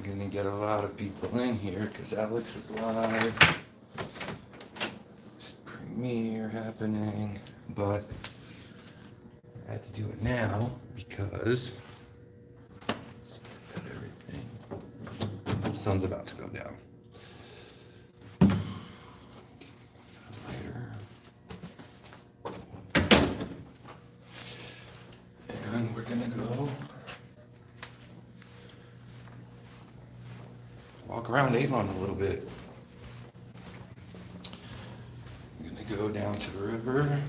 gonna get a lot of people in here because Alex is live. There's premiere happening, but I had to do it now because everything. The sun's about to go down. Later. And we're gonna go walk around Avon a little bit. I'm gonna go down to the river,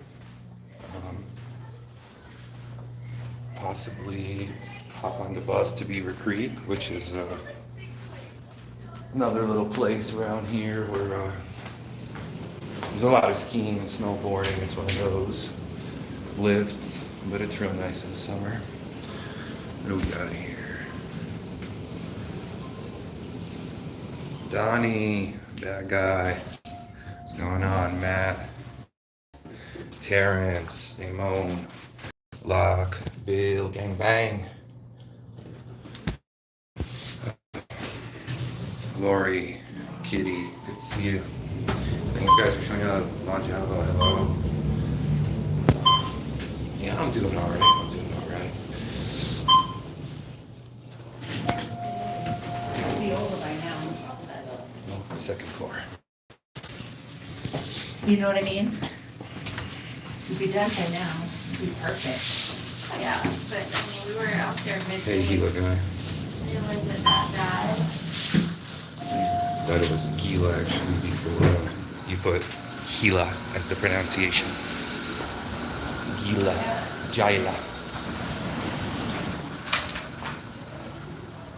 possibly hop on the bus to Beaver Creek, which is another little place around here where there's a lot of skiing and snowboarding. It's one of those lifts, but it's real nice in the summer. What do we got here? Donnie, bad guy. What's going on, Matt? Terrence, Simone, Locke, Bill, gang bang. Lori, Kitty, good to see you. Thanks guys for showing up. Manjava, hello. Yeah, I'm doing alright. Second floor. You know what I mean? You'd be done by now. It'd be perfect. Yeah, but I mean, we were out there Hey, Gila guy. Was it that bad? Thought it was Gila actually before you put Gila as the pronunciation. Gila, Jaila.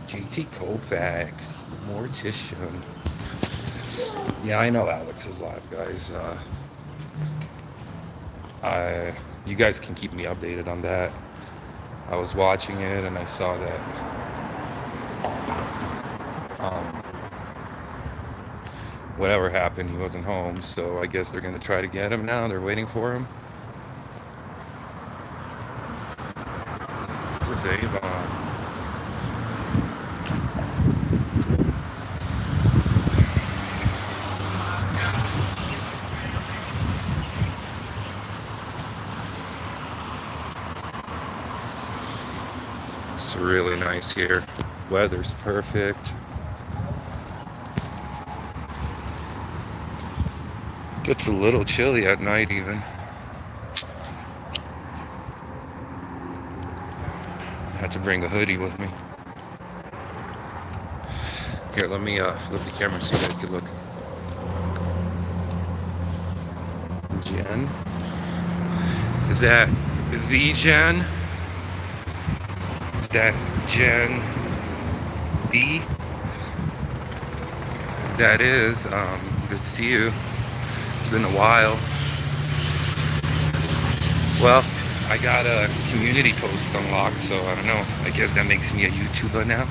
JT Kovacs, Mortician. Yeah, I know Alex is live, guys. You guys can keep me updated on that. I was watching it and I saw that whatever happened, he wasn't home, so I guess they're gonna try to get him now. They're waiting for him. This is Avon. It's really nice here. Weather's perfect. Gets a little chilly at night even. I had to bring a hoodie with me. Here, let me flip the camera so you guys can look. Jen? Is that the Jen? Is that Jen B? That is, good to see you. It's been a while. Well, I got a community post unlocked, so I don't know. I guess that makes me a YouTuber now.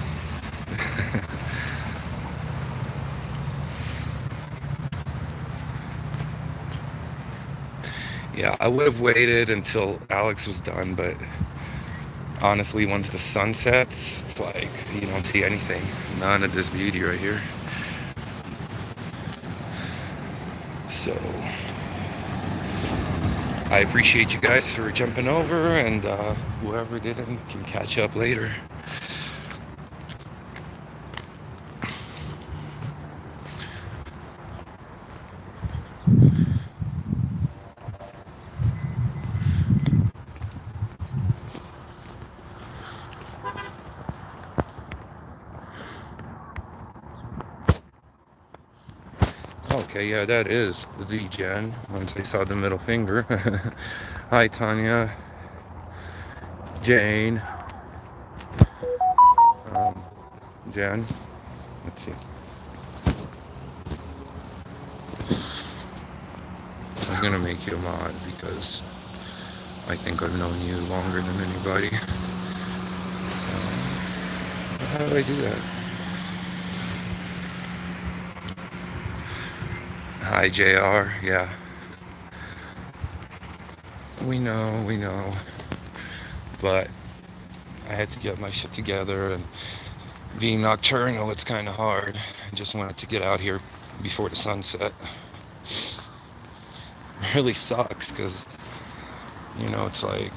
Yeah, I would have waited until Alex was done, but honestly, once the sun sets, it's like you don't see anything. None of this beauty right here. So I appreciate you guys for jumping over, and whoever didn't can catch up later. Okay, yeah, that is the Jen. Once I saw the middle finger. Hi, Tanya. Jane. Jen. Let's see. I'm gonna make you a mod because I think I've known you longer than anybody. How do I do that? Hi, JR. Yeah. We know. But I had to get my shit together, and being nocturnal, it's kind of hard. I just wanted to get out here before the sunset. Really sucks because, it's like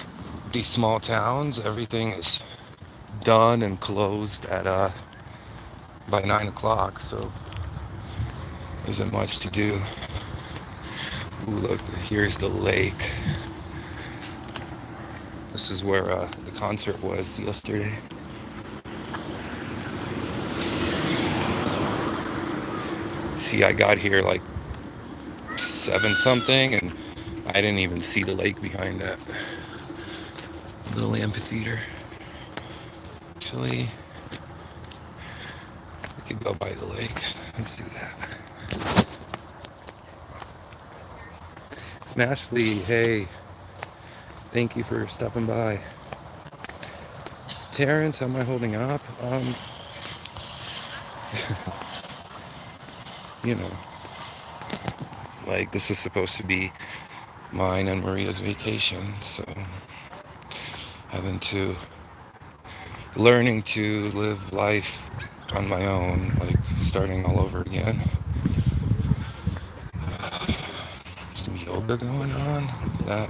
these small towns, everything is done and closed at by 9 o'clock, so isn't much to do. Ooh, look, here's the lake. This is where the concert was yesterday. See, I got here like 7 something, and I didn't even see the lake behind that little amphitheater. Actually, we could go by the lake. Let's do that. Smashley, hey, thank you for stopping by. Terrence, how am I holding up? Like this was supposed to be mine and Maria's vacation, so learning to live life on my own, like starting all over again. Some yoga going on. Look at that.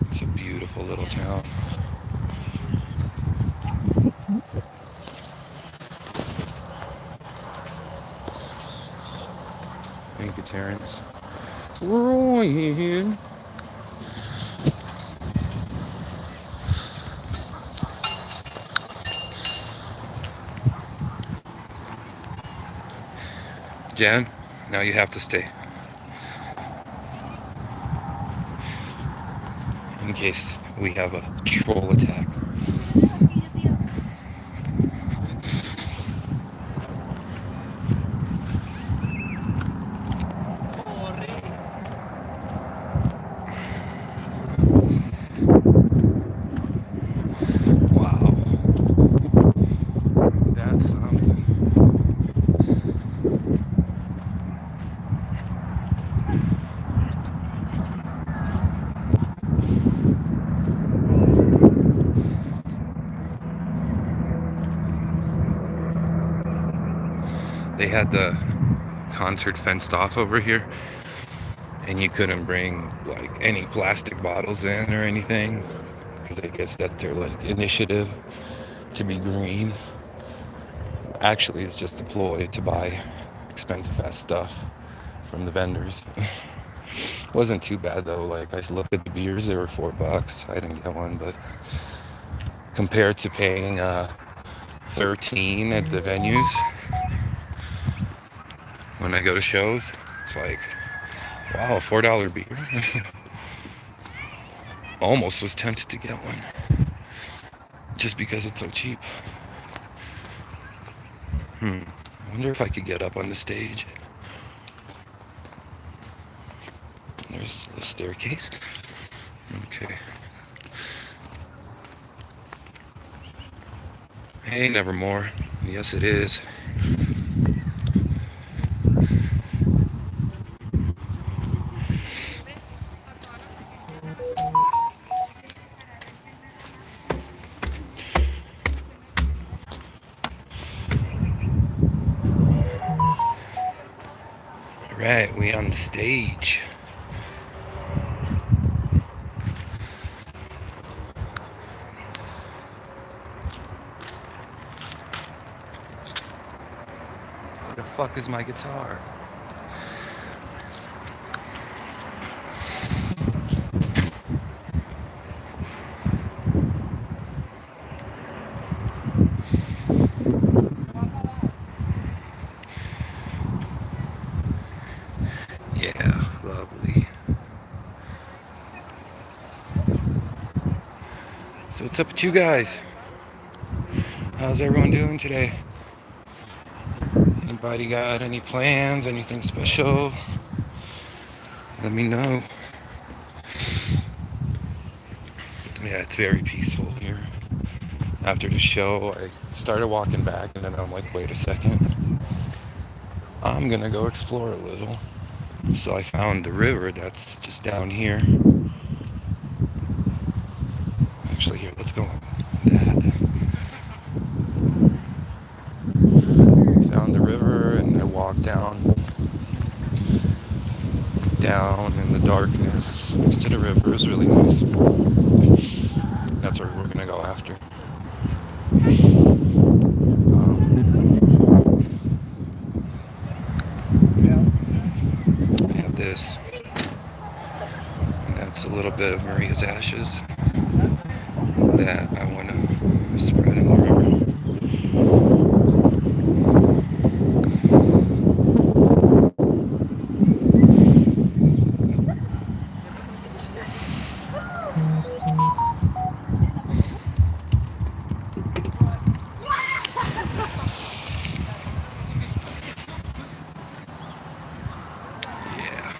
It's a beautiful little town. Thank you, Terrence. Ryan. Jan, now you have to stay. In case we have a troll attack. Wow. That's something. They had the concert fenced off over here, and you couldn't bring like any plastic bottles in or anything, because I guess that's their like initiative to be green. Actually, it's just a ploy to buy expensive ass stuff from the vendors. Wasn't too bad though. Like I looked at the beers, they were $4. I didn't get one, but compared to paying 13 at the venues when I go to shows, it's like, wow, $4 beer. Almost was tempted to get one just because it's so cheap. I wonder if I could get up on the stage. There's the staircase. Okay. Hey, Nevermore. Yes, it is. Right, we on the stage. Where the fuck is my guitar? Yeah, lovely. So what's up with you guys? How's everyone doing today? Anybody got any plans? Anything special? Let me know. Yeah, it's very peaceful here. After the show, I started walking back, and then I'm like, wait a second. I'm gonna go explore a little. So I found the river that's just down here. Actually, here, let's go on that. Found the river and I walked down in the darkness next to the river. It was really nice. That's where we're gonna go after. I have this, and that's a little bit of Maria's ashes that I want to spread in the river. Yeah.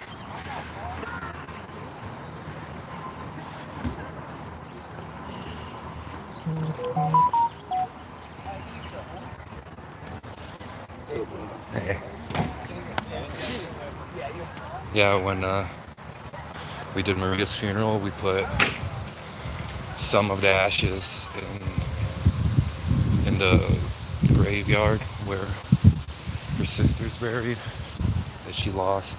Hey. Yeah, when we did Maria's funeral, we put some of the ashes in the graveyard where her sister's buried that she lost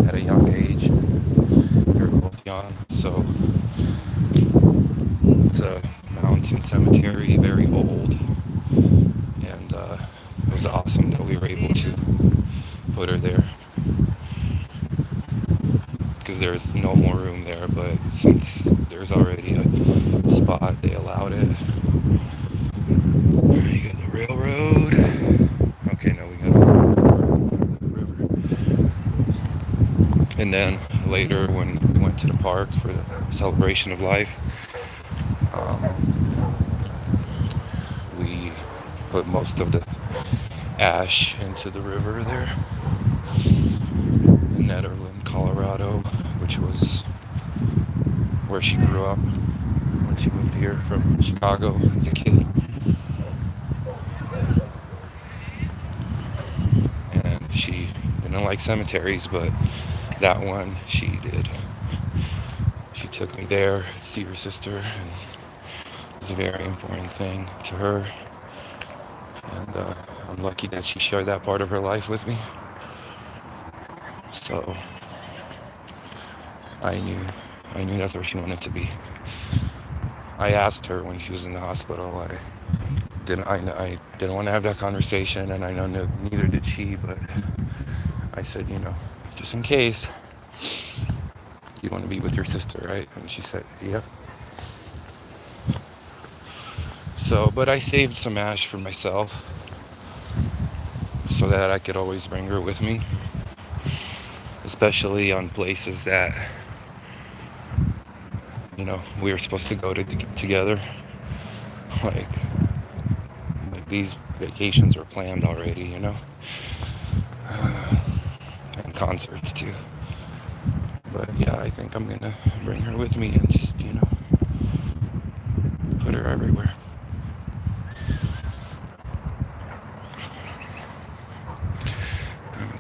at a young age. They were both young, so it's a mountain cemetery, very old, and it was awesome that we were able to put her there because there's no more room there, but since there's already a spot, they allowed it. You got the railroad. Okay, no, we got the river. And then later, when we went to the park for the celebration of life, we put most of the ash into the river there in Netherland, Colorado, which was where she grew up when she moved here from Chicago as a kid. And she didn't like cemeteries, but that one she did. She took me there to see her sister, and it was a very important thing to her. And I'm lucky that she shared that part of her life with me. So I knew that's where she wanted to be. I asked her when she was in the hospital. I didn't want to have that conversation, and I know neither did she. But I said, just in case, you want to be with your sister, right? And she said, yep. So, but I saved some ash for myself so that I could always bring her with me, especially on places that we were supposed to go together. Like these vacations were planned already, and concerts too. But yeah, I think I'm gonna bring her with me and just put her everywhere.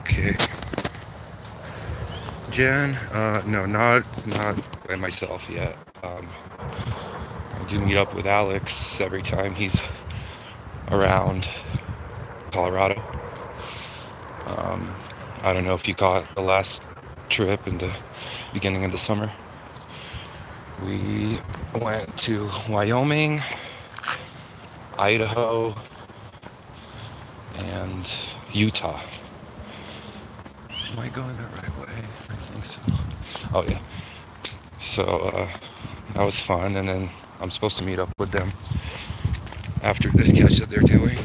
Okay. Jen, no, not by myself yet. I do meet up with Alex every time he's around Colorado. I don't know if you caught the last trip in the beginning of the summer. We went to Wyoming, Idaho, and Utah. Am I going the right way? I think so. Oh yeah. So that was fun, and then I'm supposed to meet up with them after this catch that they're doing.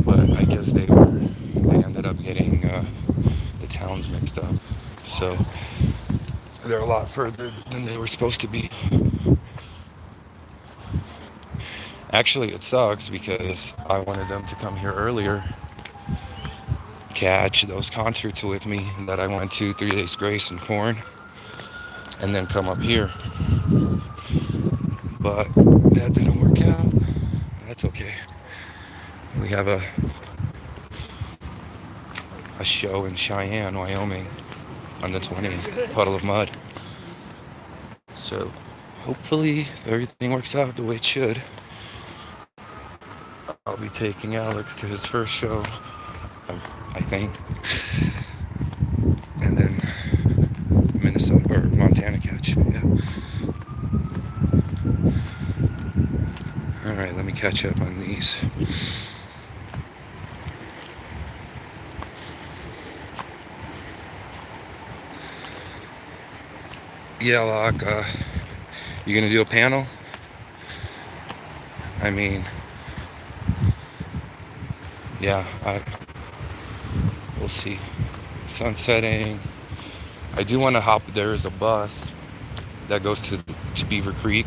But I guess they ended up getting the towns mixed up. So they're a lot further than they were supposed to be. Actually, it sucks because I wanted them to come here earlier, catch those concerts with me that I went to, 3 Days Grace and Korn, and then come up here. But that didn't work out. That's okay. We have a show in Cheyenne, Wyoming on the 20th, Puddle of Mud. So hopefully everything works out the way it should. I'll be taking Alex to his first show, I think, and then Minnesota or Montana catch. Yeah. All right, let me catch up on these. Yeah, Locke, you gonna do a panel? I mean, yeah, we'll see. Sun setting. I do want to hop. There is a bus that goes to Beaver Creek,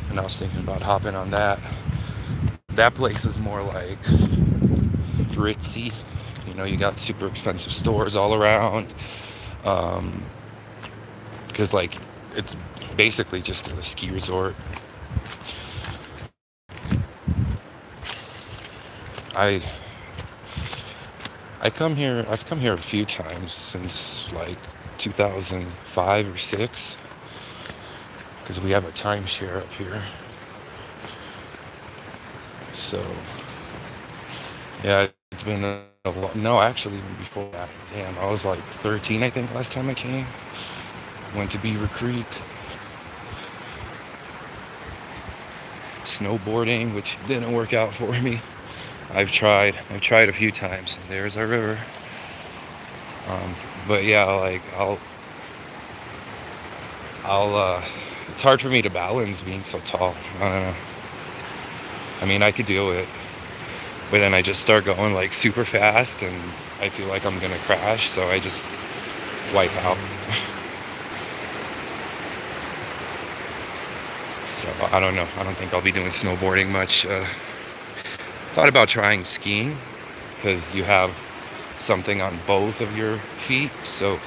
and I was thinking about hopping on that. That place is more like ritzy. You know, you got super expensive stores all around. Because like it's basically just a ski resort. I've come here a few times since like 2005 or 6, because we have a timeshare up here. So yeah, it's been a long, no, actually even before that. Damn, I was like 13, I think, last time I came. Went to Beaver Creek. Snowboarding, which didn't work out for me. I've tried a few times. There's our river. But yeah, like I'll it's hard for me to balance being so tall. I don't know. I mean, I could do it, but then I just start going like super fast and I feel like I'm gonna crash, so I just wipe out. So I don't know. I don't think I'll be doing snowboarding much. Thought about trying skiing, because you have something on both of your feet, so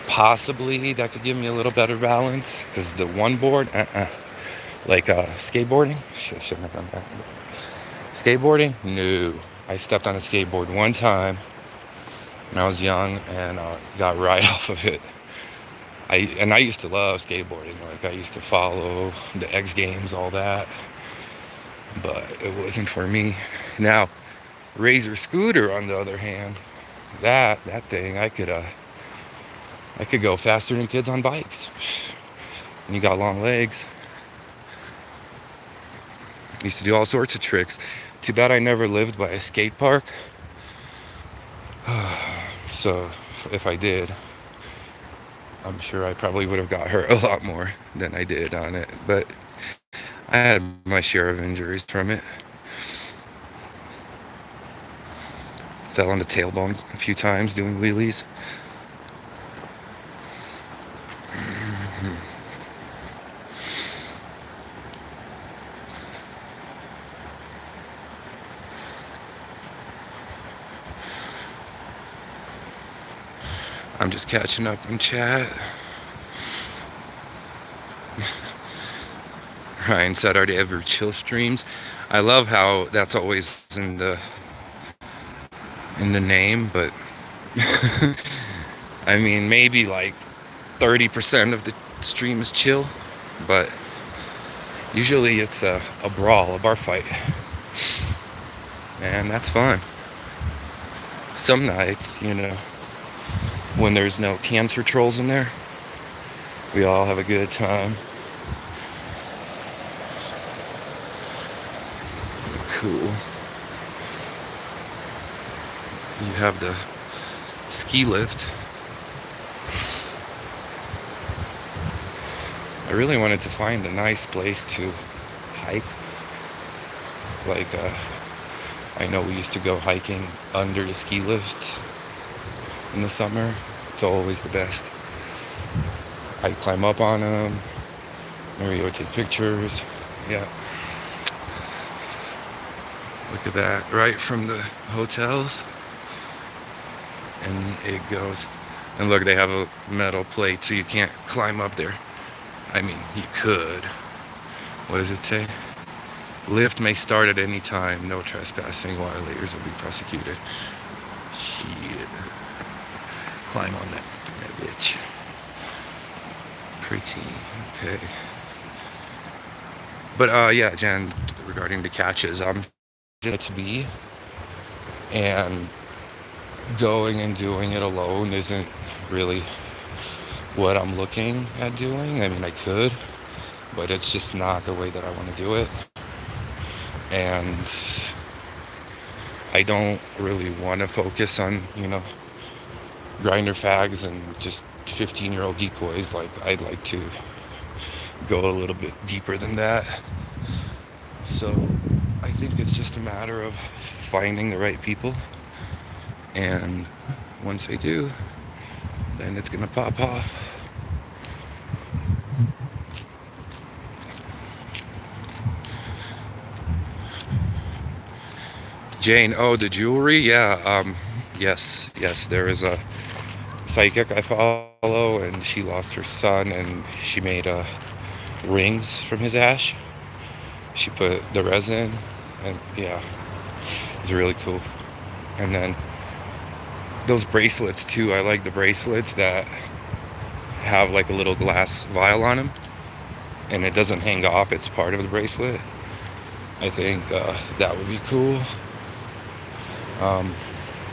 possibly that could give me a little better balance, because the one board, like skateboarding, shouldn't have done that. Skateboarding, no. I stepped on a skateboard one time when I was young and got right off of it. I used to love skateboarding. Like, I used to follow the X Games, all that, but it wasn't for me. Now, Razor scooter, on the other hand, that thing, I could go faster than kids on bikes. And you got long legs. Used to do all sorts of tricks. Too bad I never lived by a skate park. So if I did, I'm sure I probably would have got hurt a lot more than I did on it. But I had my share of injuries from it. Fell on the tailbone a few times doing wheelies. I'm just catching up in chat. Ryan said, "Are they ever chill streams?" I love how that's always in the name, but I mean, maybe like 30% of the stream is chill, but usually it's a brawl, a bar fight, and that's fun. Some nights, you know, when there's no cancer trolls in there, we all have a good time. Cool. You have the ski lift. I really wanted to find a nice place to hike. Like, I know we used to go hiking under the ski lifts in the summer. It's always the best. I'd climb up on them. Maybe I would take pictures. Yeah. Look at that, right from the hotels. And it goes. And look, they have a metal plate, so you can't climb up there. I mean, you could. What does it say? Lift may start at any time. No trespassing. Violators will be prosecuted. Shit. Climb on that bitch. pretty. Okay. But yeah, Jen, regarding the catches, I'm it to be, and going and doing it alone isn't really what I'm looking at doing. I mean, I could, but it's just not the way that I want to do it. And I don't really want to focus on, grinder fags and just 15-year-old decoys. Like, I'd like to go a little bit deeper than that. So I think it's just a matter of finding the right people. And once I do, then it's gonna pop off. Jane, oh, the jewelry? Yeah, yes, there is a psychic I follow, and she lost her son, and she made rings from his ash. She put the resin, and yeah, it's really cool. And then those bracelets too. I like the bracelets that have like a little glass vial on them, and it doesn't hang off. It's part of the bracelet. I think that would be cool.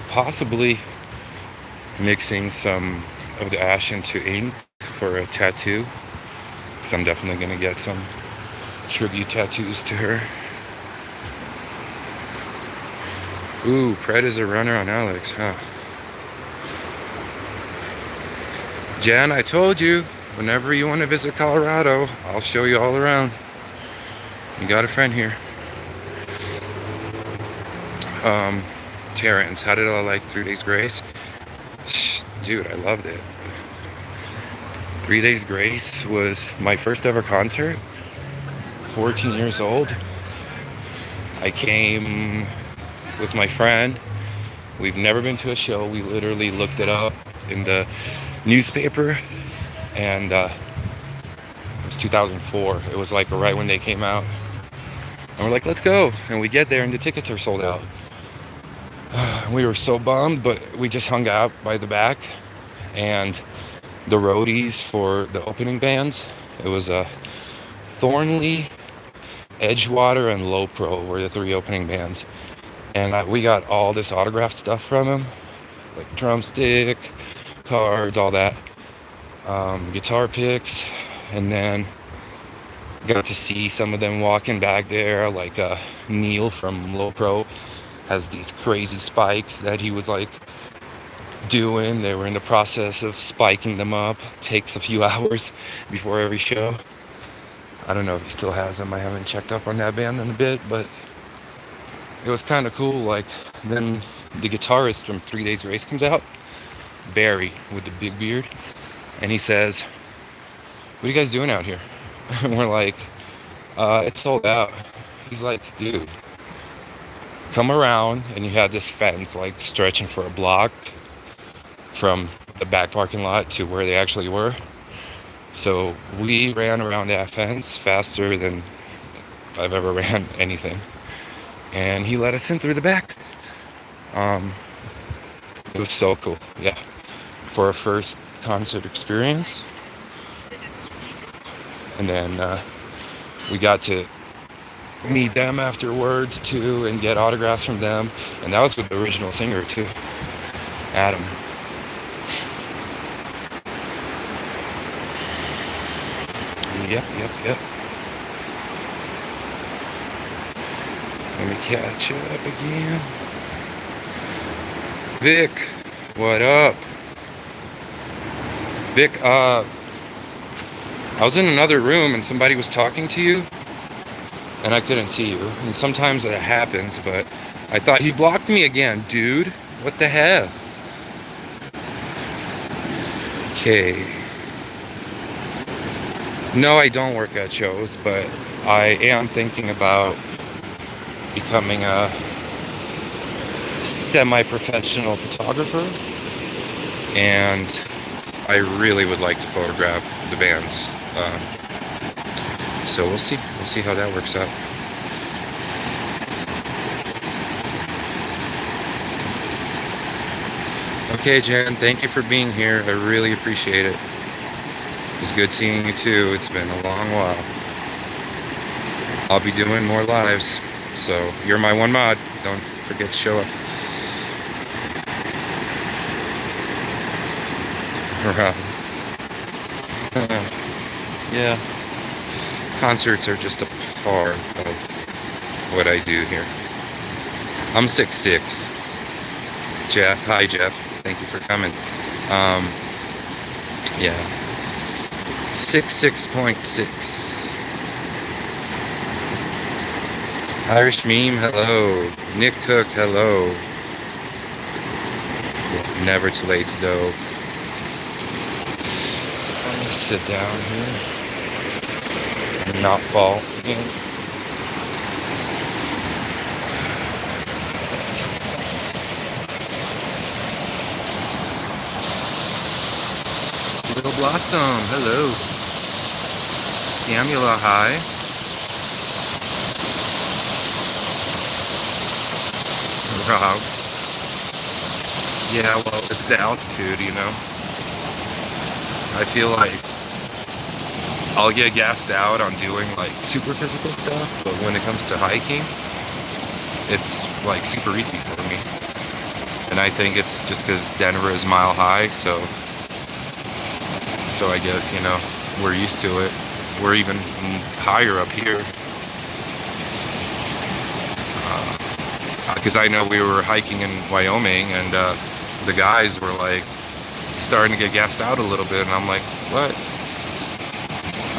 Possibly mixing some of the ash into ink for a tattoo, because I'm definitely going to get some tribute tattoos to her. Ooh, Pred is a runner on Alex, huh? Jen, I told you, whenever you want to visit Colorado, I'll show you all around. You got a friend here. Terrence, how did I like 3 Days Grace? Dude, I loved it. 3 Days Grace was my first ever concert. 14 years old. I came with my friend. We've never been to a show. We literally looked it up in the newspaper, and it was 2004. It was like right when they came out. And we're like, let's go. And we get there and the tickets are sold out. We were so bummed, but we just hung out by the back. And the roadies for the opening bands, it was Thornley, Edgewater, and Low Pro were the 3 opening bands. And we got all this autograph stuff from them, like drumstick, cards, all that, guitar picks. And then got to see some of them walking back there, like Neil from Low Pro has these crazy spikes that he was like doing. They were in the process of spiking them up. Takes a few hours before every show. I don't know if he still has them. I haven't checked up on that band in a bit, but it was kind of cool. Like, then the guitarist from 3 Days Grace comes out, Barry with the big beard, and he says, what are you guys doing out here? And we're like, it's sold out. He's like, dude, come around. And you had this fence like stretching for a block from the back parking lot to where they actually were. So we ran around that fence faster than I've ever ran anything, and he let us in through the back. It was so cool. Yeah, for a first concert experience. And then we got to meet them afterwards too and get autographs from them, and that was with the original singer too, Adam. Yep. Let me catch up again. Vic, what up? Vic, I was in another room and somebody was talking to you and I couldn't see you. And sometimes that happens, but I thought he blocked me again, dude. What the hell? Okay. No, I don't work at shows, but I am thinking about becoming a semi-professional photographer, and I really would like to photograph the bands. So we'll see how that works out. Okay, Jen, thank you for being here. I really appreciate it. It was good seeing you too. It's been a long while. I'll be doing more lives, so you're my one mod. Don't forget to show up. Yeah, concerts are just a part of what I do here. I'm 6'6". Jeff, hi Jeff. Thank you for coming. Yeah, 6'6.6". Irish meme, hello. Nick Cook, hello. Never too late's dope. I'm gonna sit down here and not fall again. Little Blossom, hello. Stamula, hi. Rob. Yeah, well, it's the altitude, you know. I feel like I'll get gassed out on doing like super physical stuff, but when it comes to hiking, it's like super easy for me. And I think it's just because Denver is mile high, so I guess, you know, we're used to it. We're even higher up here. Because I know we were hiking in Wyoming, and the guys were like starting to get gassed out a little bit, and I'm like, what?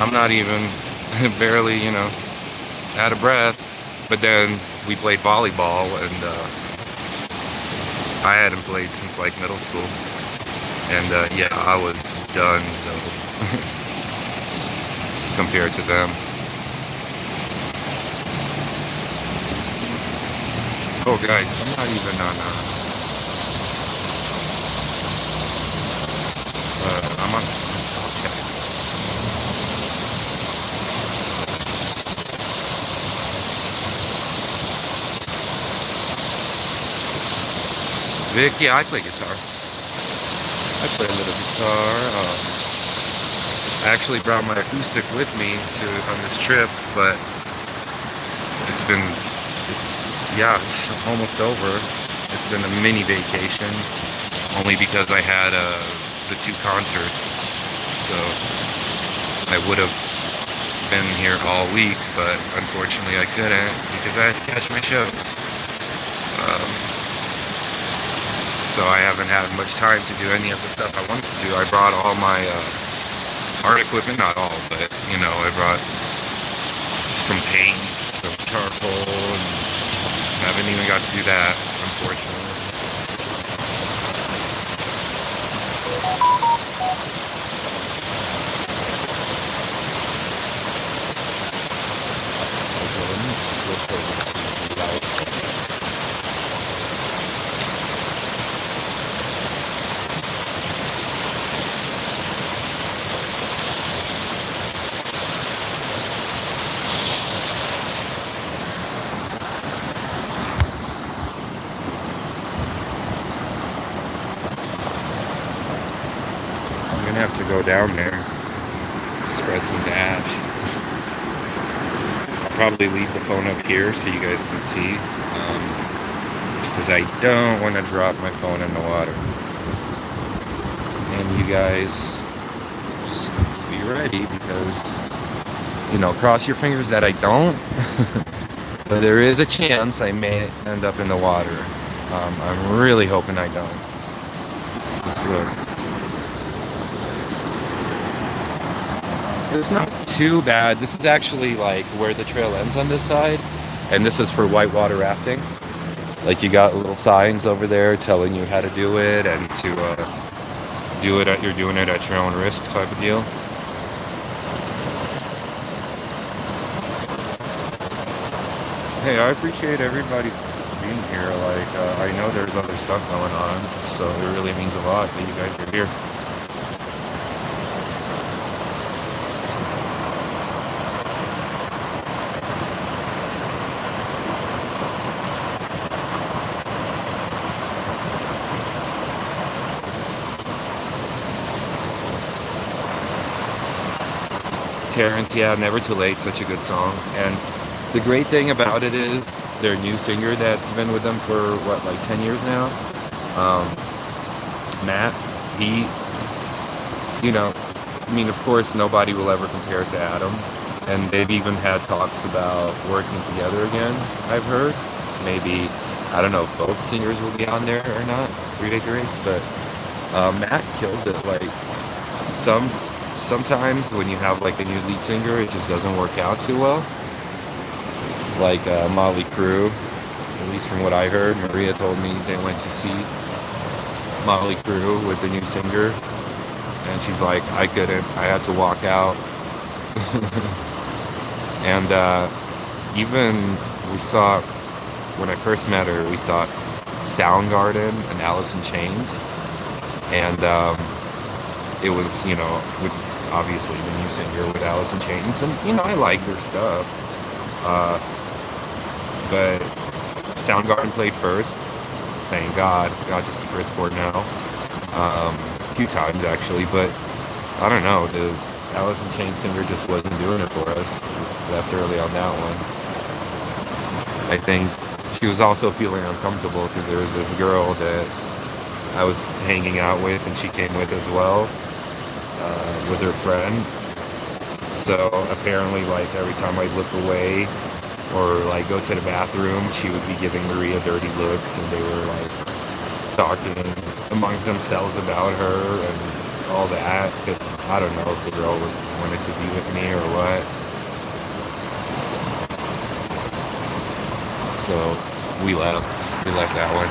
I'm not even barely, you know, out of breath. But then we played volleyball, and I hadn't played since like middle school, and yeah, I was done. So compared to them. Oh, guys, I'm not even on. I'm on talk chat. Vic, yeah, I play guitar. I play a little guitar. I actually brought my acoustic with me on this trip, but it's almost over. It's been a mini vacation, only because I had the 2 concerts. So I would have been here all week, but unfortunately I couldn't because I had to catch my shows. So I haven't had much time to do any of the stuff I wanted to do. I brought all my art equipment, not all, but you know, I brought some paint, some charcoal, and I haven't even got to do that, unfortunately. Okay, let me switch over to the light. I'm gonna have to go down there, spread some dash. I'll probably leave the phone up here so you guys can see, because I don't want to drop my phone in the water. And you guys just be ready because, you know, cross your fingers that I don't, but there is a chance I may end up in the water. I'm really hoping I don't. Let's look. It's not too bad. This is actually like where the trail ends on this side, and this is for whitewater rafting. Like you got little signs over there telling you how to do it and to do it you're doing it at your own risk type of deal. Hey, I appreciate everybody being here. Like I know there's other stuff going on, so it really means a lot that you guys are here. Terrence, yeah, Never Too Late, such a good song. And the great thing about it is their new singer that's been with them for, what, like 10 years now? Um, Matt, he, you know, I mean, of course, nobody will ever compare to Adam. And they've even had talks about working together again, I've heard. Maybe, I don't know if both singers will be on there or not, 3 Days Race, but Matt kills it. Like, sometimes when you have like a new lead singer, it just doesn't work out too well. Like Motley Crue, at least from what I heard, Maria told me they went to see Motley Crue with the new singer, and she's like, I couldn't, I had to walk out. And even we saw, when I first met her, we saw Soundgarden and Alice in Chains, and it was, you know, with obviously the new singer with Alice in Chains, and you know, I like their stuff, but Soundgarden played first. Thank God, got to see Chris Cornell a few times actually, but I don't know, the Alice in Chains singer just wasn't doing it for us. Left early on that one. I think she was also feeling uncomfortable because there was this girl that I was hanging out with, and she came with as well, with her friend. So apparently, like, every time I'd look away or like go to the bathroom, she would be giving Maria dirty looks, and they were like talking amongst themselves about her and all that, because I don't know if the girl wanted to be with me or what. So we left that one.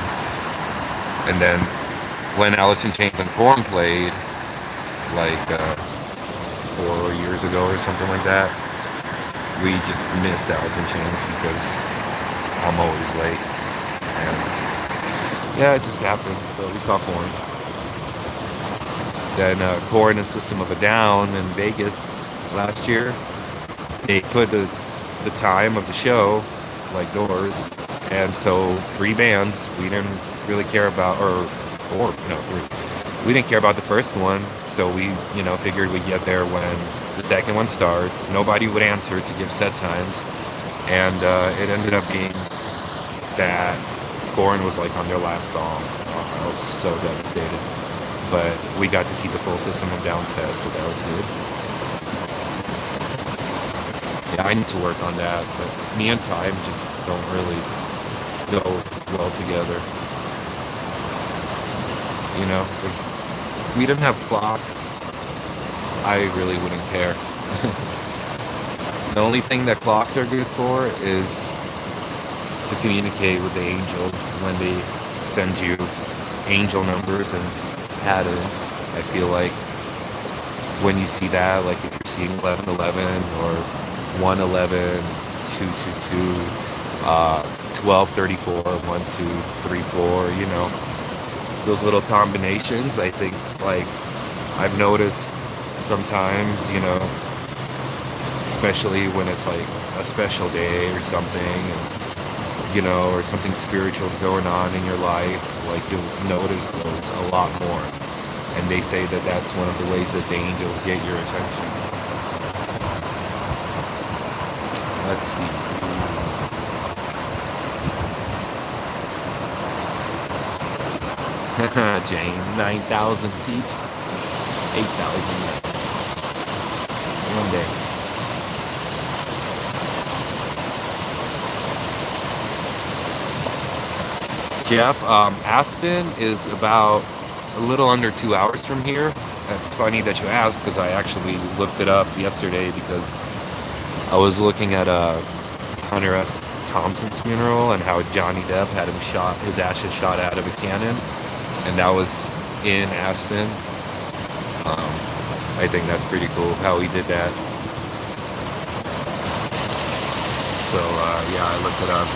And then when Alice in Chains and Korn played, like 4 years ago or something like that, we just missed Alice in Chains because I'm always late. And yeah, it just happened. But we saw Korn. Then Korn and System of a Down in Vegas last year, they put the time of the show like doors, and so 3 bands we didn't really care about, or 4, no, 3. We didn't care about the first one, so we, you know, figured we'd get there when the second one starts. Nobody would answer to give set times, and it ended up being that Korn was like on their last song. Oh, I was so devastated, but we got to see the full System of Down set, so that was good. Yeah, I need to work on that, but me and time just don't really go well together. You know, if we didn't have clocks, I really wouldn't care. The only thing that clocks are good for is to communicate with the angels when they send you angel numbers and patterns. I feel like when you see that, like if you're seeing 1111 or 111, 222, 1234, 1234, you know, those little combinations, I think, like, I've noticed sometimes, you know, especially when it's like a special day or something, and, you know, or something spiritual's going on in your life, like, you'll notice those a lot more. And they say that that's one of the ways that the angels get your attention. Let's see. Jane, 9,000 peeps. 8,000. One day. Jeff, Aspen is about a little under 2 hours from here. That's funny that you asked, because I actually looked it up yesterday because I was looking at Hunter S. Thompson's funeral and how Johnny Depp had his ashes shot out of a cannon, and that was in Aspen. I think that's pretty cool how he did that. So yeah, I looked it up.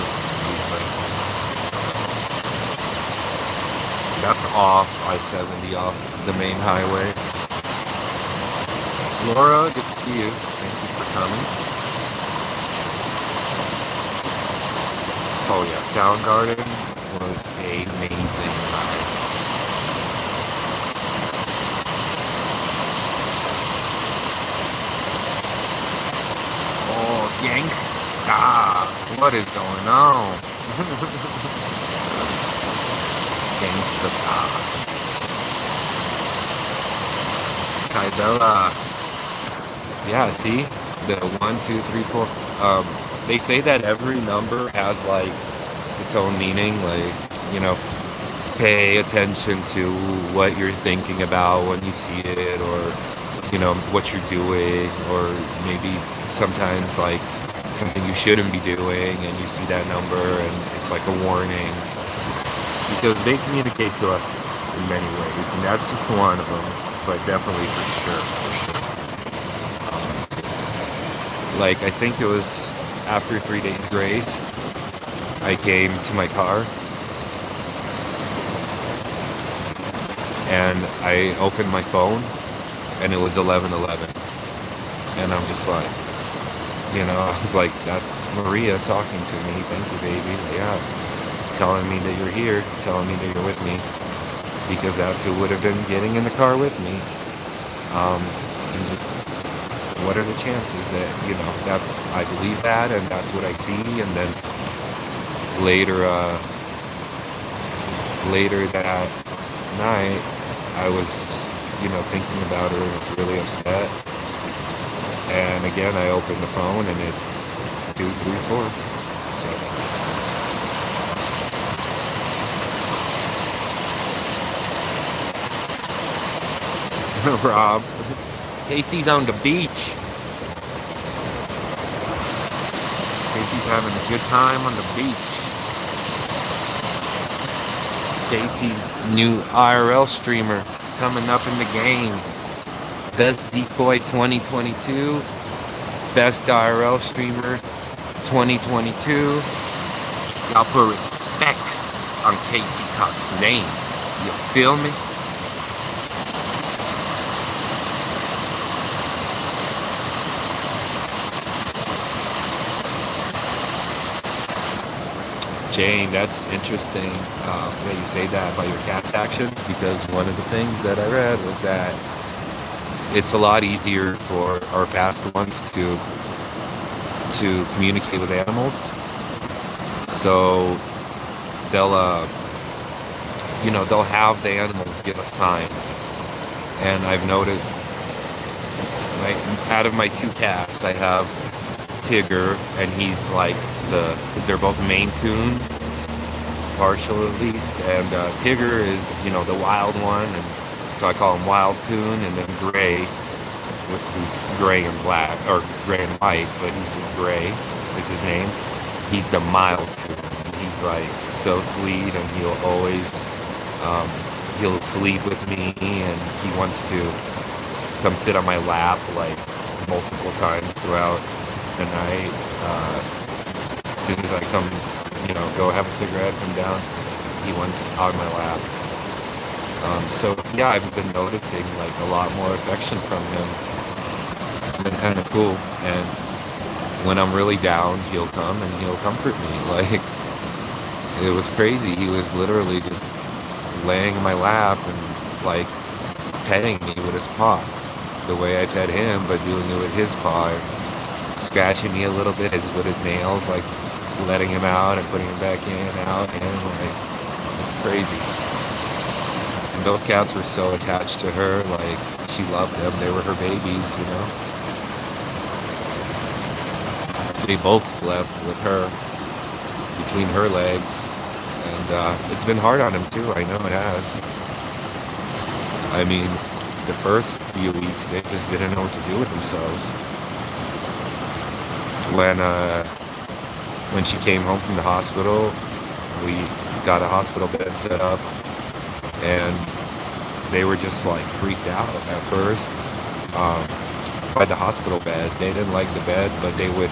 That's off I-70, off the main highway. Laura, good to see you. Thank you for coming. Oh yeah, Soundgarden was amazing live. What is going on? Gangsta pop. Psychedelic. Yeah, see? The 1, 2, 3, 4. They say that every number has like its own meaning, like, you know, pay attention to what you're thinking about when you see it, or, you know, what you're doing, or maybe sometimes like something you shouldn't be doing and you see that number and it's like a warning, because they communicate to us in many ways, and that's just one of them, but definitely for sure. Like, I think it was after 3 days grace, I came to my car and I opened my phone and it was 11:11, and I'm just like, you know, I was like, that's Maria talking to me. Thank you, baby. Yeah, telling me that you're here, telling me that you're with me, because that's who would have been getting in the car with me. And just, what are the chances that, you know, that's, I believe that, and that's what I see. And then later that night, I was just, you know, thinking about her and was really upset. And again, I opened the phone and it's 2, 3, 4. So. Rob. Casey's on the beach. Casey's having a good time on the beach. Casey, new IRL streamer, coming up in the game. Best decoy 2022. Best IRL streamer 2022. Y'all put respect on Casey Cox's name. You feel me? Jane, that's interesting that you say that about your cat's actions, because one of the things that I read was that it's a lot easier for our past ones to communicate with animals. So they'll they'll have the animals give us signs. And I've noticed, like, out of my 2 cats, I have Tigger, and he's like because they're both Maine Coon, partial at least, and Tigger is, you know, the wild one, and so I call him Wild Coon. And then Gray, who's gray and black, or gray and white, but he's just Gray is his name. He's the mild Coon. He's like so sweet, and he'll always he'll sleep with me, and he wants to come sit on my lap like multiple times throughout the night. As soon as I come, you know, go have a cigarette, come down, he wants on my lap. So yeah, I've been noticing like a lot more affection from him. It's been kind of cool. And when I'm really down, he'll come and he'll comfort me. Like, it was crazy. He was literally just laying in my lap and like petting me with his paw, the way I pet him, but doing it with his paw, scratching me a little bit with his nails, like letting him out and putting him back in and out, and like, it's crazy. And those cats were so attached to her, like, she loved them. They were her babies, you know. They both slept with her between her legs, and it's been hard on him too. I know it has. I mean, the first few weeks they just didn't know what to do with themselves. When she came home from the hospital, we got a hospital bed set up, and they were just like freaked out at first by the hospital bed. They didn't like the bed, but they would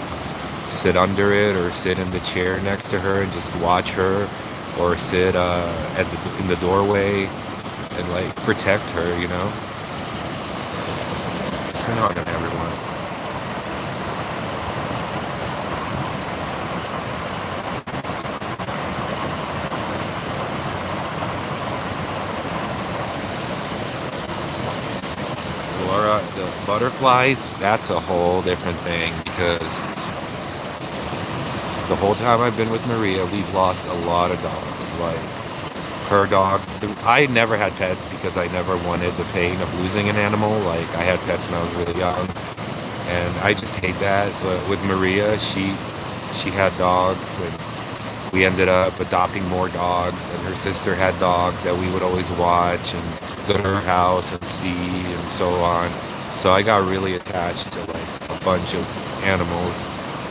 sit under it or sit in the chair next to her and just watch her, or sit in the doorway and like protect her, you know. It's kind of hard on everyone. The butterflies, that's a whole different thing, because the whole time I've been with Maria, we've lost a lot of dogs. Like her dogs. I never had pets because I never wanted the pain of losing an animal. Like I had pets when I was really young, and I just hate that. But with Maria, she had dogs, and we ended up adopting more dogs. And her sister had dogs that we would always watch and go to her house and see, and so on. So I got really attached to like a bunch of animals,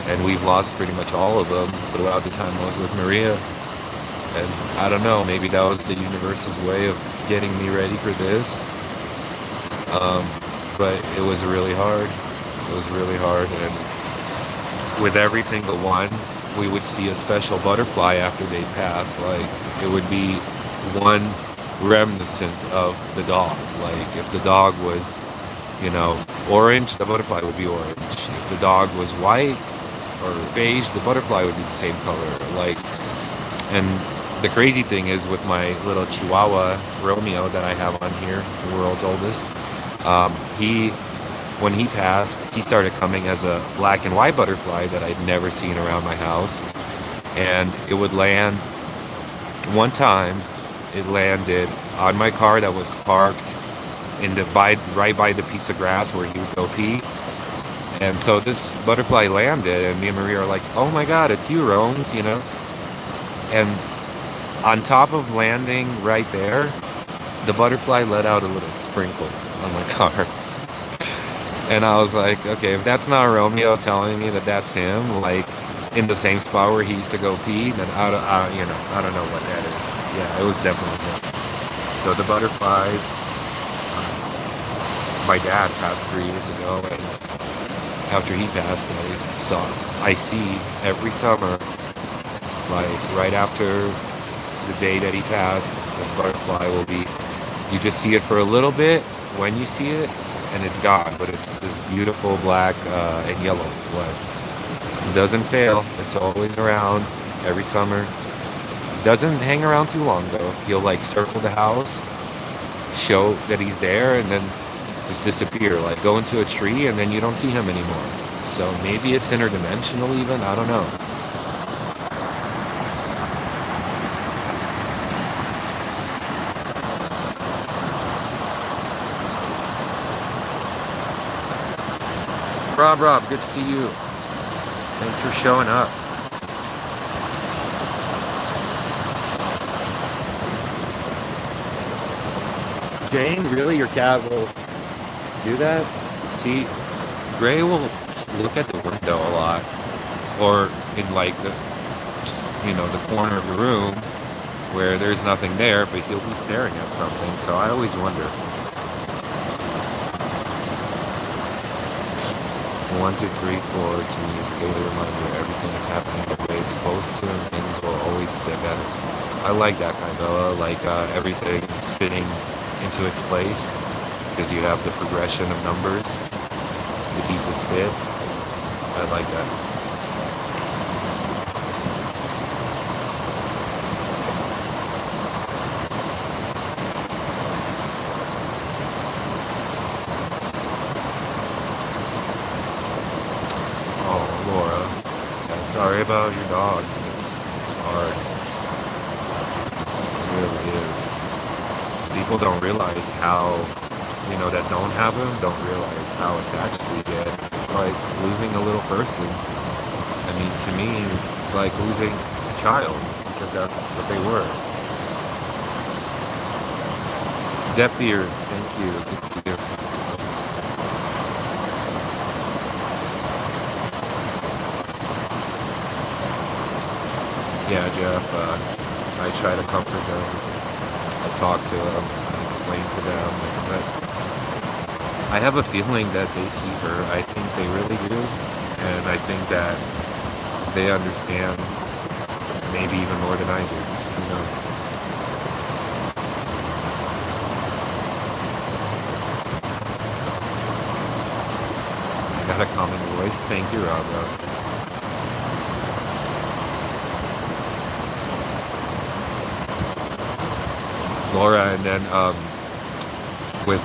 and we've lost pretty much all of them throughout the time I was with Maria. And I don't know, maybe that was the universe's way of getting me ready for this. Um, but it was really hard. It was really hard. And with every single one, we would see a special butterfly after they pass. Like it would be one reminiscent of the dog. Like if the dog was, orange, the butterfly would be orange. If the dog was white or beige, the butterfly would be the same color. Like, and the crazy thing is with my little Chihuahua Romeo that I have on here, the world's oldest, when he passed, he started coming as a black and white butterfly that I'd never seen around my house. And it would land, one time, it landed on my car that was parked right by the piece of grass where he would go pee. And so this butterfly landed, and me and Maria are like, oh my God, it's you, Rones, And on top of landing right there, the butterfly let out a little sprinkle on my car. And I was like, okay, if that's not Romeo telling me that that's him, like in the same spot where he used to go pee, then I don't know what that is. Yeah, it was definitely him. So the butterflies, my dad passed 3 years ago, and after he passed, I see every summer, like right after the day that he passed, this butterfly will be, you just see it for a little bit when you see it, and it's gone, but it's this beautiful black and yellow one. It doesn't fail. It's always around every summer. Doesn't hang around too long though. He'll like circle the house, show that he's there, and then just disappear. Like go into a tree and then you don't see him anymore. So maybe it's interdimensional even. I don't know. Rob, good to see you. Thanks for showing up. Jane, really? Your cat will do that? See, Gray will look at the window a lot. Or in like the corner of the room where there's nothing there, but he'll be staring at something. So I always wonder. 1, 2, 3, 4 to me is a daily reminder everything is happening the way it's supposed to, and things will always get better. I like that kind of everything fitting into its place, because you have the progression of numbers, the pieces fit. I like that. Sorry about your dogs. It's hard. It really is. People don't realize how, that don't have them, don't realize how attached we get. It's like losing a little person. I mean, to me, it's like losing a child, because that's what they were. Deaf ears, thank you. Good to see you. Yeah, Jeff, I try to comfort them. I talk to them, I explain to them, but I have a feeling that they see her. I think they really do, and I think that they understand maybe even more than I do. Who knows? I got a common voice. Thank you, Rob. Laura, and then with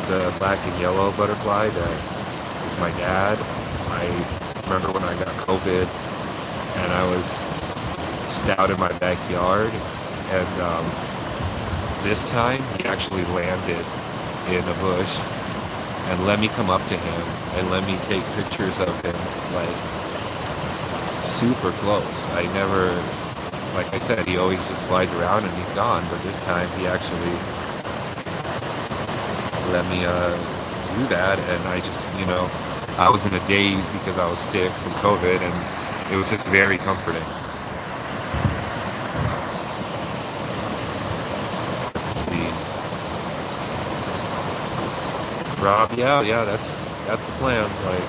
the black and yellow butterfly that is my dad. I remember when I got COVID and I was just out in my backyard, and this time he actually landed in a bush and let me come up to him and let me take pictures of him, like super close. I never, like I said, he always just flies around and he's gone, but this time he actually let me do that, and I just, I was in a daze because I was sick from COVID, and it was just very comforting. Let's see. Rob, yeah, that's the plan. Like,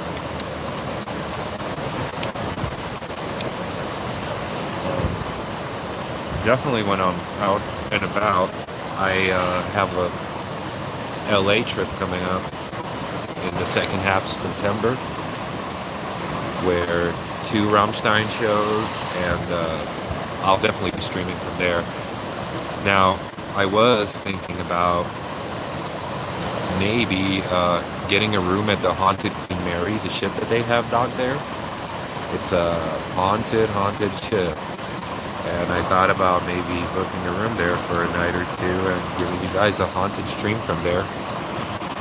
definitely when I'm out and about, I have a LA trip coming up in the second half of September, where 2 Rammstein shows, and I'll definitely be streaming from there. Now, I was thinking about maybe getting a room at the Haunted Queen Mary, the ship that they have docked there. It's a haunted ship. And I thought about maybe booking a room there for a night or two and giving you guys a haunted stream from there.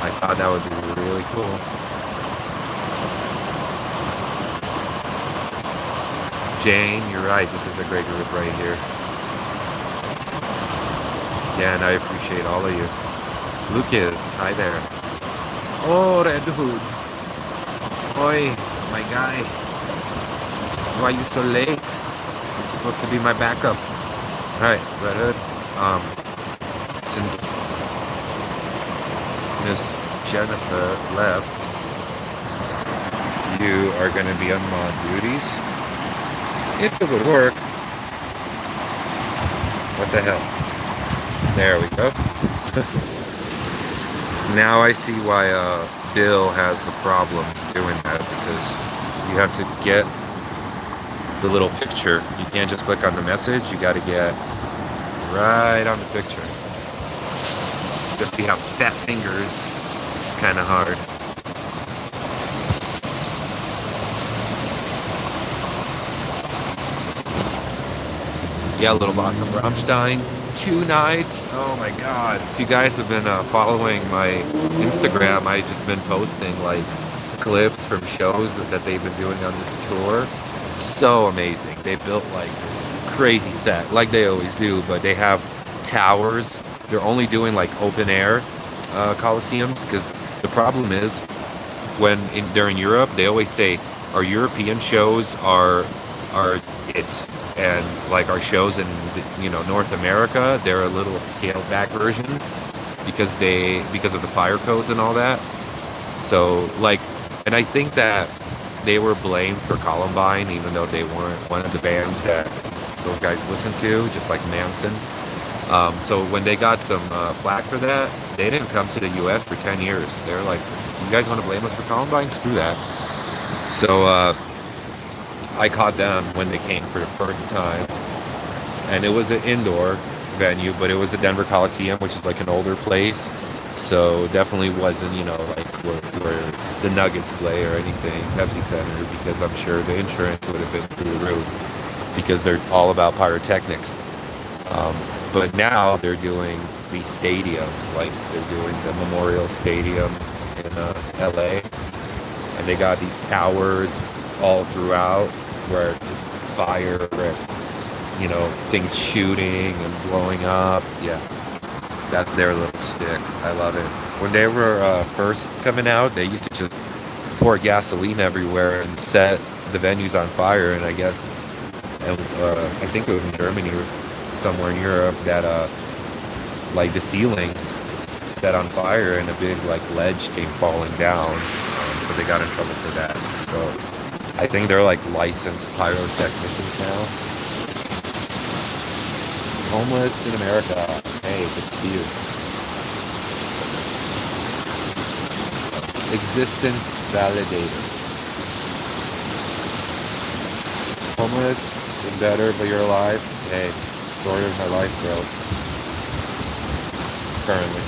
I thought that would be really cool. Jane, you're right. This is a great group right here. Yeah, and I appreciate all of you. Lucas, hi there. Oh, Red Hood. Oi, my guy. Why are you so late? You're supposed to be my backup. Alright, Red Hood. Since Miss Jennifer left, you are going to be on mod duties. If it would work. What the hell? There we go. Now I see why Bill has a problem doing that, because you have to get the little picture. You can't just click on the message, you got to get right on the picture. So if you have fat fingers, it's kind of hard. Yeah, little boss of Rammstein. 2 nights. Oh my god. If you guys have been following my Instagram, I've just been posting like clips from shows that they've been doing on this tour. So amazing. They built like this crazy set, like they always do, but they have towers. They're only doing like open air coliseums, because the problem is when they're in Europe, they always say our European shows are it. And like our shows in North America, they're a little scaled back versions because of the fire codes and all that. So like, and I think that they were blamed for Columbine, even though they weren't one of the bands that those guys listened to, just like Manson. So when they got some flack for that, they didn't come to the U.S. for 10 years. They were like, you guys want to blame us for Columbine? Screw that. So I caught them when they came for the first time, and it was an indoor venue, but it was the Denver Coliseum, which is like an older place, so definitely wasn't like where the Nuggets play or anything, Pepsi Center, because I'm sure the insurance would have been through the roof, because they're all about pyrotechnics. But now they're doing these stadiums, like they're doing the Memorial Stadium in LA, and they got these towers all throughout where just fire and things shooting and blowing up. Yeah, that's their little shtick. I love it. When they were first coming out, they used to just pour gasoline everywhere and set the venues on fire, and I think it was in Germany or somewhere in Europe that like the ceiling set on fire and a big like ledge came falling down, so they got in trouble for that. So I think they're like licensed pyrotechnicians now. Homeless in America. Hey, good to see you. Existence validator. Homeless, been better, but you're alive. Hey, story of my life, bro. Currently.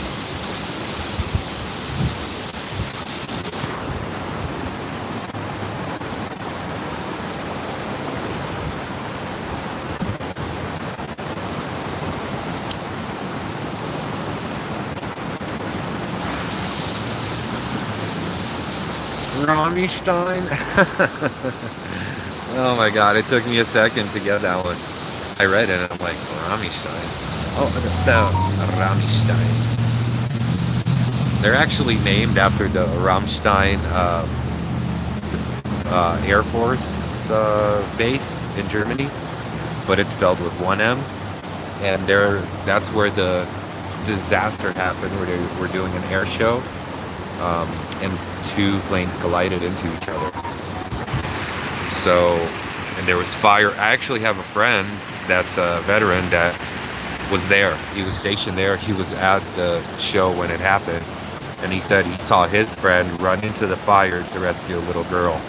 Rammstein. Oh my god, it took me a second to get that one. I read it and I'm like, Rammstein. Oh, the Rammstein. They're actually named after the Rammstein Air Force base in Germany, but it's spelled with one M. And that's where the disaster happened, where they were doing an air show, and two planes collided into each other. So, and there was fire. I actually have a friend that's a veteran that was there. He was stationed there. He was at the show when it happened. And he said he saw his friend run into the fire to rescue a little girl.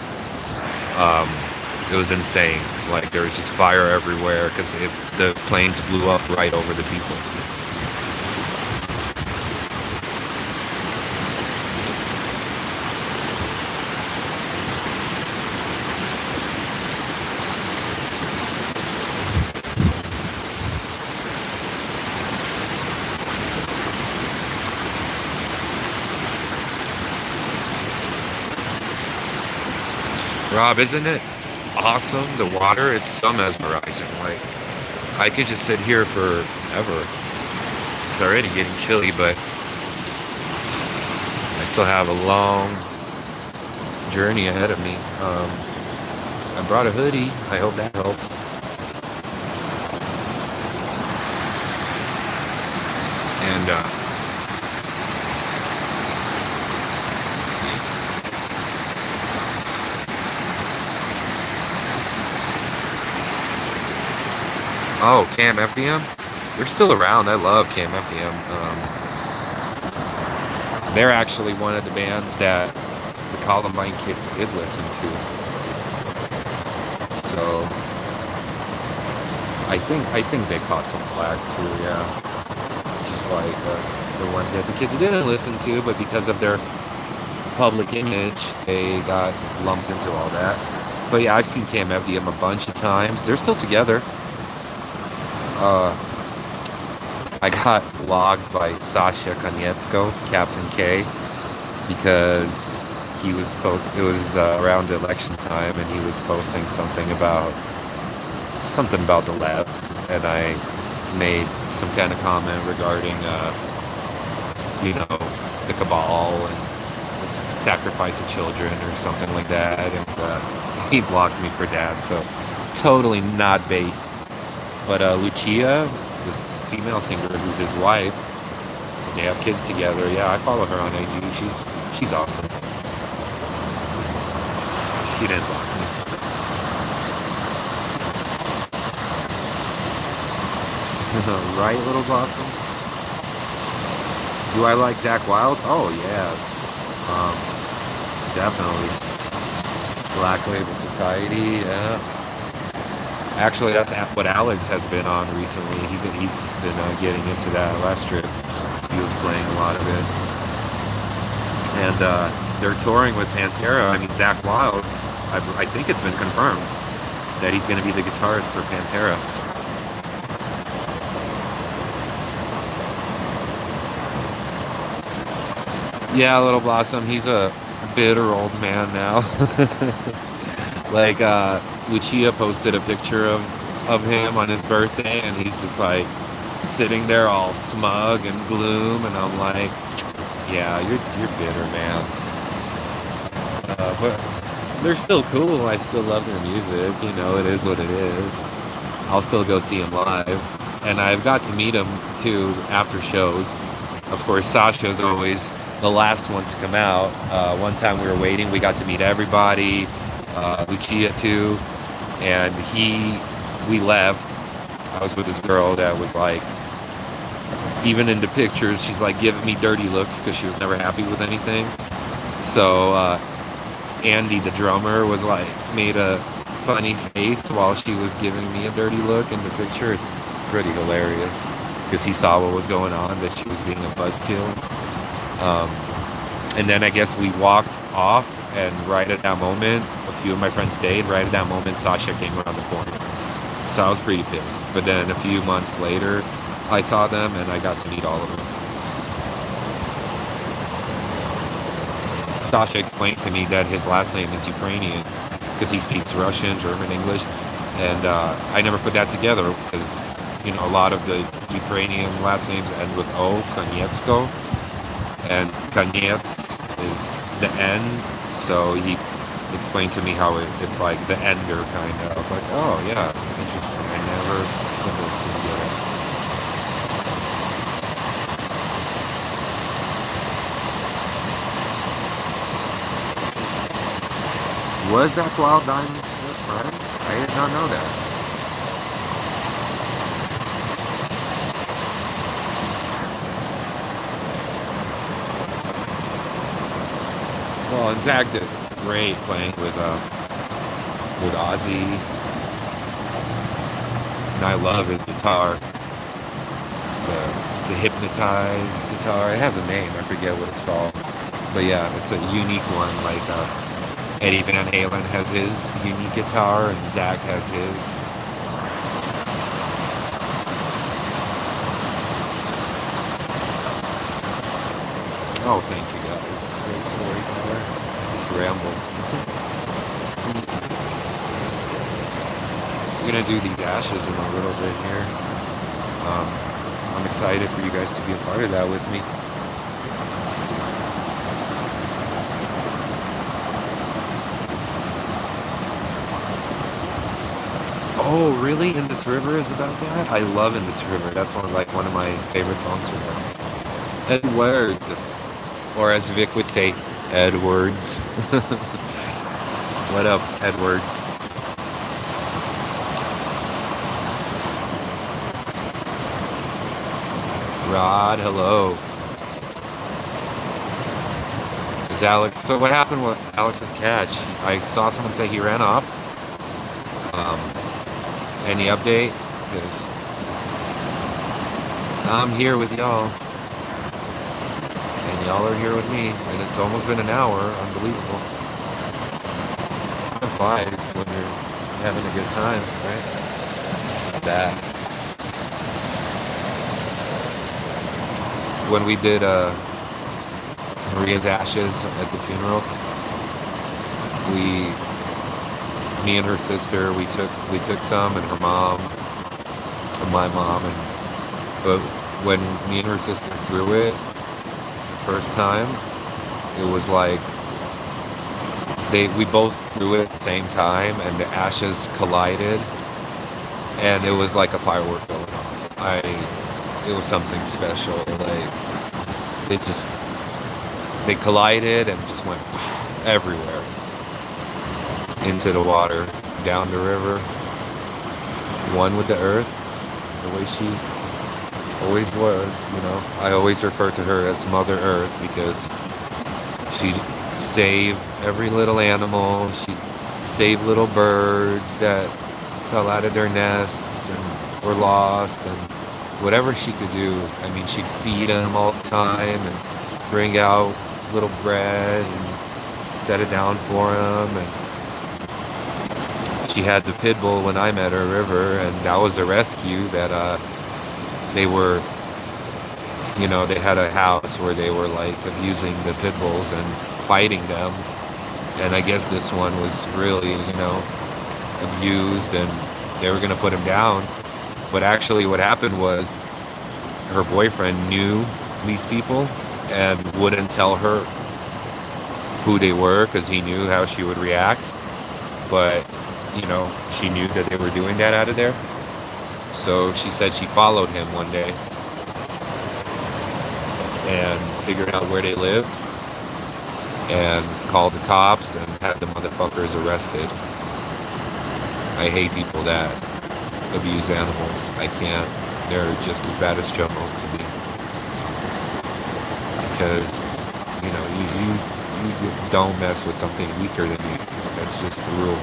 It was insane. Like, there was just fire everywhere because the planes blew up right over the people. Rob, isn't it awesome? The water, it's so mesmerizing. Like, I could just sit here forever. It's already getting chilly, but I still have a long journey ahead of me. I brought a hoodie. I hope that helps. And let's see. Oh, Cam FDM? They're still around. I love Cam FDM. They're actually one of the bands that the Columbine kids did listen to. So I think they caught some flack too, yeah. Just like the ones that the kids didn't listen to, but because of their public image, they got lumped into all that. But yeah, I've seen Cam FDM a bunch of times. They're still together. I got logged by Sasha Konietzko, Captain K, because it was around election time, and he was posting something about the left, and I made some kind of comment regarding the cabal and the sacrifice of children or something like that, and he blocked me for that. So totally not based. But Lucia, this female singer who's his wife, they have kids together. Yeah, I follow her on IG. She's awesome. She didn't block me. Right, Little Blossom? Do I like Jack Wild? Oh yeah, definitely. Black Label Society, yeah. Actually, that's what Alex has been on recently. He's been getting into that last trip. He was playing a lot of it. And they're touring with Pantera. I mean, Zach Wild, I think it's been confirmed that he's going to be the guitarist for Pantera. Yeah, Little Blossom, he's a bitter old man now. Like, Lucia posted a picture of him on his birthday, and he's just like sitting there all smug and gloom, and I'm like, yeah, you're bitter, man. But they're still cool. I still love their music. It is what it is. I'll still go see them live, and I've got to meet them too after shows. Of course, Sasha's always the last one to come out. One time we were waiting, we got to meet everybody. Lucia too, and we left. I was with this girl that was like, even in the pictures, she's like giving me dirty looks because she was never happy with anything. So Andy, the drummer, was like, made a funny face while she was giving me a dirty look in the picture. It's pretty hilarious because he saw what was going on, that she was being a buzzkill. And then I guess we walked off, and right at that moment, a few of my friends stayed. Right at that moment, Sasha came around the corner. So I was pretty pissed. But then a few months later, I saw them, and I got to meet all of them. Sasha explained to me that his last name is Ukrainian because he speaks Russian, German, English, and I never put that together because a lot of the Ukrainian last names end with O, Koniecko, and Koniec is the end. So he explained to me how it's like the ender kind of. I was like, oh yeah, interesting. I never put those two together. Was that Wild Diamond's best friend? I did not know that. Well, and Zach did great playing with Ozzy, and I love his guitar. The hypnotized guitar. It has a name. I forget what it's called. But yeah, it's a unique one. Like Eddie Van Halen has his unique guitar, and Zach has his. Oh, thank you guys. Great storyteller. Just ramble. We're gonna do these ashes in a little bit here. I'm excited for you guys to be a part of that with me. Oh, really? In This River is about that? I love In This River. That's one of my favorite songs from them. Edward, or as Vic would say, Edwards. What up, Edwards? Rod, hello. Is Alex? So what happened with Alex's catch? I saw someone say he ran off. Any update? Because I'm here with y'all. And y'all are here with me. And it's almost been an hour. Unbelievable. Time flies when you're having a good time, right? That. When we did Maria's ashes at the funeral, me and her sister, we took some, and her mom, and my mom, but when me and her sister threw it the first time, it was like we both threw it at the same time, and the ashes collided, and it was like a firework going off. It was something special. Like they collided and just went everywhere. Into the water, down the river, one with the earth, the way she always was, I always refer to her as Mother Earth because she saved every little animal, she saved little birds that fell out of their nests and were lost, and whatever she could do. I mean, she'd feed them all the time and bring out little bread and set it down for them, and she had the pit bull when I met her, River, and that was a rescue that they were, they had a house where they were like abusing the pit bulls and fighting them. And I guess this one was really, abused, and they were going to put him down. But actually what happened was her boyfriend knew these people and wouldn't tell her who they were because he knew how she would react. But she knew that they were doing that out of there. So she said she followed him one day and figured out where they lived and called the cops and had the motherfuckers arrested. I hate people that abuse animals. I can't. They're just as bad as criminals to me. Because, you don't mess with something weaker than you. That's just the rule.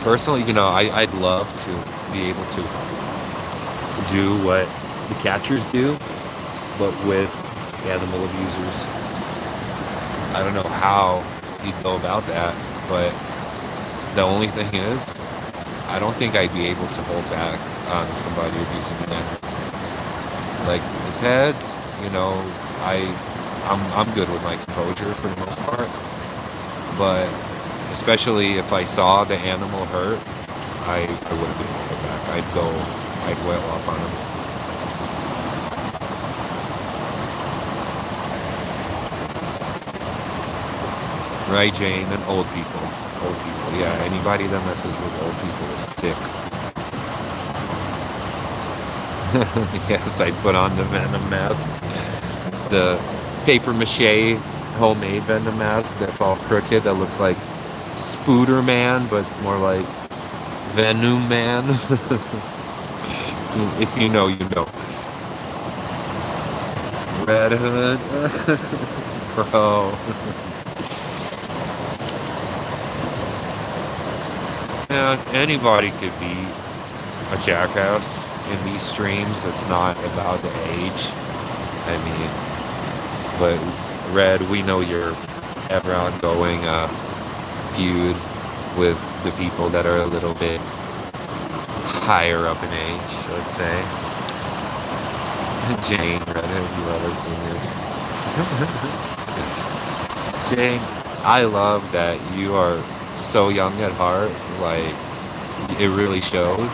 Personally, I'd love to be able to do what the catchers do, but with animal abusers. I don't know how you'd go about that, but the only thing is, I don't think I'd be able to hold back on somebody abusing an animal. Like the pets, you know, I'm good with my composure for the most part. But especially if I saw the animal hurt, I wouldn't be able to go back. I'd wail off on him. Right, Jane? And old people. Old people. Yeah, anybody that messes with old people is sick. Yes, I put on the venom mask. The paper mache homemade venom mask that's all crooked that looks like Spooder Man, but more like Venom Man. If you know, you know. Red Hood. Bro. Yeah, anybody could be a jackass in these streams. It's not about the age. I mean, but Red, we know you're ever ongoing feud with the people that are a little bit higher up in age, let's say. Jane, Red, you love us in this. Jane, I love that you are so young at heart. Like, it really shows,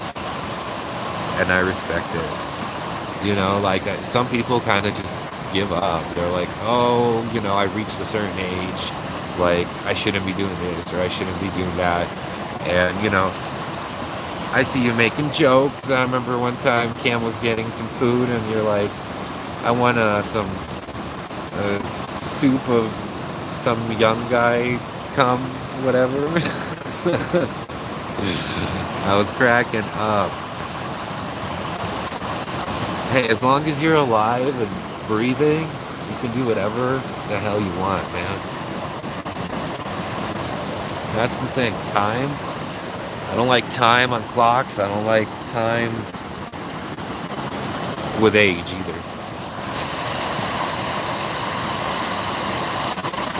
and I respect it. You know, like some people kind of just give up. They're like, oh, you know, I reached a certain age, like I shouldn't be doing this or I shouldn't be doing that. And you know, I see you making jokes. I remember one time Cam was getting some food, and you're like, I want some soup of some young guy, come, whatever. I was cracking up. Hey, as long as you're alive and breathing, you can do whatever the hell you want, man. That's the thing. Time. I don't like time on clocks. I don't like time with age either.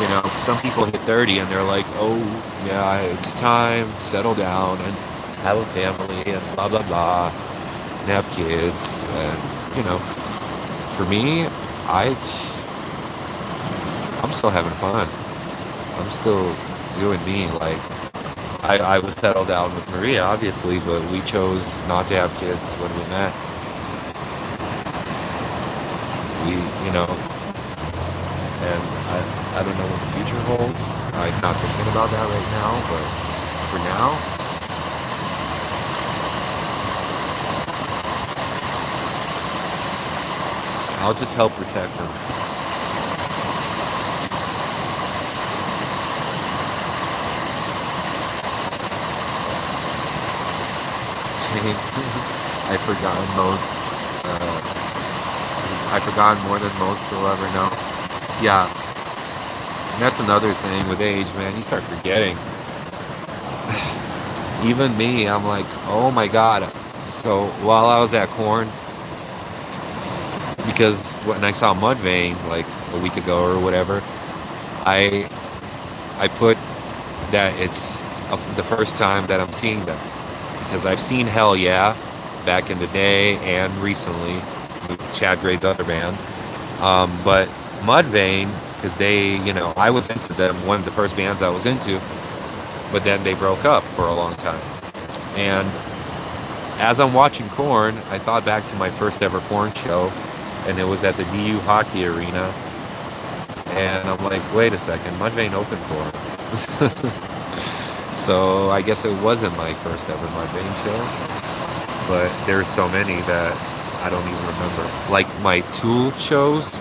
You know, some people hit 30 and they're like, oh, yeah, it's time, settle down and have a family and blah, blah, blah, and have kids. And, you know, for me, I'm still having fun. I'm still doing me. Like, I was settled down with Maria, obviously, but we chose not to have kids when we met. You know, and I don't know what the future holds. I'm not thinking about that right now, but for now, I'll just help protect them. I've forgotten most. I've forgotten more than most will ever know. Yeah, and that's another thing with age, man. You start forgetting. Even me, I'm like, oh my god. So while I was at Corn, because when I saw Mudvayne like a week ago or whatever, I put that it's the first time that I'm seeing them, because I've seen Hell Yeah back in the day and recently with Chad Gray's other band, but Mudvayne, because they, you know, I was into them, one of the first bands I was into, but then they broke up for a long time. And as I'm watching Korn, I thought back to my first ever Korn show, and it was at the DU Hockey Arena, and I'm like, wait a second, Mudvayne opened for them. So I guess it wasn't my first ever Mudvayne show, but there's so many that I don't even remember. Like my Tool shows,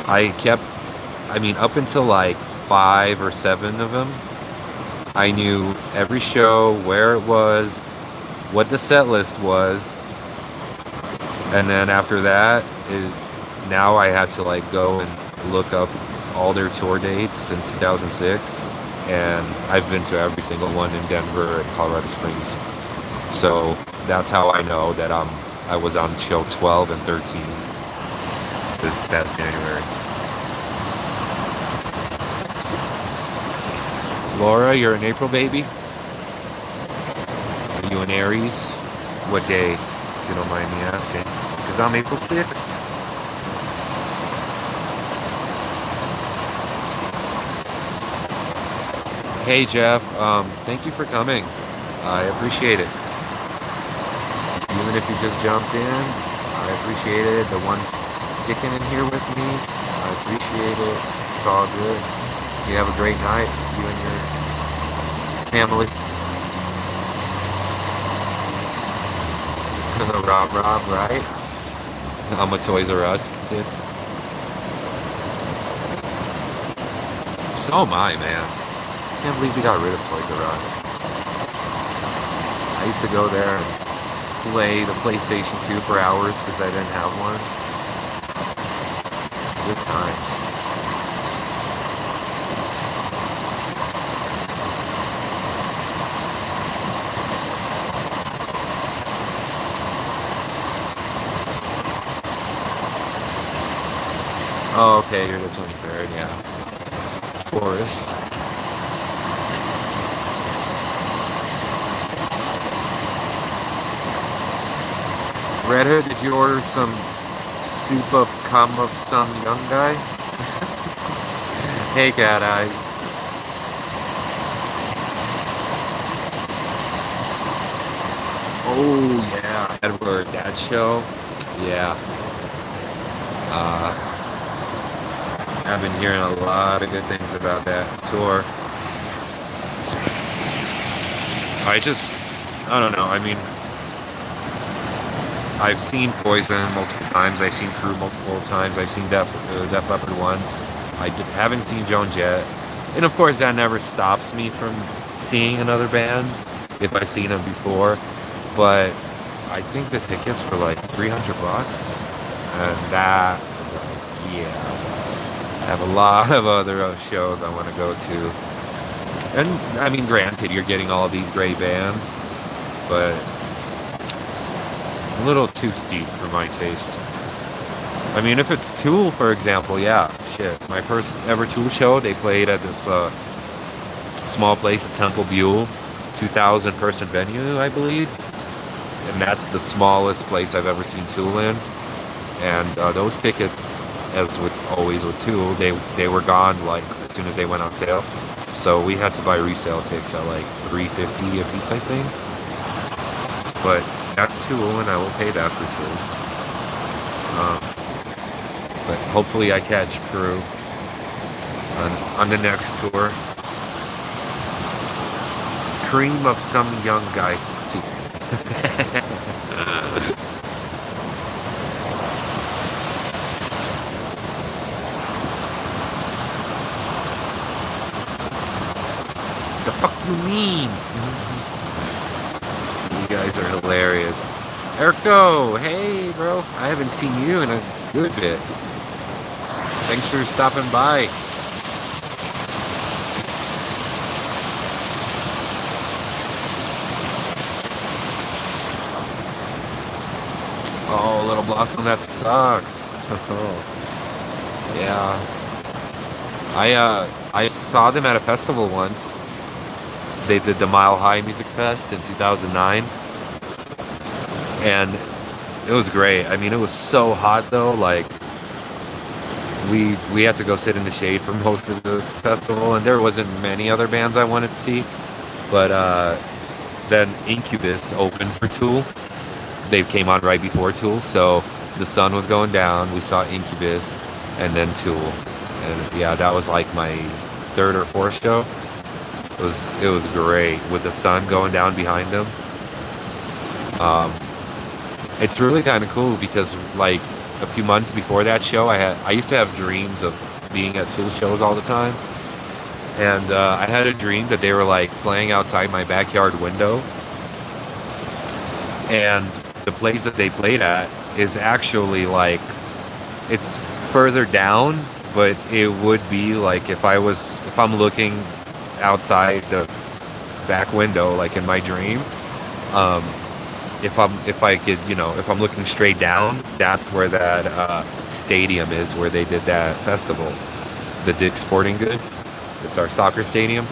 up until like 5 or 7 of them, I knew every show, where it was, what the set list was, and then after that, now I had to like go and look up all their tour dates since 2006, and I've been to every single one in Denver and Colorado Springs. So that's how I know that I was on show 12 and 13 this past January. Laura, you're an April baby? Are you an Aries? What day, if you don't mind me asking? Because is on April 6th. Hey Jeff, thank you for coming. I appreciate it. Even if you just jumped in, I appreciate it. The ones sticking in here with me, I appreciate it. It's all good. You have a great night, you and your family. Rob, right? I'm a Toys R Us kid. So am I, man. Can't believe we got rid of Toys R Us. I used to go there and play the PlayStation 2 for hours because I didn't have one. Good times. Oh, okay, you're the 23rd, yeah. Taurus. Red Hood, did you order some soup of cum of some young guy? Hey, Cat Eyes. Oh, yeah. Edward, that show? Yeah. I've been hearing a lot of good things about that tour. I don't know. I mean, I've seen Poison multiple times. I've seen Crew multiple times. I've seen Def Leppard once. Haven't seen Joan Jett. And of course, that never stops me from seeing another band if I've seen them before. But I think the tickets were like $300. And that was like, yeah. I have a lot of other shows I want to go to. And, I mean, granted, you're getting all these great bands, but a little too steep for my taste. I mean, if it's Tool, for example, yeah, shit. My first ever Tool show, they played at this small place at Temple Buell, 2,000 person venue, I believe. And that's the smallest place I've ever seen Tool in. And those tickets, as with always with Tool, they were gone like as soon as they went on sale. So we had to buy resale tickets at like $3.50 a piece, I think. But that's Tool, and I will pay that for Tool. But hopefully I catch Crew on the next tour. Cream of some young guy soup. The fuck you mean? You guys are hilarious. Erko, hey bro, I haven't seen you in a good bit. Thanks for stopping by. Oh, Little Blossom, that sucks. Yeah. I saw them at a festival once. They did the Mile High Music Fest in 2009. And it was great. I mean, it was so hot though, like we had to go sit in the shade for most of the festival, and there wasn't many other bands I wanted to see. But then Incubus opened for Tool. They came on right before Tool, so the sun was going down. We saw Incubus and then Tool. And yeah, that was like my third or fourth show. It was great with the sun going down behind them. It's really kind of cool because like a few months before that show, I used to have dreams of being at Tool shows all the time, and I had a dream that they were like playing outside my backyard window, and the place that they played at is actually like it's further down, but it would be like if I'm looking outside the back window like in my dream, if I'm looking straight down, that's where that stadium is where they did that festival, the Dick's Sporting Good. It's our soccer stadium.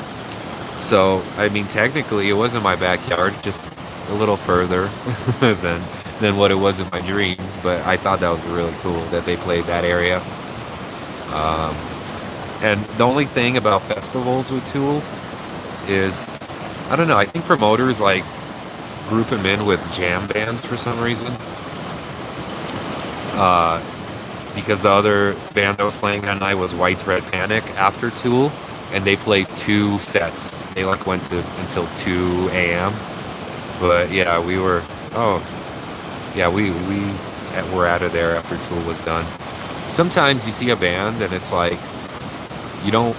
So I mean, technically it wasn't my backyard, just a little further than what it was in my dream. But I thought that was really cool that they played that area. Um, and the only thing about festivals with Tool is, I don't know, I think promoters like group them in with jam bands for some reason. Uh, because the other band that was playing that night was Widespread Panic after Tool, and they played 2 sets. They like went to until 2 a.m. But yeah, we were, oh, yeah, we were out of there after Tool was done. Sometimes you see a band and it's like, you don't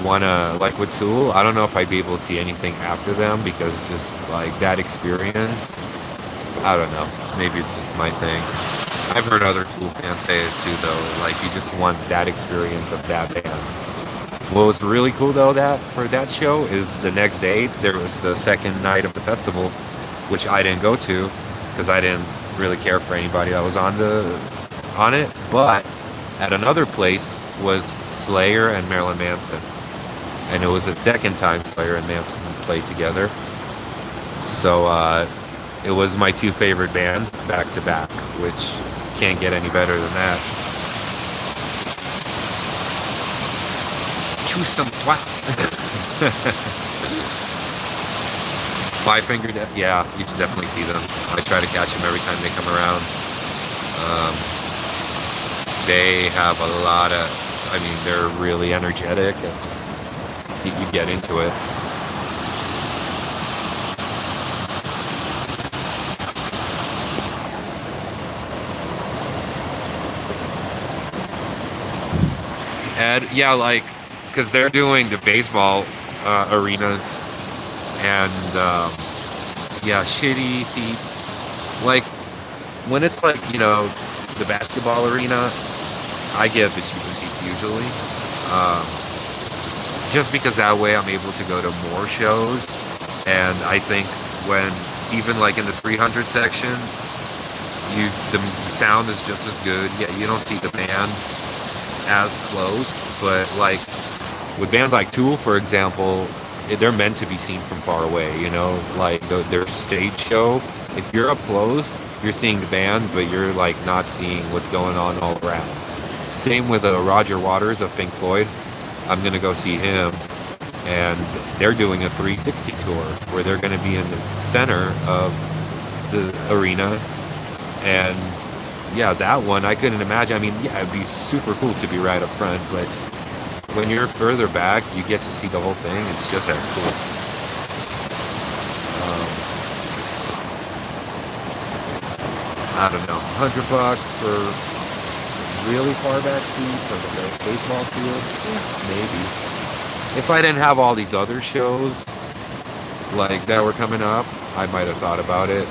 want to, like with Tool, I don't know if I'd be able to see anything after them because just like that experience, I don't know, maybe it's just my thing. I've heard other Tool fans say it too though, like you just want that experience of that band. What was really cool though that for that show is the next day there was the second night of the festival, which I didn't go to because I didn't really care for anybody that was on it, but at another place was Slayer and Marilyn Manson. And it was the second time Slayer and Manson played together. So it was my 2 favorite bands back to back, which can't get any better than that. Choose some twat. Five Finger Death, yeah, you should definitely see them. I try to catch them every time they come around. They have a lot of, I mean, they're really energetic and just, you get into it. And yeah, like, because they're doing the baseball arenas and yeah, shitty seats. Like, when it's like, you know, the basketball arena, I get the cheapest seats usually. Just because that way I'm able to go to more shows. And I think when, even like in the 300 section, the sound is just as good. Yeah, you don't see the band as close, but like with bands like Tool, for example, they're meant to be seen from far away, you know, like their stage show. If you're up close, you're seeing the band, but you're like not seeing what's going on all around. Same with Roger Waters of Pink Floyd. I'm gonna go see him, and they're doing a 360 tour where they're gonna be in the center of the arena. And yeah, that one I couldn't imagine. I mean, yeah, it'd be super cool to be right up front, but when you're further back, you get to see the whole thing. It's just as cool. I don't know, $100 for really far back seats for the baseball field? Yeah, maybe. If I didn't have all these other shows like that were coming up, I might have thought about it.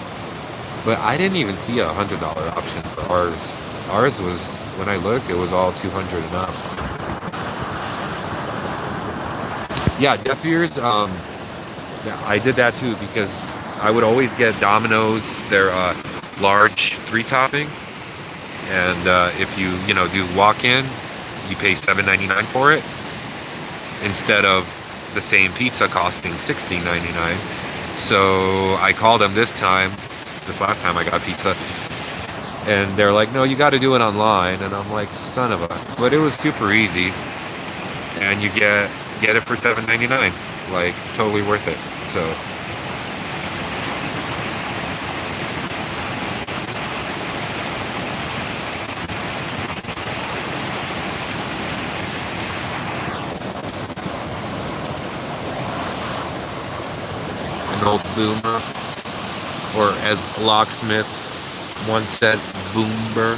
But I didn't even see a $100 option for ours. Ours was, when I looked, it was all 200 and up. Yeah, Deaf Ears, yeah, I did that too because I would always get Domino's, their large 3-topping. And if you do walk-in, you pay $7.99 for it instead of the same pizza costing $16.99. So I called them this last time I got pizza, and they're like, no, you got to do it online. And I'm like, son of a, but it was super easy, and you get it for $7.99. Like, it's totally worth it. So an old boomer, or as Locksmith once said, boomber.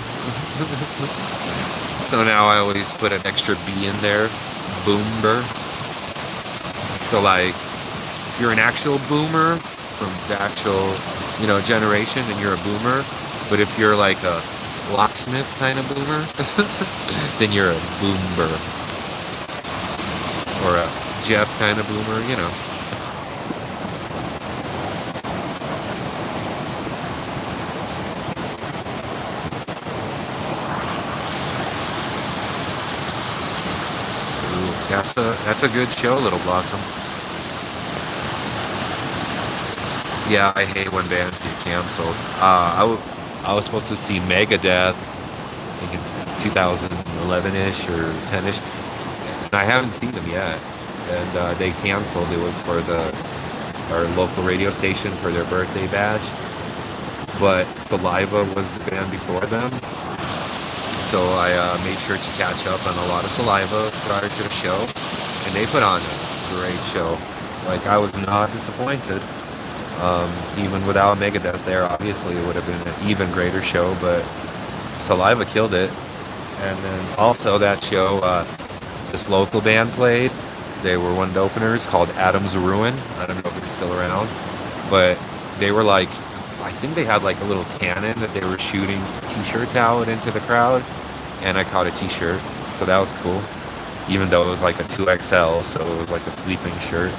So now I always put an extra B in there, boomber. So like, if you're an actual boomer from the actual, generation, and you're a boomer, but if you're like a locksmith kind of boomer, then you're a boomber. Or a Jeff kind of boomer, That's a good show, Little Blossom. Yeah, I hate when bands get canceled. I was supposed to see Megadeth, I think in 2011-ish or 10-ish, and I haven't seen them yet. And they canceled. It was for our local radio station for their birthday bash. But Saliva was the band before them, so I made sure to catch up on a lot of Saliva prior to the show, and they put on a great show. Like, I was not disappointed. Even without Megadeth there, obviously it would have been an even greater show, but Saliva killed it. And then also that show, this local band played. They were one of the openers called Adam's Ruin. I don't know if it's still around, but they were like, I think they had like a little cannon that they were shooting t-shirts out into the crowd, and I caught a t-shirt, so that was cool. Even though it was like a 2XL, so it was like a sleeping shirt.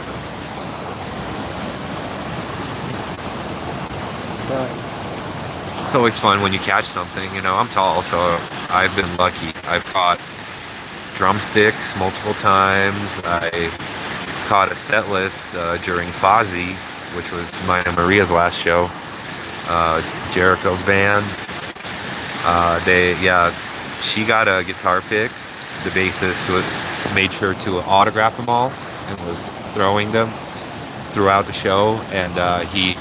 But it's always fun when you catch something, you know. I'm tall, so I've been lucky. I've caught drumsticks multiple times. I caught a set list during Fozzy, which was mine and Maria's last show. Jericho's band. She got a guitar pick. The bassist made sure to autograph them all and was throwing them throughout the show. And he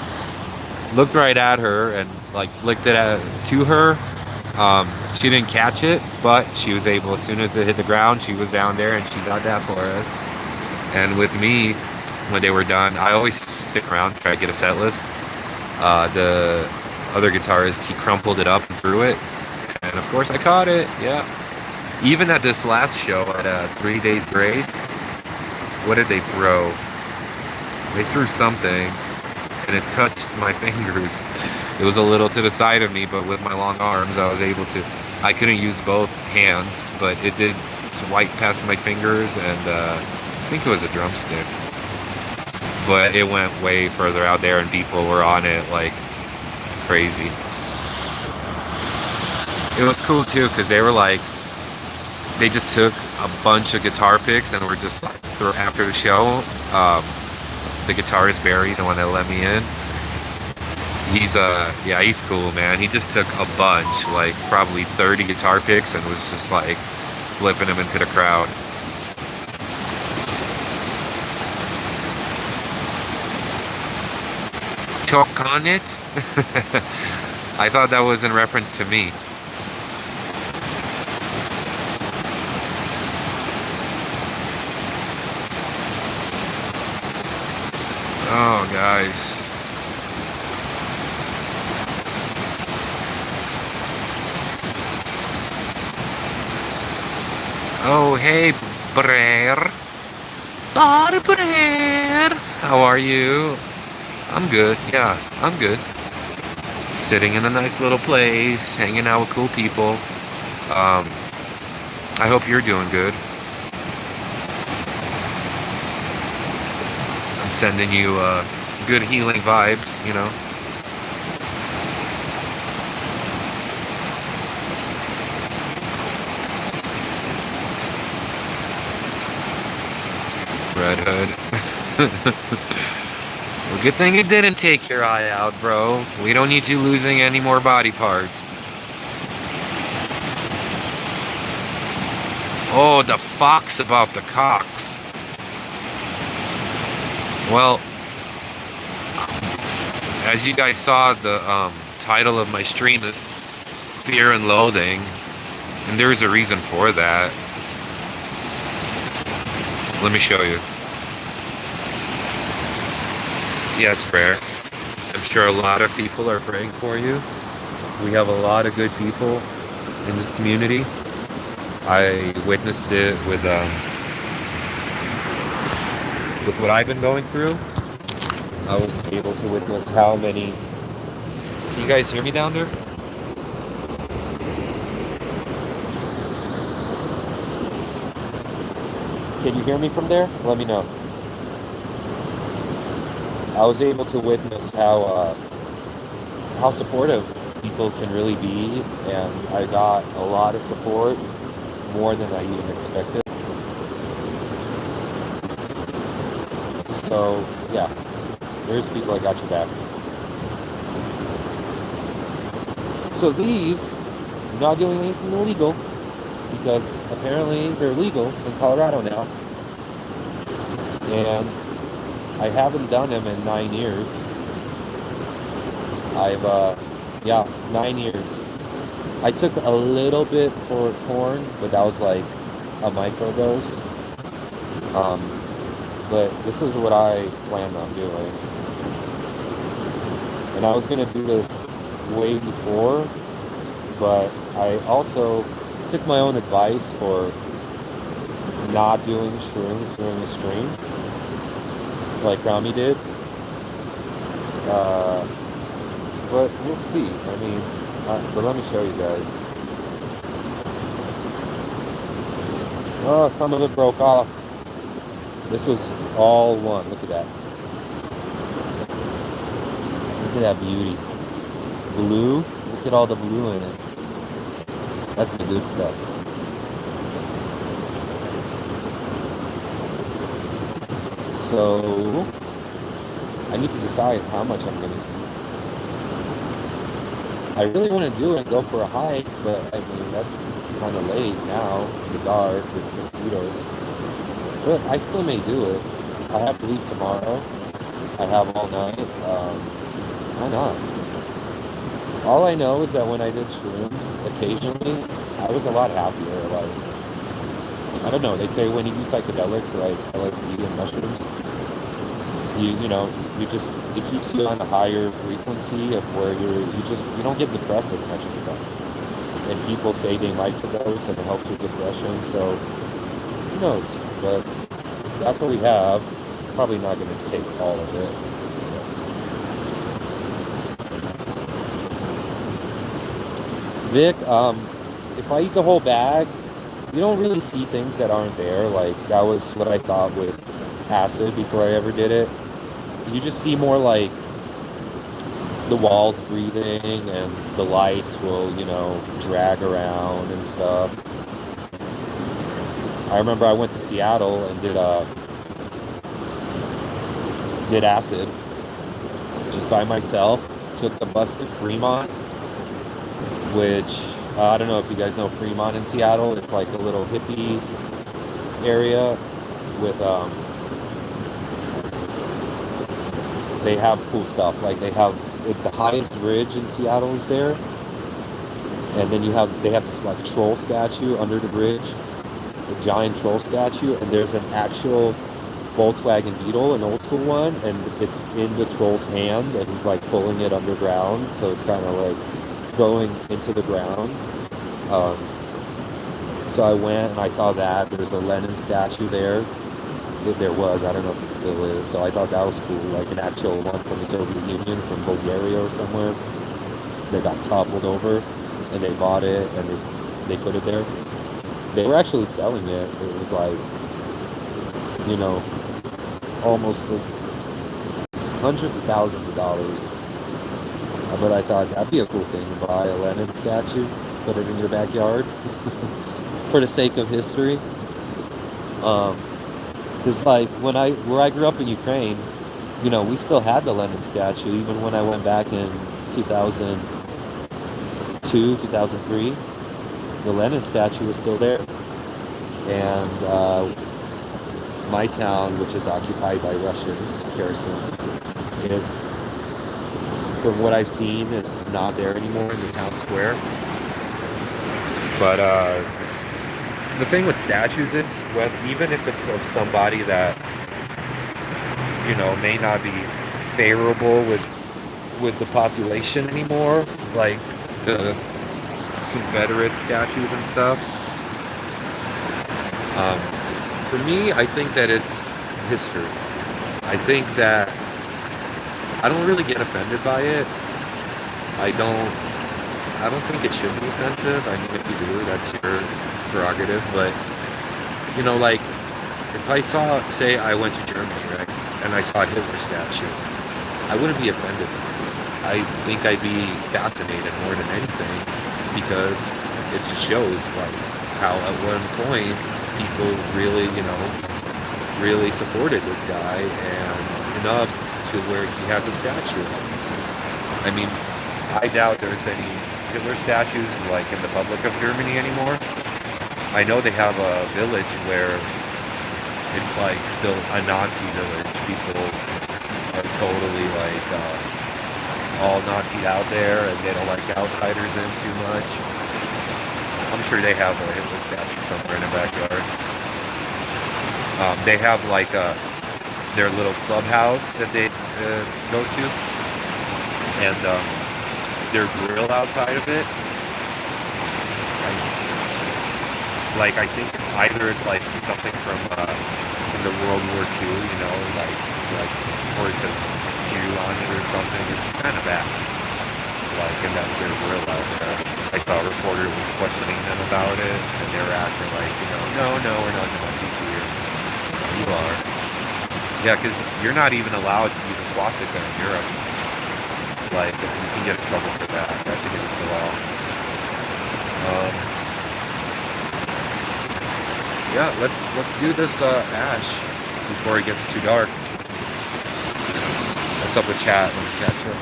looked right at her and like flicked it to her. She didn't catch it, but she was able, as soon as it hit the ground, she was down there and she got that for us. And with me, when they were done, I always stick around, try to get a set list. The other guitarist, he crumpled it up and threw it, and of course I caught it. Yeah. Even at this last show at 3 Days Grace, what did they throw? They threw something, and it touched my fingers. It was a little to the side of me, but with my long arms, I was able to. I couldn't use both hands, but it did swipe past my fingers, and I think it was a drumstick. But it went way further out there, and people were on it like crazy. It was cool too, because they were like, they just took a bunch of guitar picks and were just like, after the show, the guitarist Barry, the one that let me in, he's cool, man. He just took a bunch, like probably 30 guitar picks, and was just like flipping them into the crowd. Choke on it? I thought that was in reference to me. Oh, guys. Oh, hey, Brer. Brer. How are you? I'm good. Yeah, I'm good. Sitting in a nice little place, hanging out with cool people. I hope you're doing good. I'm sending you good healing vibes, you know. Red Hood. Well, good thing you didn't take your eye out, bro. We don't need you losing any more body parts. Oh, the fox about the cocks. Well, as you guys saw, the title of my stream is Fear and Loathing, and there's a reason for that. Let me show you. Yes, prayer. I'm sure a lot of people are praying for you. We have a lot of good people in this community. I witnessed it with what I've been going through. I was able to witness how many... Can you guys hear me down there? Can you hear me from there? Let me know. I was able to witness how supportive people can really be, and I got a lot of support, more than I even expected. So yeah, there's people that got your back. So these, I'm not doing anything illegal because apparently they're legal in Colorado now. And I haven't done them in 9 years. Yeah, 9 years. I took a little bit for corn, but that was like a microdose. But this is what I planned on doing. And I was going to do this way before, but I also took my own advice for not doing shrooms during the stream, like Rami did. But we'll see. I mean, but let me show you guys. Oh, some of it broke off. This was all one. Look at that. Look at that beauty. Blue. Look at all the blue in it. That's the good stuff. So, I need to decide how much I'm going to eat. I really want to do it and go for a hike, but I mean, that's kind of late now, in the dark, with mosquitoes. But I still may do it. I have to leave tomorrow. I have all night. Why not? All I know is that when I did shrooms, occasionally, I was a lot happier. Like, I don't know, they say when you do psychedelics, like LSD and mushrooms, it keeps you on a higher frequency of where you don't get depressed as much and stuff. And people say they microdose and it helps with depression, so who knows? But that's what we have. Probably not going to take all of it. Vic, if I eat the whole bag, you don't really see things that aren't there. Like, that was what I thought with acid before I ever did it. You just see more like the walls breathing and the lights will, drag around and stuff. I remember I went to Seattle and did acid just by myself. Took the bus to Fremont, which I don't know if you guys know Fremont in Seattle. It's like a little hippie area with they have cool stuff. Like they have the highest ridge in Seattle is there, and then they have this like troll statue under the bridge, a giant troll statue, and there's an actual Volkswagen Beetle, an old school one, and it's in the troll's hand, and he's like pulling it underground, so it's kind of like going into the ground. So I went and I saw that. There's a Lenin statue there. There was, I don't know if it still is. So I thought that was cool, like an actual one from the Soviet Union, from Bulgaria or somewhere. They got toppled over, and they bought it, and they put it there. They were actually selling it. It was like, almost hundreds of thousands of dollars. But I thought that'd be a cool thing to buy a Lenin statue, put it in your backyard, for the sake of history. Because like where I grew up in Ukraine, we still had the Lenin statue even when I went back in 2002, 2003. The Lenin statue was still there, and my town, which is occupied by Russians, Kherson, from what I've seen, it's not there anymore in the town square. But the thing with statues is, even if it's of somebody that may not be favorable with the population anymore, like the Confederate statues and stuff. For me, I think that it's history. I think that I don't really get offended by it. I don't think it should be offensive. I mean, if you do, that's your prerogative. But, like, if I say I went to Germany, right, and I saw a Hitler statue, I wouldn't be offended. I think I'd be fascinated more than anything, because it just shows, like, how at one point people really, really supported this guy, and enough to where he has a statue. I mean, I doubt there's any Hitler statues like in the public of Germany anymore. I know they have a village where it's like still a Nazi village. People are totally like all Nazi out there, and they don't like outsiders in too much. I'm sure they have a Hitler statue somewhere in their backyard. They have like their little clubhouse that they go to, and their grill outside of it. I think either it's like something from the World War II, you know, like or it says Jew on it or something. It's kind of bad. And that's their grill out there. I saw a reporter was questioning them about it, and they were acting like, you know, no, we're not Nazis here. You are. Yeah, because you're not even allowed to use a swastika in Europe. Like, you can get in trouble for that. That's against the law. Yeah, let's do this ash before it gets too dark. What's up with chat? Let me catch up.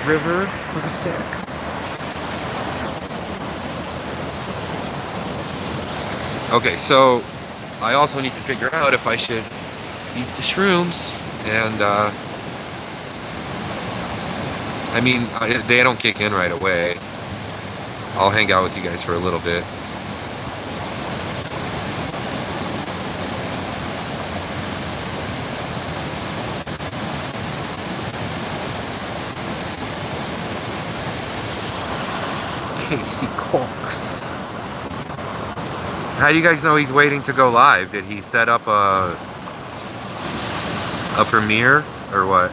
River for a sec. Okay, so I also need to figure out if I should eat the shrooms, and I mean, they don't kick in right away. I'll hang out with you guys for a little bit. Casey Cox. How do you guys know he's waiting to go live? Did he set up a premiere or what?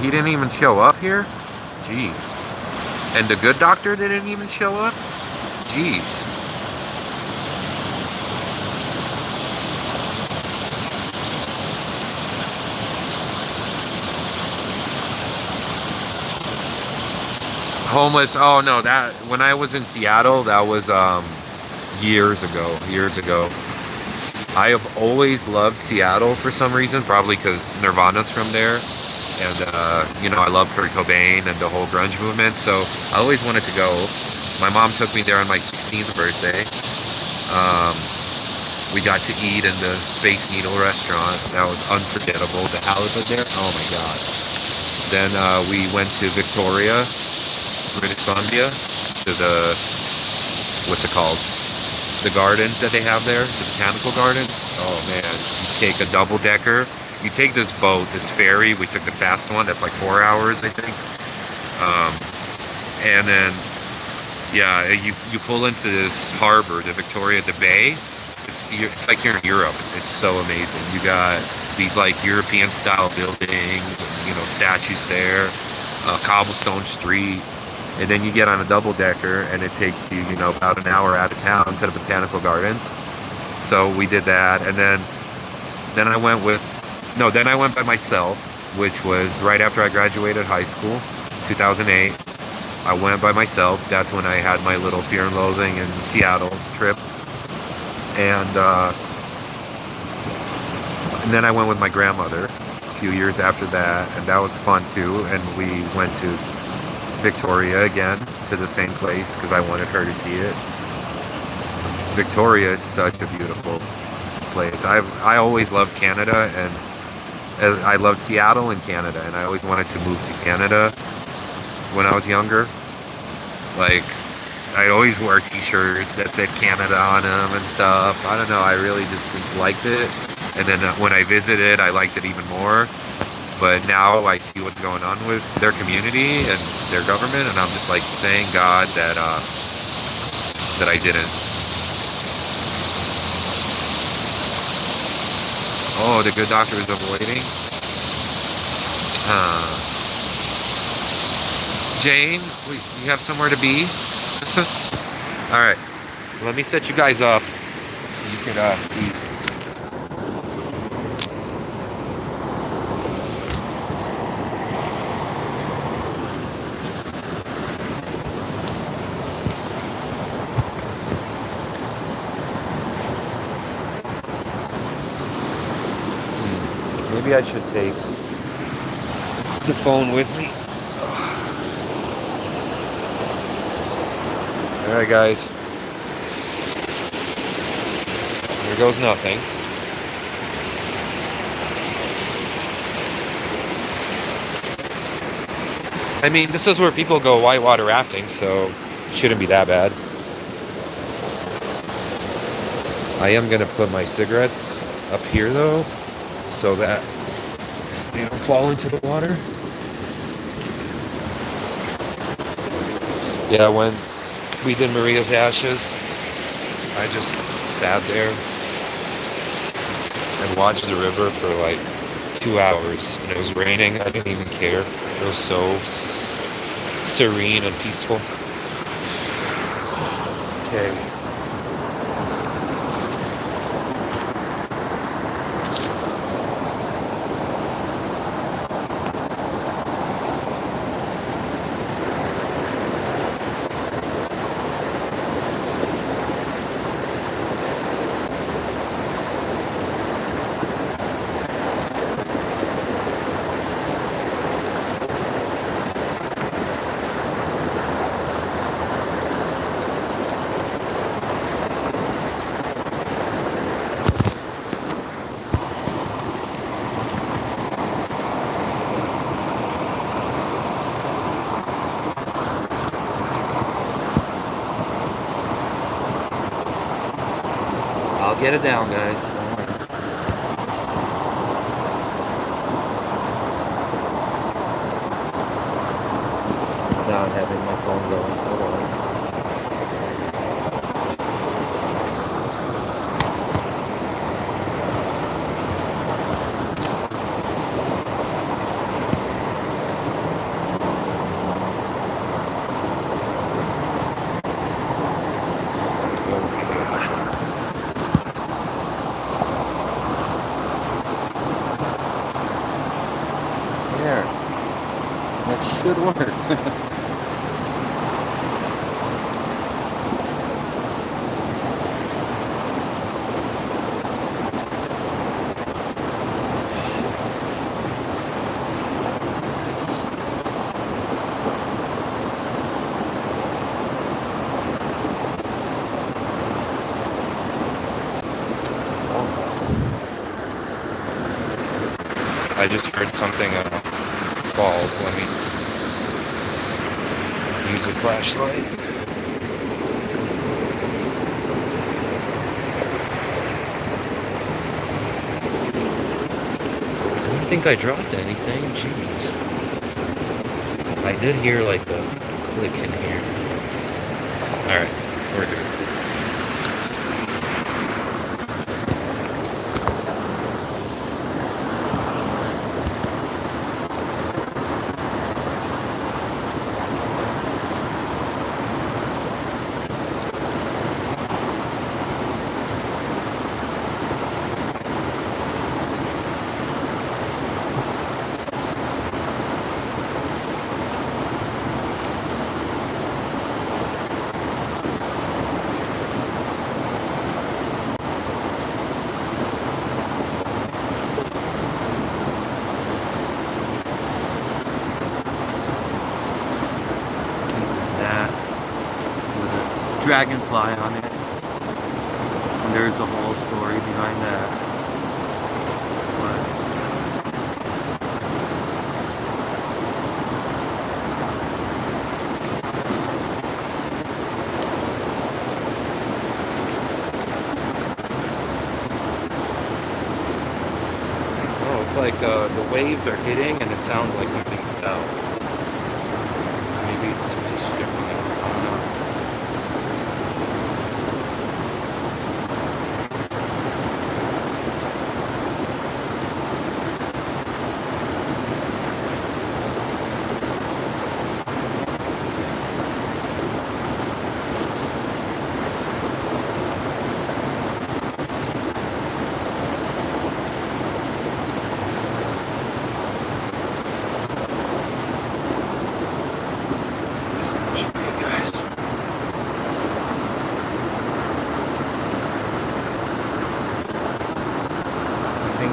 He didn't even show up here? Jeez. And the good doctor didn't even show up? Jeez. Homeless. Oh no, that when I was in Seattle, that was years ago. I have always loved Seattle for some reason, probably because Nirvana's from there, and you know, I love Kurt Cobain and the whole grunge movement, so I always wanted to go. My mom took me there on my 16th birthday. We got to eat in the Space Needle restaurant. That was unforgettable. The halibut there, oh my god. Then we went to Victoria, British Columbia, to the, what's it called? The gardens that they have there, the botanical gardens. Oh man, you take a double decker. You take this boat, this ferry. We took the fast one. That's like 4 hours, I think. And then, yeah, you pull into this harbor, the Victoria, the bay. It's like you're in Europe. It's so amazing. You got these like European style buildings, you know, statues there, cobblestone street. And then you get on a double decker, and it takes you, you know, about an hour out of town to the botanical gardens. So we did that, and then I went by myself, which was right after I graduated high school, 2008. I went by myself. That's when I had my little Fear and Loathing in Seattle trip, and then I went with my grandmother a few years after that, and that was fun too. And we went to Victoria again, to the same place, because I wanted her to see it. Victoria is such a beautiful place. I always loved Canada, and I loved Seattle and Canada, and I always wanted to move to Canada when I was younger. Like, I always wore t-shirts that said Canada on them and stuff. I don't know, I really just liked it. And then when I visited, I liked it even more. But now I see what's going on with their community and their government, and I'm just like, thank God that I didn't. Oh, the good doctor is avoiding. Jane, you have somewhere to be? All right, let me set you guys up so you can see. Maybe I should take the phone with me. Alright guys, here goes nothing. I mean, this is where people go whitewater rafting, so it shouldn't be that bad. I am gonna put my cigarettes up here though, so that they don't fall into the water. Yeah, when we did Maria's Ashes, I just sat there and watched the river for like 2 hours, and it was raining. I didn't even care. It was so serene and peaceful. Okay. I'll get it down, guys. Don't worry. Not having my phone going so long. There. That should work. I just heard something fall. Let me use a flashlight. I don't think I dropped anything. Jeez. I did hear like a click in here. Alright, we're good. Dragonfly on it, and there's a whole story behind that. Oh, it's like the waves are hitting, and it sounds like something fell. Maybe it's fish jumping out. I don't know.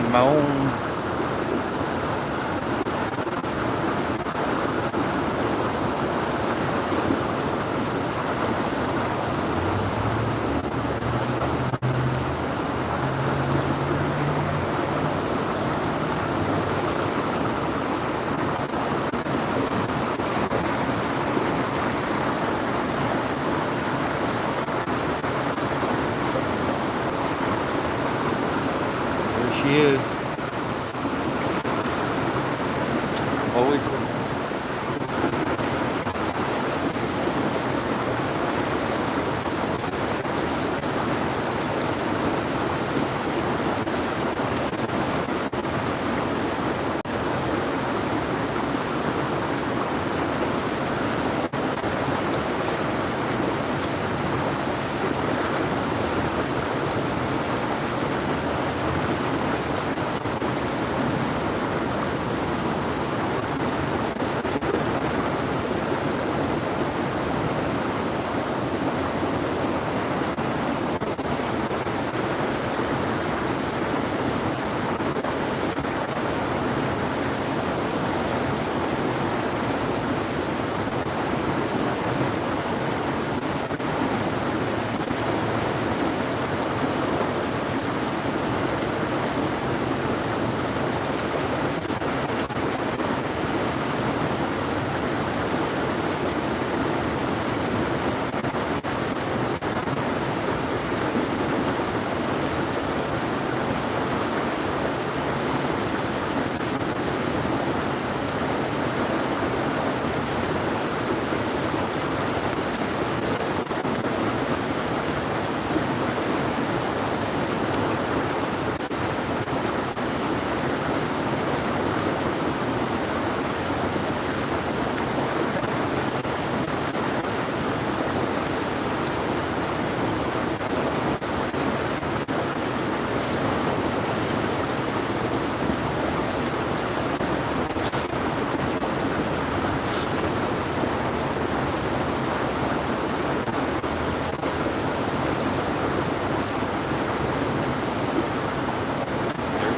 My own she is. Holy.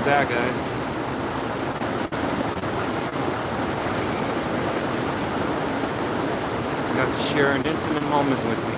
That guys. Got to share an intimate moment with me.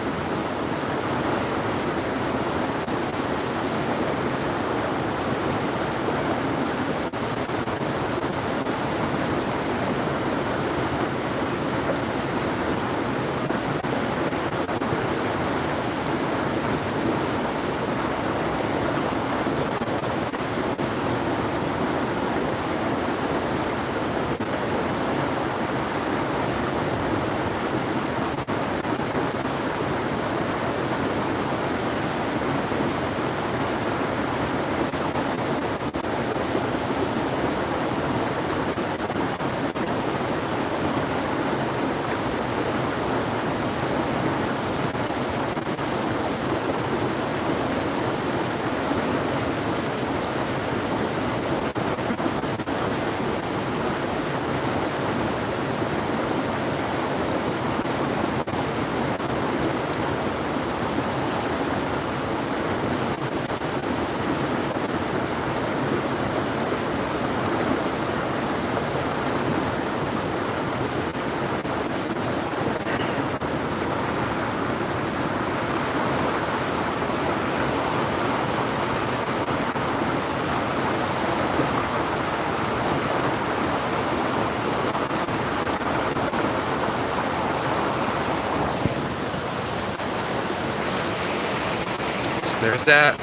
There's that.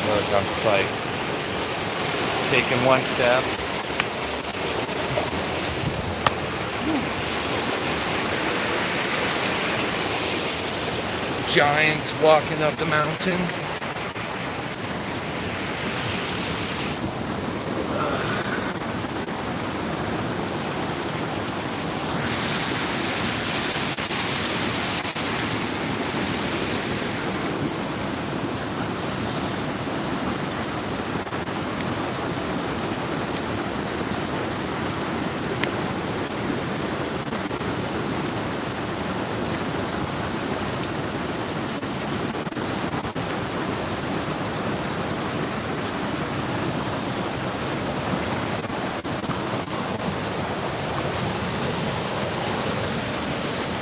Look, I'm just like taking one step. Giants walking up the mountain.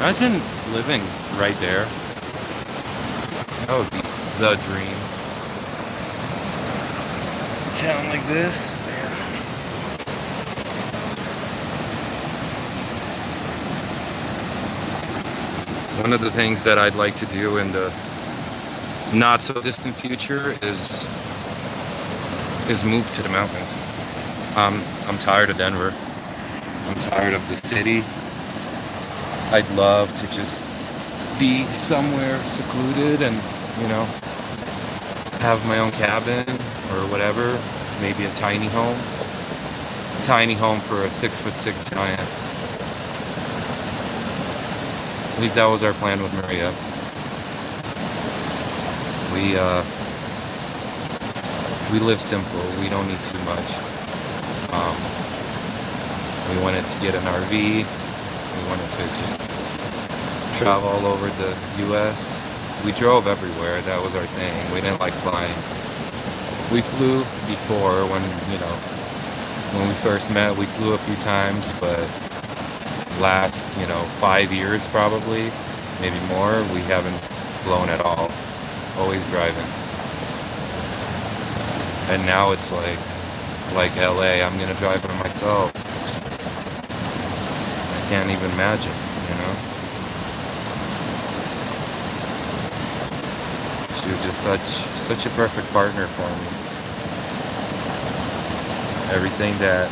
Imagine living right there. That would be the dream. A town like this. one of the things that I'd like to do in the not so distant future is move to the mountains. I'm tired of Denver. I'm tired of the city. I'd love to just be somewhere secluded and, you know, have my own cabin or whatever, maybe a tiny home. Tiny home for a 6'6" giant. At least that was our plan with Maria. We live simple. We don't need too much. We wanted to get an RV. We wanted to just travel all over the U.S. We drove everywhere. That was our thing. We didn't like flying. We flew before when we first met. We flew a few times, but last 5 years probably, maybe more, we haven't flown at all. Always driving. And now it's like LA, I'm gonna drive by myself. I can't even imagine, She was just such a perfect partner for me. Everything that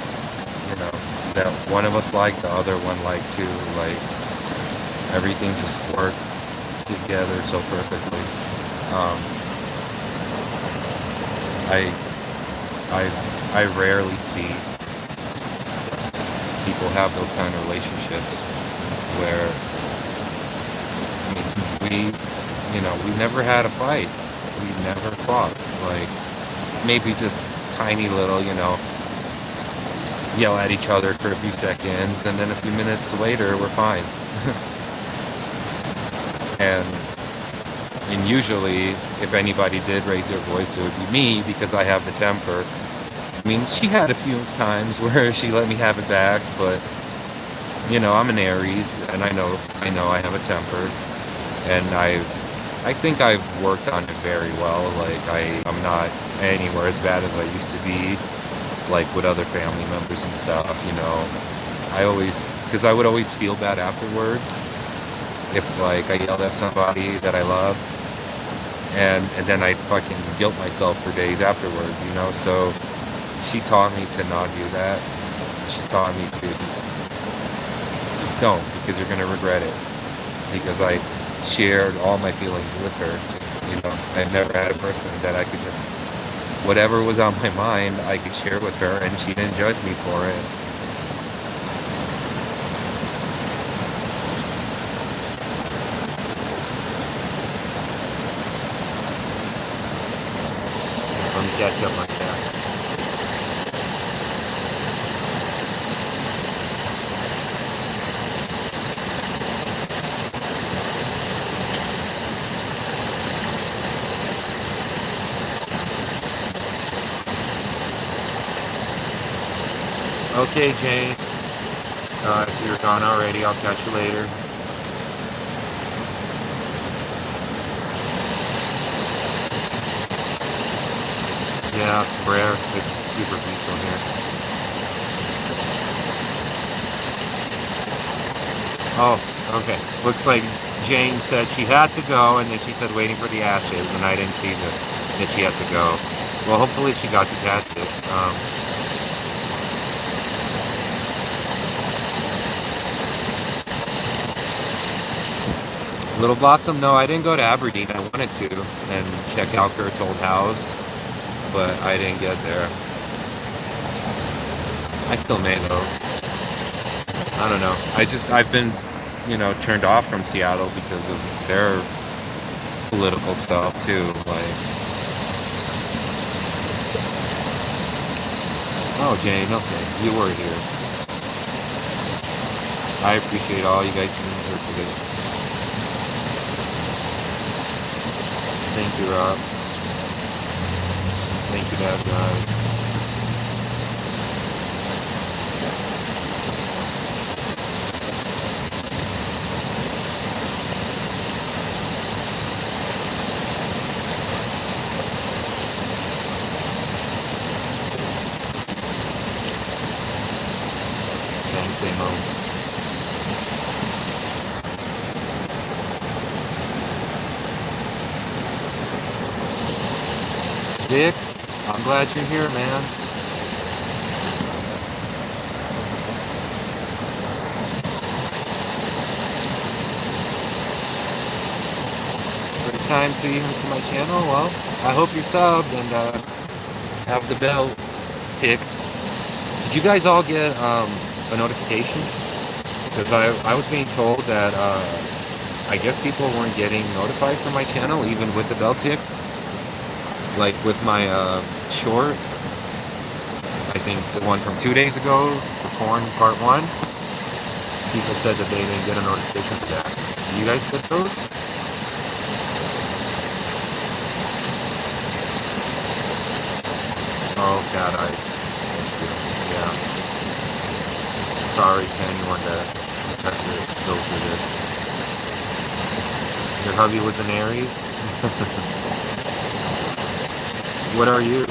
that one of us liked, the other one liked too. Like everything just worked together so perfectly. I rarely see people have those kind of relationships where we never had a fight. We never fought. Like maybe just tiny little, yell at each other for a few seconds, and then a few minutes later we're fine. and usually if anybody did raise their voice, it would be me, because I have the temper. I mean, she had a few times where she let me have it back, but I'm an Aries, and I know I have a temper, and I think I've worked on it very well. Like I'm not anywhere as bad as I used to be, like with other family members and stuff. Because I would always feel bad afterwards if I yelled at somebody that I love, and then I'd fucking guilt myself for days afterward. So she taught me to not do that. She taught me to just don't, because you're gonna regret it. Because I shared all my feelings with her. I've never had a person that I could just, whatever was on my mind, I could share with her, and she didn't judge me for it. Let me catch up on that. Okay, Jane. If you're gone already, I'll catch you later. Yeah, rare. It's super peaceful here. Oh, okay. Looks like Jane said she had to go, and then she said waiting for the ashes, and I didn't see that she had to go. Well, hopefully she got to catch it. Little Blossom, no, I didn't go to Aberdeen. I wanted to and check out Kurt's old house, but I didn't get there. I still may though. I don't know. I've been, turned off from Seattle because of their political stuff too. Oh, Jane, okay, you were here. I appreciate all you guys being here for this. Thank you, Rob. Thank you, Dad, guys. Thanks, Amo. Dick, I'm glad you're here, man. First time to even to my channel? Well, I hope you're subbed and have the bell ticked. Did you guys all get a notification? Because I was being told that I guess people weren't getting notified from my channel even with the bell tick. Like with my short, I think the one from 2 days ago, the porn part 1, people said that they didn't get a notification for that. Do you guys get those? Oh, God, yeah. Sorry to anyone that has to go through this. Your hubby was an Aries? What are you?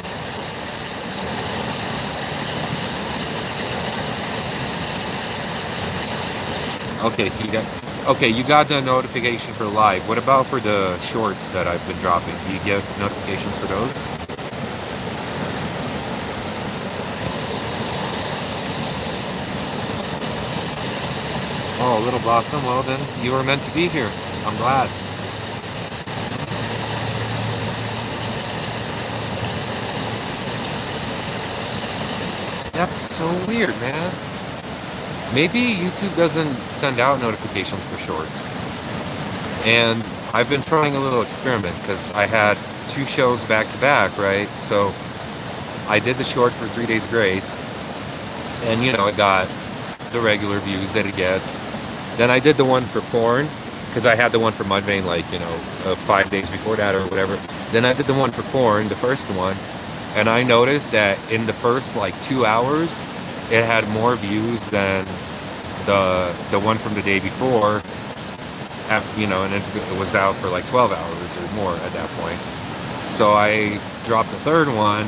Okay, you got the notification for live. What about for the shorts that I've been dropping? Do you get notifications for those? Oh, Little Blossom, well then, you were meant to be here. I'm glad. That's so weird, man. Maybe YouTube doesn't send out notifications for shorts. And I've been trying a little experiment because I had 2 shows back to back, right? So I did the short for 3 Days Grace. And, you know, it got the regular views that it gets. Then I did the one for porn because I had the one for Mudvayne, like, you know, 5 days before that or whatever. Then I did the one for porn, the first one. And I noticed that in the first, like, 2 hours, it had more views than the one from the day before, you know, and it was out for like 12 hours or more at that point. So I dropped the third one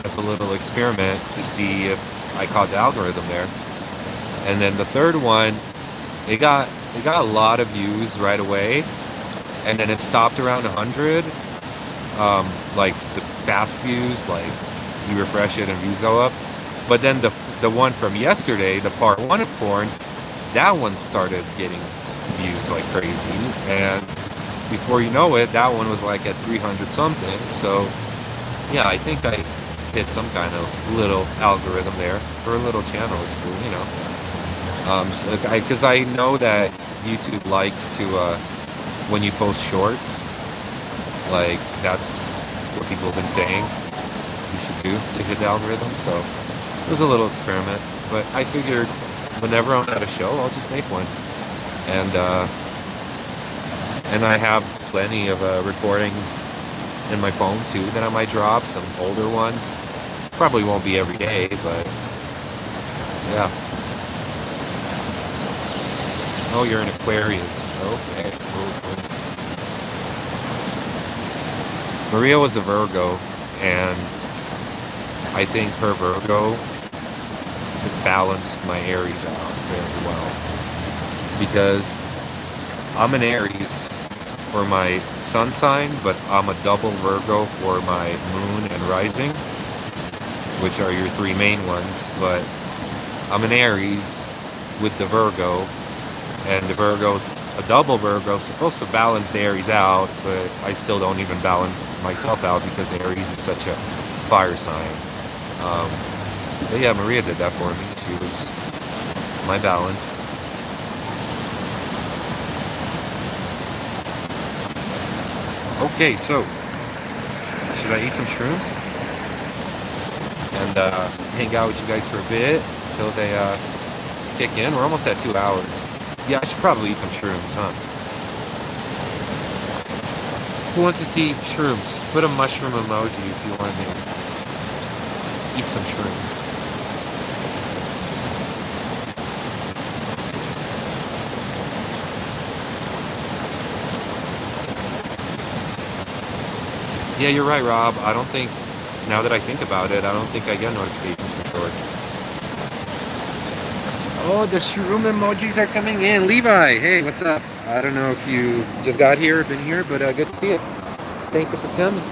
as a little experiment to see if I caught the algorithm there. And then the third one, it got a lot of views right away, and then it stopped around 100. Like the fast views, like you refresh it and views go up. But then the one from yesterday, the part 1 of porn, that one started getting views like crazy, and before you know it, that one was like at 300 something. So yeah, I think I hit some kind of little algorithm there for a little channel. It's cool, you know. Because I know that YouTube likes to when you post shorts, like that's what people have been saying you should do to hit the algorithm. So it was a little experiment, but I figured whenever I'm at a show, I'll just make one. And I have plenty of recordings in my phone too that I might drop, some older ones. Probably won't be every day, but yeah. Oh, you're an Aquarius. Okay, cool. Maria was a Virgo, and I think her Virgo balanced my Aries out very well, because I'm an Aries for my sun sign, but I'm a double Virgo for my moon and rising, which are your 3 main ones. But I'm an Aries with the Virgo, and the Virgo's a double Virgo, supposed to balance the Aries out, but I still don't even balance myself out because Aries is such a fire sign. But yeah, Maria did that for me. She was my balance. Okay, so should I eat some shrooms and hang out with you guys for a bit until they kick in? We're almost at 2 hours. Yeah, I should probably eat some shrooms, huh? Who wants to see shrooms? Put a mushroom emoji if you want to eat some shrooms. Yeah, you're right, Rob. I don't think, now that I think about it, I don't think I get notifications for shorts. Oh, the shroom emojis are coming in. Levi, hey, what's up? I don't know if you just got here or been here, but good to see you. Thank you for coming.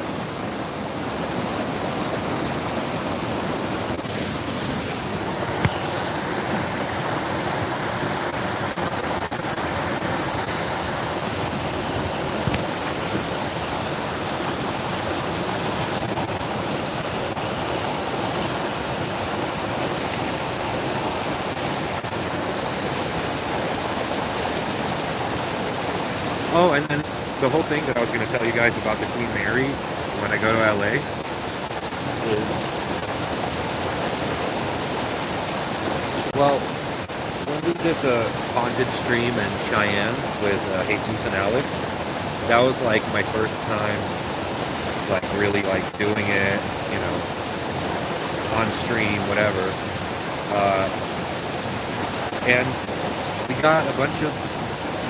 Oh, and then the whole thing that I was going to tell you guys about the Queen Mary when I go to LA is, well, when we did the Haunted Stream in Cheyenne with Jesus and Alex, that was like my first time, like really like doing it, you know, on stream, whatever. And we got a bunch of,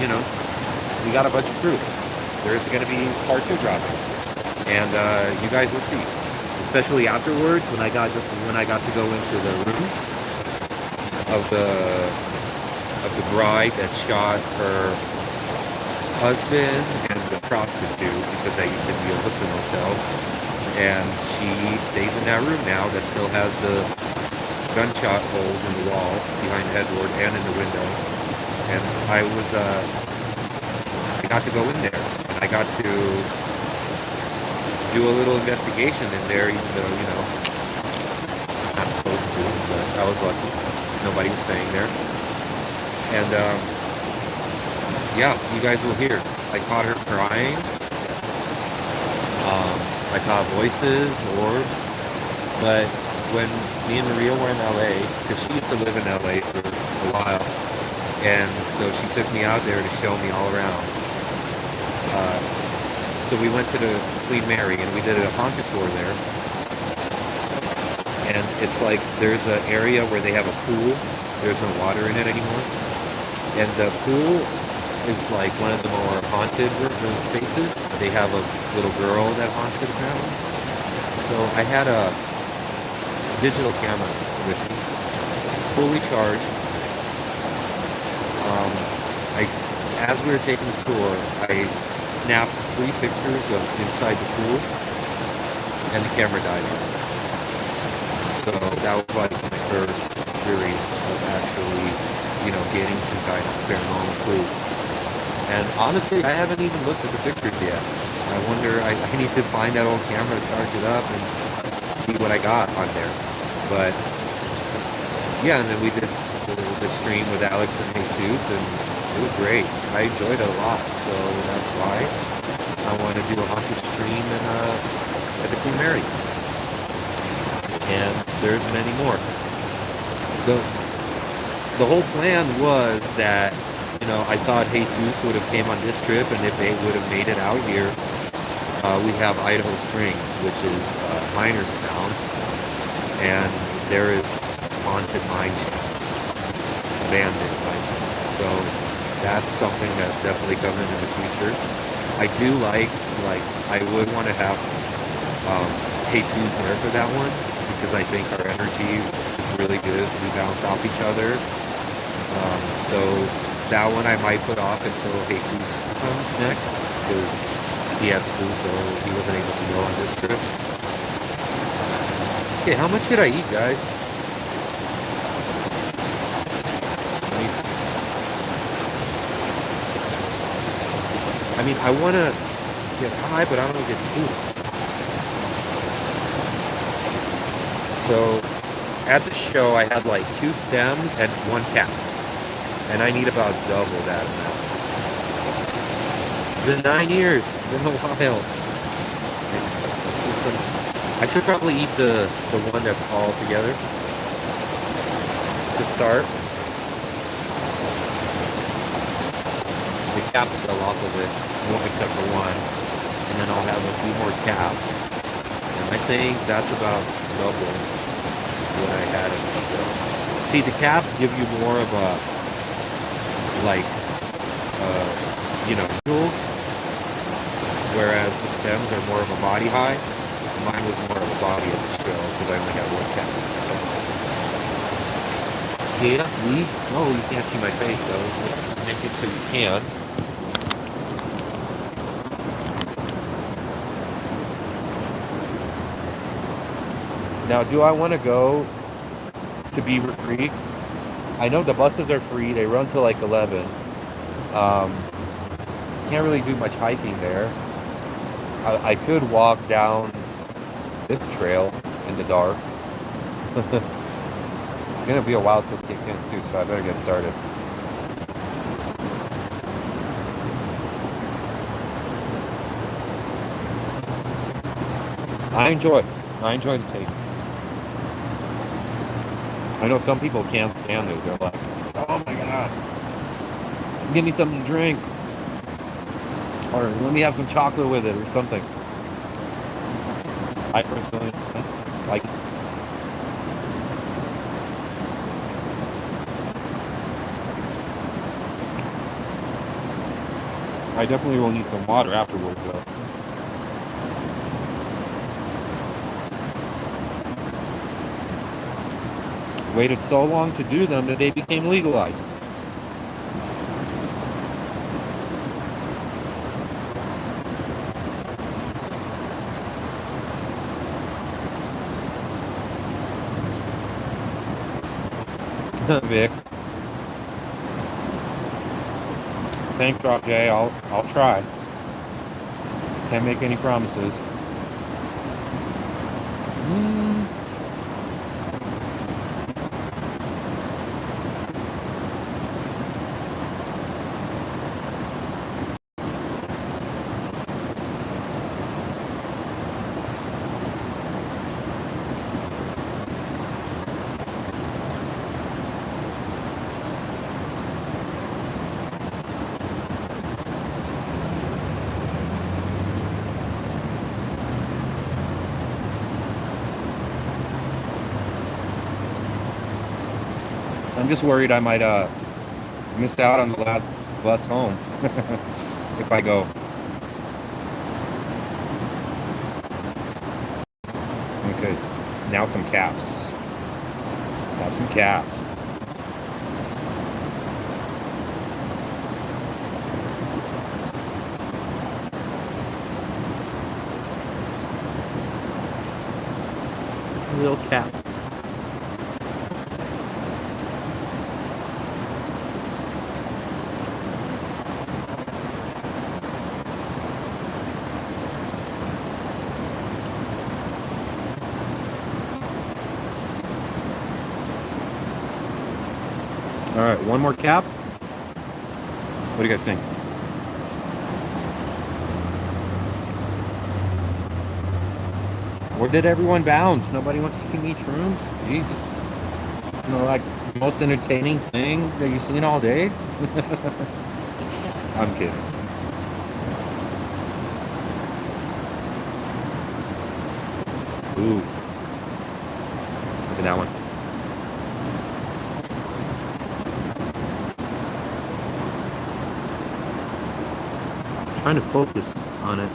you know, we got a bunch of proof. There's going to be part 2 dropping, and you guys will see. Especially afterwards, when I got to go into the room of the bride that shot her husband and the prostitute, because I used to be a hooker motel, and she stays in that room now that still has the gunshot holes in the wall behind Edward and in the window. And I got to go in there, and I got to do a little investigation in there, even though, you know, I'm not supposed to, but I was lucky. Nobody was staying there. And, yeah, you guys will hear. I caught her crying. I caught voices, orbs. But when me and Maria were in LA, because she used to live in LA for a while, and so she took me out there to show me all around. So we went to the Queen Mary, and we did a haunted tour there. And it's like there's an area where they have a pool. There's no water in it anymore. And the pool is like one of the more haunted spaces. They have a little girl that haunts it apparently. So I had a digital camera with me, fully charged. As we were taking the tour, I snapped 3 pictures of inside the pool, and the camera died on. So that was like my first experience of actually, you know, getting some kind of paranormal clue. And honestly, I haven't even looked at the pictures yet. I wonder, I need to find that old camera, charge it up, and see what I got on there. But yeah, and then we did the stream with Alex and Jesus, and it was great. I enjoyed it a lot, so that's why I want to do a haunted stream at the Queen Mary. And there's many more. The whole plan was that, you know, I thought Jesus would have came on this trip, and if they would have made it out here, we have Idaho Springs, which is miner's town, and there is haunted mine shafts, abandoned mine shafts. So that's something that's definitely coming in the future. I do like I would want to have Jesus there for that one, because I think our energy is really good. We bounce off each other. So that one I might put off until Jesus comes next, because he had school, so he wasn't able to go on this trip. Okay, how much did I eat, guys? I mean, I want to get high, but I don't want to get too high. So at the show, I had like 2 stems and 1 cap. And I need about double that amount. It's been 9 years. It's been a while. I should probably eat the one that's all together to start. The caps fell off of it, except for one. And then I'll have a few more caps. And I think that's about double what I had at the show. See, the caps give you more of a, like, you know, visuals, whereas the stems are more of a body high. Mine was more of a body at the show, because I only had 1 cap. So. Yeah, oh, you can't see my face, though. Let's make it so you can. Now, do I want to go to Beaver Creek? I know the buses are free. They run till like 11. Can't really do much hiking there. I could walk down this trail in the dark. It's going to be a while till it kick in too, so I better get started. I enjoy it. I enjoy the taste. I know some people can't stand it. They're like, oh my god, give me something to drink. Or let me have some chocolate with it or something. I personally like it. I definitely will need some water afterwards though. Waited so long to do them that they became legalized. Vic. Thanks, Drop J. I'll try. Can't make any promises. I'm just worried I might miss out on the last bus home if I go. Okay, now some caps. Let's have some caps. A little cap. All right, one more cap. What do you guys think? Where did everyone bounce? Nobody wants to see me shrooms? Jesus. It's not like the most entertaining thing that you've seen all day? I'm kidding. Ooh. Look at that one. Trying to focus on it.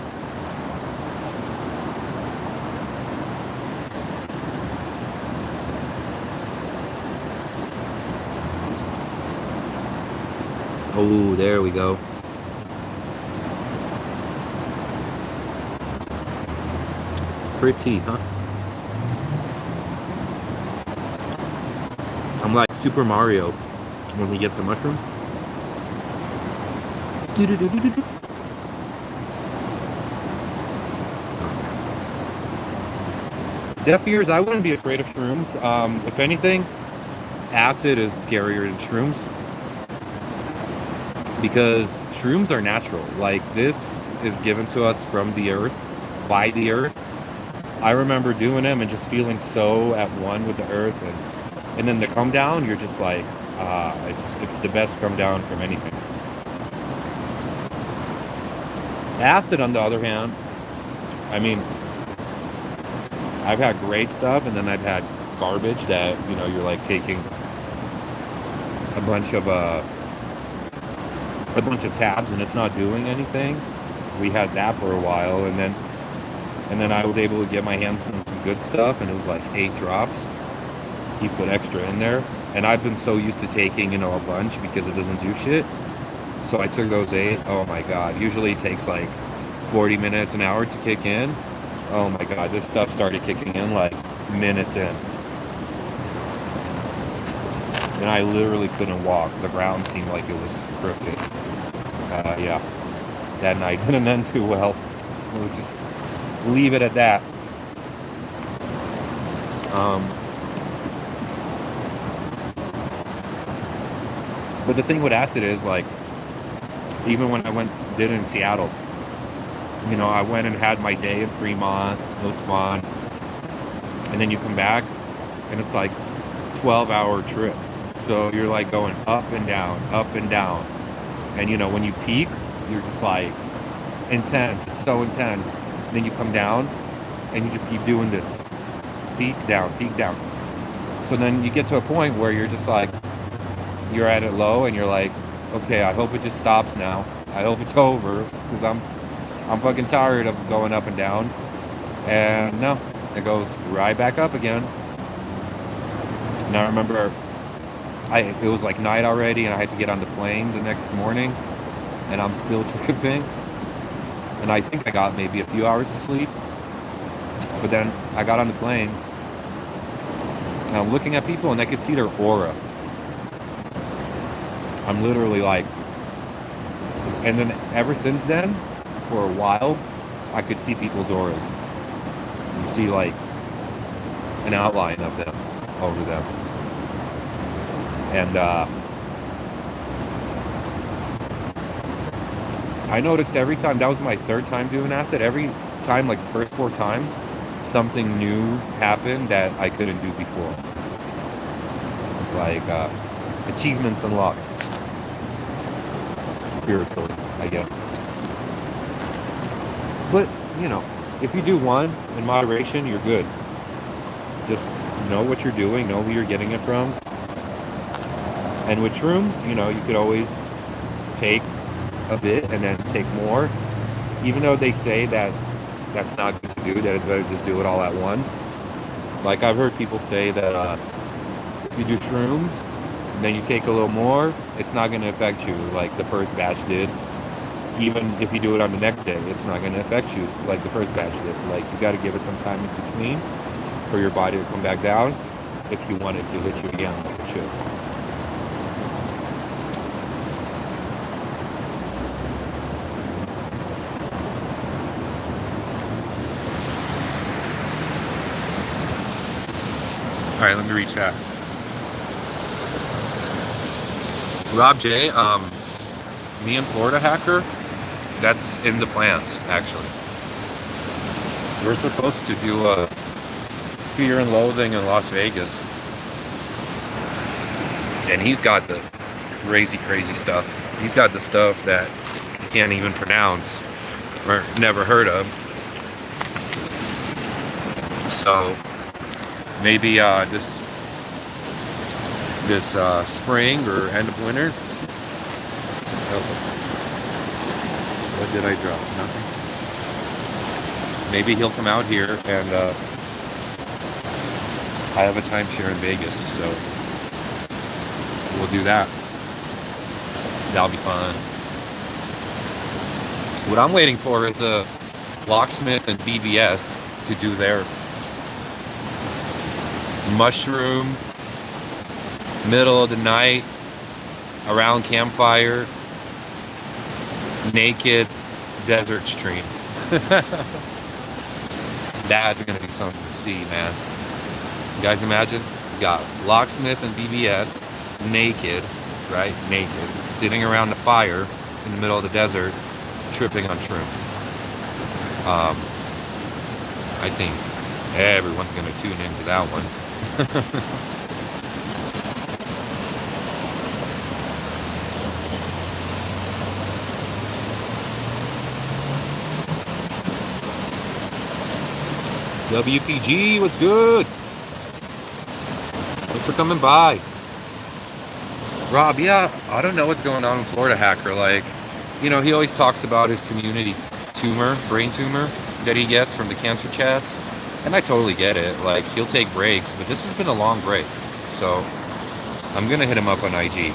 Oh, there we go. Pretty, huh? I'm like Super Mario when he gets a mushroom. Do-do-do-do-do-do. Deaf ears, I wouldn't be afraid of shrooms. If anything, acid is scarier than shrooms. Because shrooms are natural. Like, this is given to us from the earth, by the earth. I remember doing them and just feeling so at one with the earth. And then the come down, you're just like, it's the best come down from anything. Acid, on the other hand, I mean, I've had great stuff, and then I've had garbage that, you know, you're like taking a bunch of tabs and it's not doing anything. We had that for a while, and then I was able to get my hands on some good stuff, and it was like 8 drops. He put extra in there, and I've been so used to taking, you know, a bunch because it doesn't do shit. So I took those 8. Oh my god, usually it takes like 40 minutes, an hour to kick in. Oh my god, this stuff started kicking in like minutes in. And I literally couldn't walk. The ground seemed like it was crooked. Yeah, that night didn't end too well. We'll just leave it at that. But the thing with acid is, like, even when I did it in Seattle, You know, I went and had my day in Fremont. It was fun. And then you come back and it's like 12-hour trip. So you're like going up and down, up and down. And you know, when you peak, you're just like intense. It's so intense. And then you come down and you just keep doing this. Peak down, peak down. So then you get to a point where you're just like, you're at it low and you're like, okay, I hope it just stops now. I hope it's over because I'm fucking tired of going up and down. And no, it goes right back up again. And I remember it was like night already and I had to get on the plane the next morning and I'm still tripping. And I think I got maybe a few hours of sleep. But then I got on the plane and I'm looking at people and I could see their aura. I'm literally like, and then ever since then, for a while, I could see people's auras. You see like an outline of them over them. And I noticed every time, that was my third time doing acid, every time, like the first 4 times, something new happened that I couldn't do before. Like achievements unlocked. Spiritually, I guess. But, you know, if you do one in moderation, you're good. Just know what you're doing, know who you're getting it from. And with shrooms, you know, you could always take a bit and then take more. Even though they say that that's not good to do, that it's better to just do it all at once. Like I've heard people say that if you do shrooms, and then you take a little more, it's not going to affect you like the first batch did. Even if you do it on the next day, it's not going to affect you like the first batch did. Like you got to give it some time in between for your body to come back down if you want it to hit you again like it should. All right, let me read chat. Rob J, me and Florida Hacker, that's in the plans, actually. We're supposed to do a Fear and Loathing in Las Vegas. And he's got the crazy, crazy stuff. He's got the stuff that you can't even pronounce or never heard of. So maybe this spring or end of winter. Oh, what did I drop? Nothing. Maybe he'll come out here and I have a timeshare in Vegas, so we'll do that. That'll be fun. What I'm waiting for is a Locksmith and BBS to do their mushroom, middle of the night, around campfire, naked desert stream. That's gonna be something to see, man. You guys imagine? You got Locksmith and BBS, naked, right? Naked, sitting around the fire in the middle of the desert, tripping on shrooms. I think everyone's gonna tune into that one. WPG, what's good? Thanks for coming by. Rob, yeah, I don't know what's going on in Florida Hacker. Like, you know, he always talks about his community tumor, brain tumor that he gets from the cancer chats. And I totally get it. Like, he'll take breaks, but this has been a long break. So, I'm going to hit him up on IG.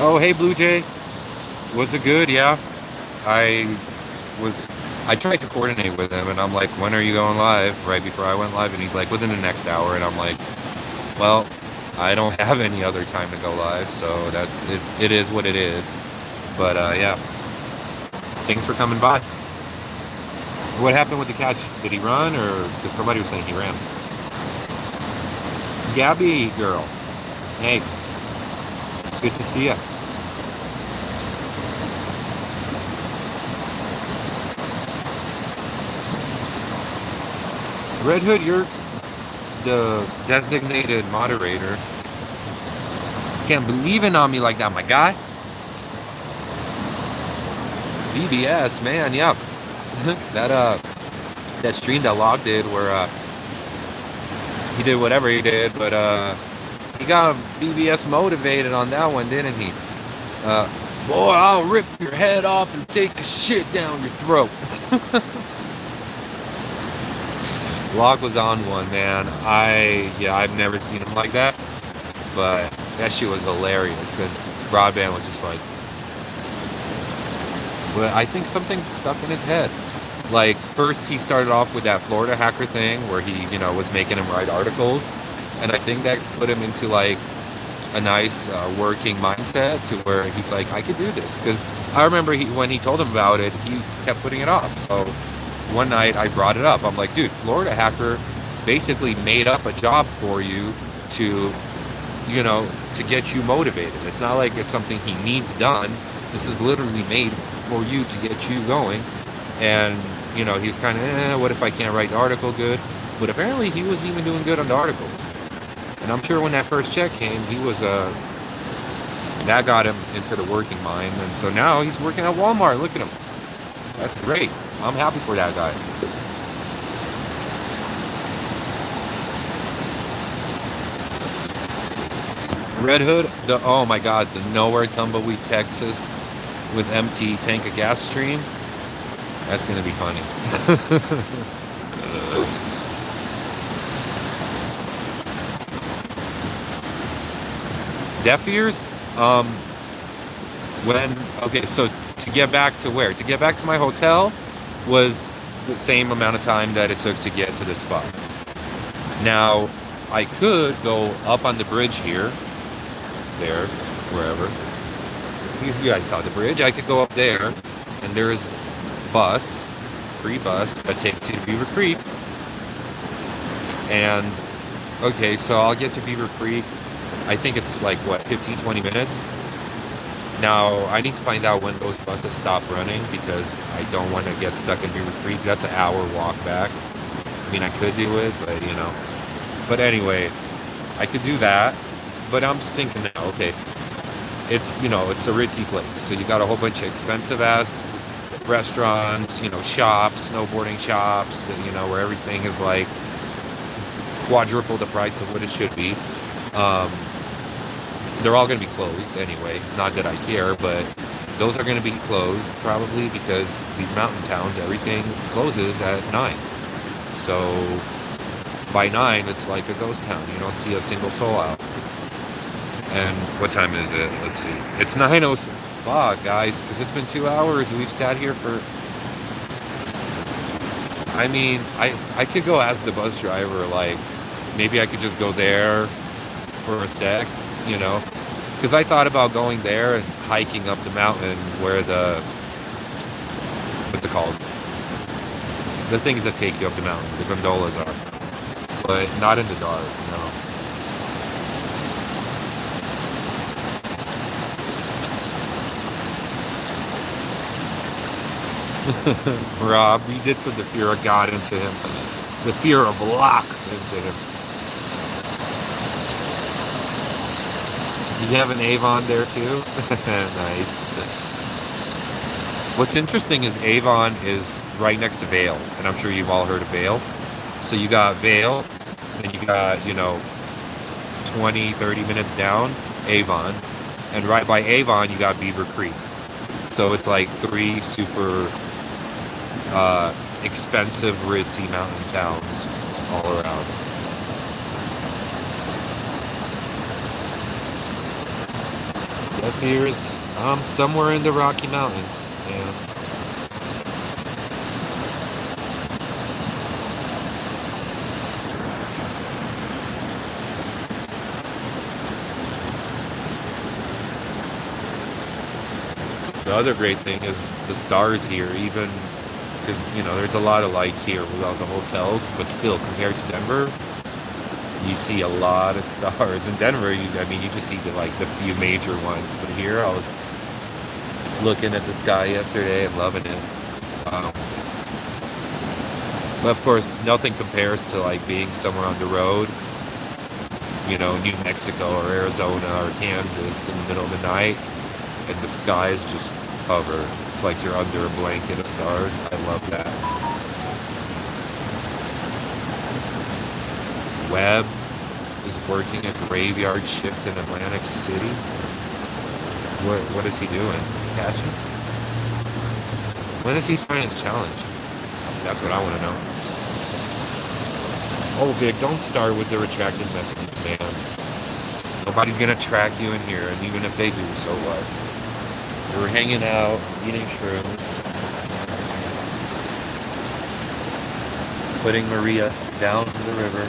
Oh, hey, Blue Jay. Was it good? Yeah. I tried to coordinate with him, and I'm like, when are you going live? Right before I went live, and he's like, within the next hour. And I'm like, well, I don't have any other time to go live, so that's it. It is what it is. But, yeah. Thanks for coming by. What happened with the catch? Did he run, or did somebody was saying he ran? Gabby girl, hey, good to see ya. Red Hood, you're the designated moderator. Can't believe it on me like that, my guy. BBS, man, yeah. That stream that Log did where he did whatever he did, but he got BBS motivated on that one, didn't he? Boy, I'll rip your head off and take a shit down your throat. Log was on one, man. I've never seen him like that, but that shit was hilarious. And Broadband was just like, but I think something stuck in his head. Like, first he started off with that Florida hacker thing where he, was making him write articles. And I think that put him into, like, a nice working mindset to where he's like, I could do this. Because I remember when he told him about it, he kept putting it off. So one night I brought it up. I'm like, dude, Florida hacker basically made up a job for you to, to get you motivated. It's not like it's something he needs done. This is literally made for you to get you going. And he's kind of what if I can't write the article good? But apparently he was even doing good on the articles. And I'm sure when that first check came, he was that got him into the working mind. And so now he's working at Walmart. Look at him. That's great. I'm happy for that guy. Red Hood, oh my god, the Nowhere Tumbleweed, Texas with empty tank of gas stream. That's gonna be funny. Deaf ears? So to get back to where? To get back to my hotel was the same amount of time that it took to get to this spot. Now, I could go up on the bridge here, there, wherever. You guys saw the bridge. I could go up there, and there's free bus that takes you to Beaver Creek. And, okay, so I'll get to Beaver Creek. I think it's like, 15-20 minutes? Now, I need to find out when those buses stop running because I don't want to get stuck in Beaver Creek. That's an hour walk back. I mean, I could do it, but, But anyway, I could do that. But I'm just thinking now, okay, it's, it's a ritzy place. So you got a whole bunch of expensive-ass restaurants, shops, snowboarding shops, where everything is like quadruple the price of what it should be. They're all going to be closed anyway. Not that I care, but those are going to be closed probably because these mountain towns, everything closes at 9. So by 9, it's like a ghost town. You don't see a single soul out. And what time is it? Let's see. It's 9:06. Fuck, guys, because it's been 2 hours. We've sat here for... I mean, I could go ask the bus driver, like, maybe I could just go there for a sec, Because I thought about going there and hiking up the mountain where what's it called? The things that take you up the mountain, the gondolas are. But not in the dark, Rob, he did put the fear of God into him. The fear of Locke into him. You have an Avon there too? Nice. What's interesting is Avon is right next to Vail, and I'm sure you've all heard of Vail. So you got Vail, and you got, 20, 30 minutes down, Avon. And right by Avon, you got Beaver Creek. So it's like 3 super expensive, ritzy mountain towns all around. Deaf ears, somewhere in the Rocky Mountains. Yeah. The other great thing is the stars here, even because, there's a lot of lights here without the hotels, but still, compared to Denver, you see a lot of stars. In Denver, you just see the few major ones. But here, I was looking at the sky yesterday and loving it. But of course, nothing compares to like being somewhere on the road, you know, New Mexico or Arizona or Kansas in the middle of the night, and the sky is just covered. It's like you're under a blanket of stars. I love that. Webb is working a graveyard shift in Atlantic City. What is he doing? Catching? When is he starting his challenge? That's what I want to know. Oh, Vic, don't start with the retracted messaging, man. Nobody's gonna track you in here, and even if they do, so what? We're hanging out, eating shrooms, putting Maria down to the river.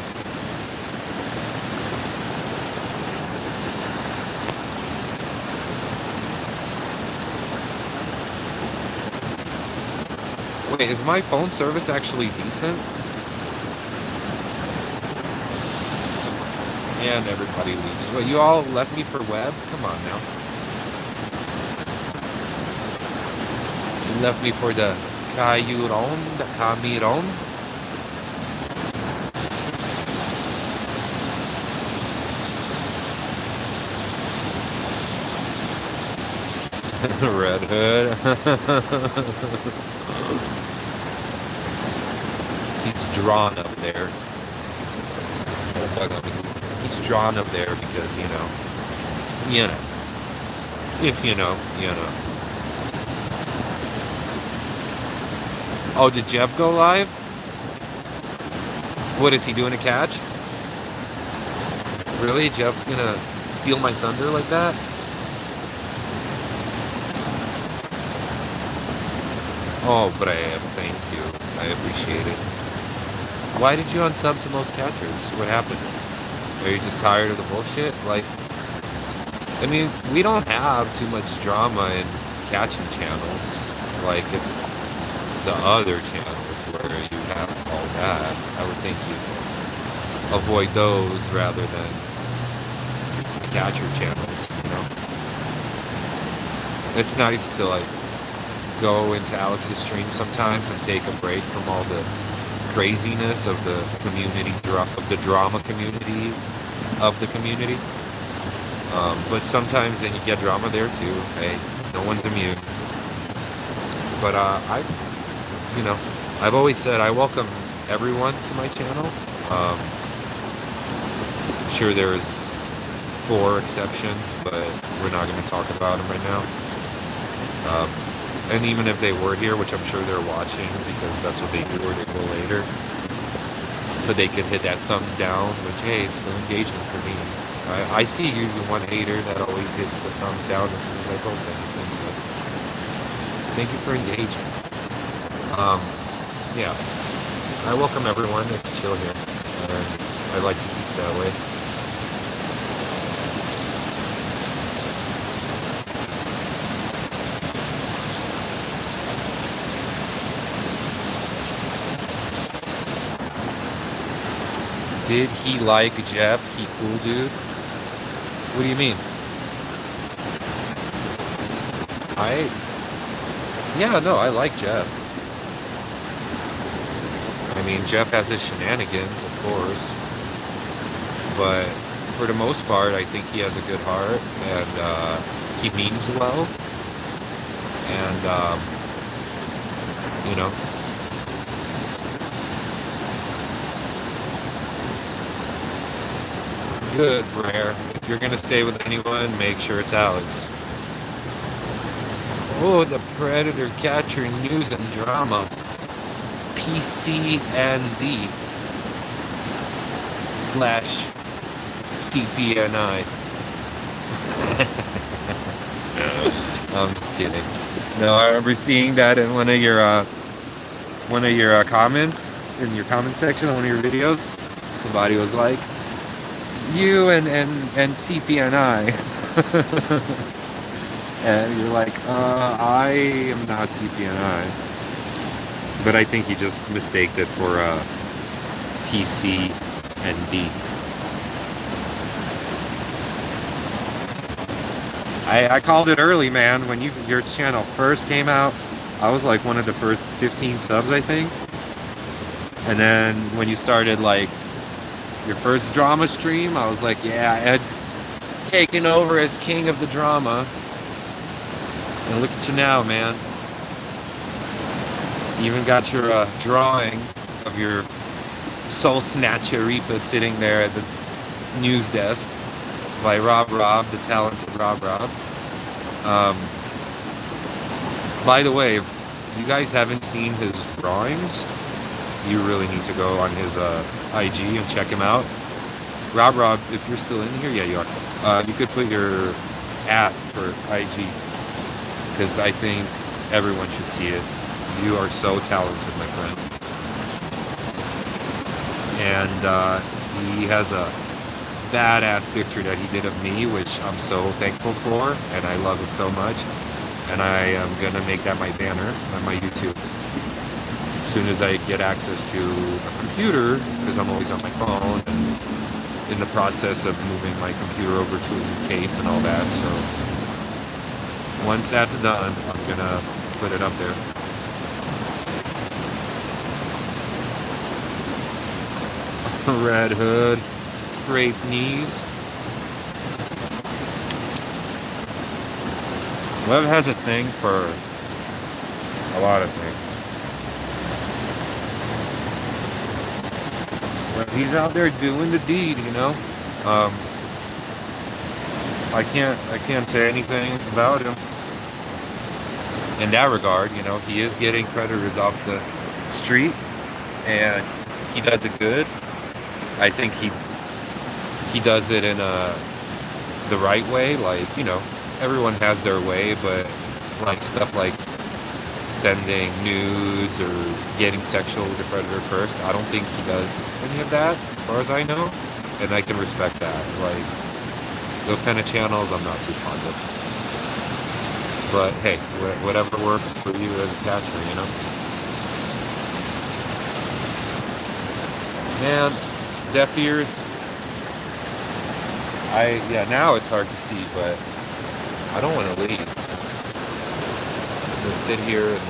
Wait, is my phone service actually decent? And everybody leaves. Well, you all left me for Webb? Come on now. You left me for the Cayuron, the Camiron? Red Hood. He's drawn up there. He's drawn up there because, you know. If you know, you know. Oh, did Jeff go live? What is he doing, a catch? Really? Jeff's gonna steal my thunder like that? Oh, Brave, thank you. I appreciate it. Why did you unsub to most catchers? What happened? Are you just tired of the bullshit? Like, I mean, we don't have too much drama in catching channels. Like, it's the other channels where you have all that. I would think you'd avoid those rather than the catcher channels, you know? It's nice to, like, go into Alex's stream sometimes and take a break from all the craziness of the community, of the drama community, of the community. But sometimes then you get drama there too. Hey, no one's immune. But you know, I've always said I welcome everyone to my channel. I'm sure there's 4 exceptions, but we're not going to talk about them right now. And even if they were here, which I'm sure they're watching because that's what they do, or they go later, so they could hit that thumbs down, which, hey, it's still engagement for me. I see you, the one hater that always hits the thumbs down as soon as I post anything. But thank you for engaging. Yeah, I welcome everyone. It's chill here, and I like to keep it that way. Did he like Jeff? He cool dude? What do you mean? Yeah, no, I like Jeff. I mean, Jeff has his shenanigans, of course. But for the most part, I think he has a good heart, and he means well. And, you know, good, Rare. If you're gonna stay with anyone, make sure it's Alex. Oh, the Predator Catcher news and drama. PCND / CPNI. I'm just kidding. No, I remember seeing that in one of your comments in your comment section on one of your videos. Somebody was like, you and CPNI. And you're like, I am not CPNI. But I think you just mistaked it for PC and D. I called it early, man. When your channel first came out, I was like one of the first 15 subs, I think. And then when you started like your first drama stream, I was like, yeah, Ed's taking over as king of the drama. And look at you now, man. You even got your drawing of your soul snatcher Reaper sitting there at the news desk by Rob, the talented Rob. By the way, if you guys haven't seen his drawings, you really need to go on his IG and check him out. Rob, if you're still in here, yeah, you are. You could put your @ for IG, because I think everyone should see it. You are so talented, my friend. And he has a badass picture that he did of me, which I'm so thankful for, and I love it so much. And I am gonna make that my banner on my YouTube as soon as I get access to a computer, because I'm always on my phone and in the process of moving my computer over to a new case and all that. So once that's done, I'm gonna put it up there. Red Hood, scrape knees. Lev has a thing for a lot of things. When he's out there doing the deed, you know. I can't say anything about him in that regard. You know, he is getting predators off the street, and he does it good. I think he does it in the right way. Like, you know, everyone has their way, but like stuff like sending nudes or getting sexual with the predator first, I don't think he does any of that, as far as I know, and I can respect that. Like, those kind of channels, I'm not too fond of. But hey, whatever works for you as a catcher, you know. Man, deaf ears. Now it's hard to see, but I don't want to leave. I'm gonna sit here and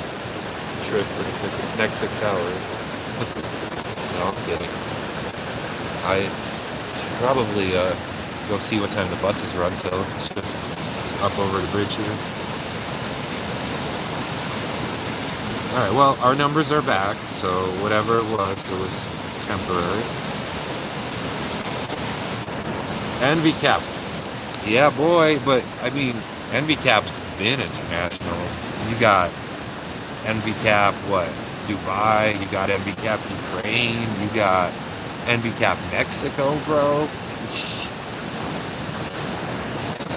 trip for the next 6 hours. No, I'm kidding. I should probably go see what time the buses run till. It's just up over the bridge here. Alright, well, our numbers are back, so whatever it was temporary. Envy Cap. Yeah, boy, but I mean, Envy Cap's been international. You got Envy Cap, what? Dubai, you got Envy Cap Ukraine, you got Envy Cap Mexico, bro.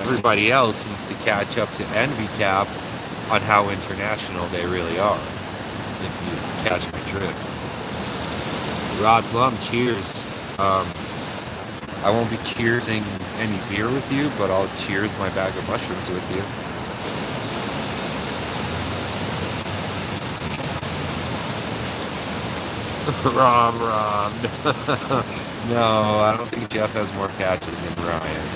Everybody else needs to catch up to Envy Cap on how international they really are, if you catch my drift. Rod Blum, cheers. I won't be cheersing any beer with you, but I'll cheers my bag of mushrooms with you. Rob. No, I don't think Jeff has more catches than Ryan.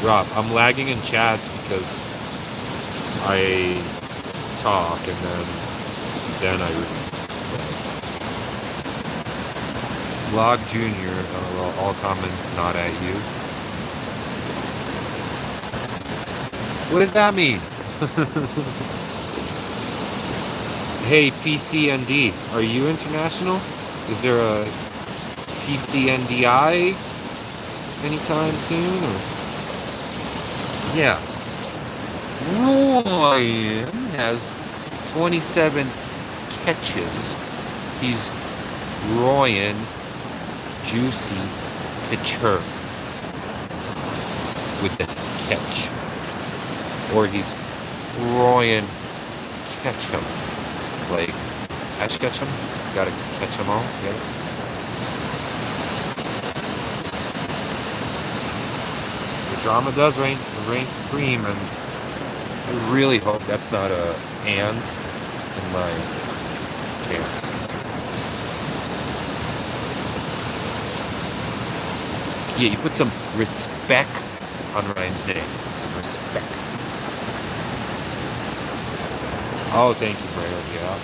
Rob, I'm lagging in chats because I talk and then I read. Vlog Junior, well, all comments not at you. What does that mean? Hey, PCND, are you international? Is there a PCNDI anytime soon? Or? Yeah. Ryan has 27 catches. He's Ryan Juicy Pitcher with the catch. Or he's Ryan Ketchum. Like Ash Ketchum? Gotta catch them all. Get it? The drama does reign supreme, and I really hope that's not a and in my pants. Yeah, you put some respect on Ryan's name. Some respect. Oh, thank you, Braille. Yeah.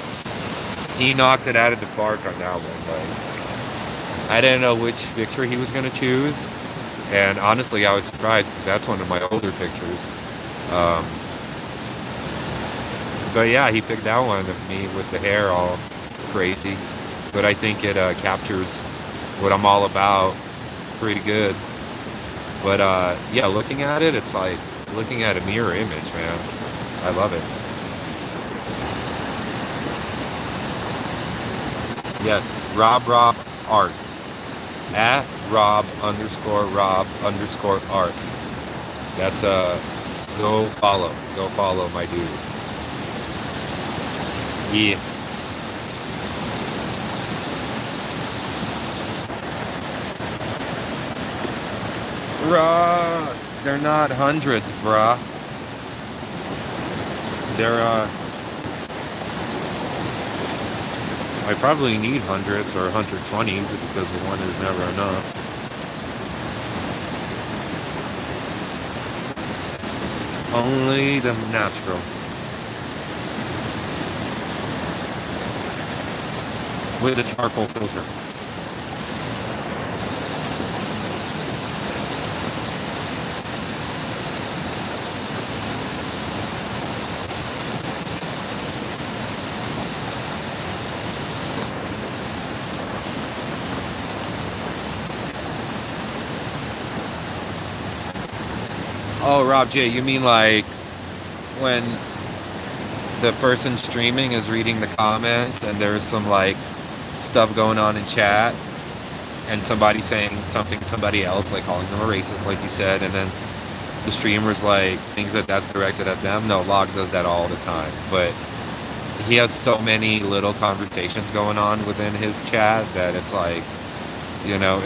He knocked it out of the park on that one. Like, I didn't know which picture he was going to choose. And honestly, I was surprised because that's one of my older pictures. But yeah, he picked that one of me with the hair all crazy. But I think it captures what I'm all about pretty good. But yeah, looking at it, it's like looking at a mirror image, man. I love it. Yes, Rob Art. At Rob_Rob_Art. That's go follow my dude. Yeah. Bruh, they're not hundreds, bruh. They're I probably need hundreds or 120s because the one is never enough. Only the natural. With a charcoal filter. Oh, Rob J, you mean like when the person streaming is reading the comments and there's some like stuff going on in chat and somebody saying something to somebody else, like calling them a racist, like you said, and then the streamer's like thinks that that's directed at them? No, Log does that all the time, but he has so many little conversations going on within his chat that it's like, you know,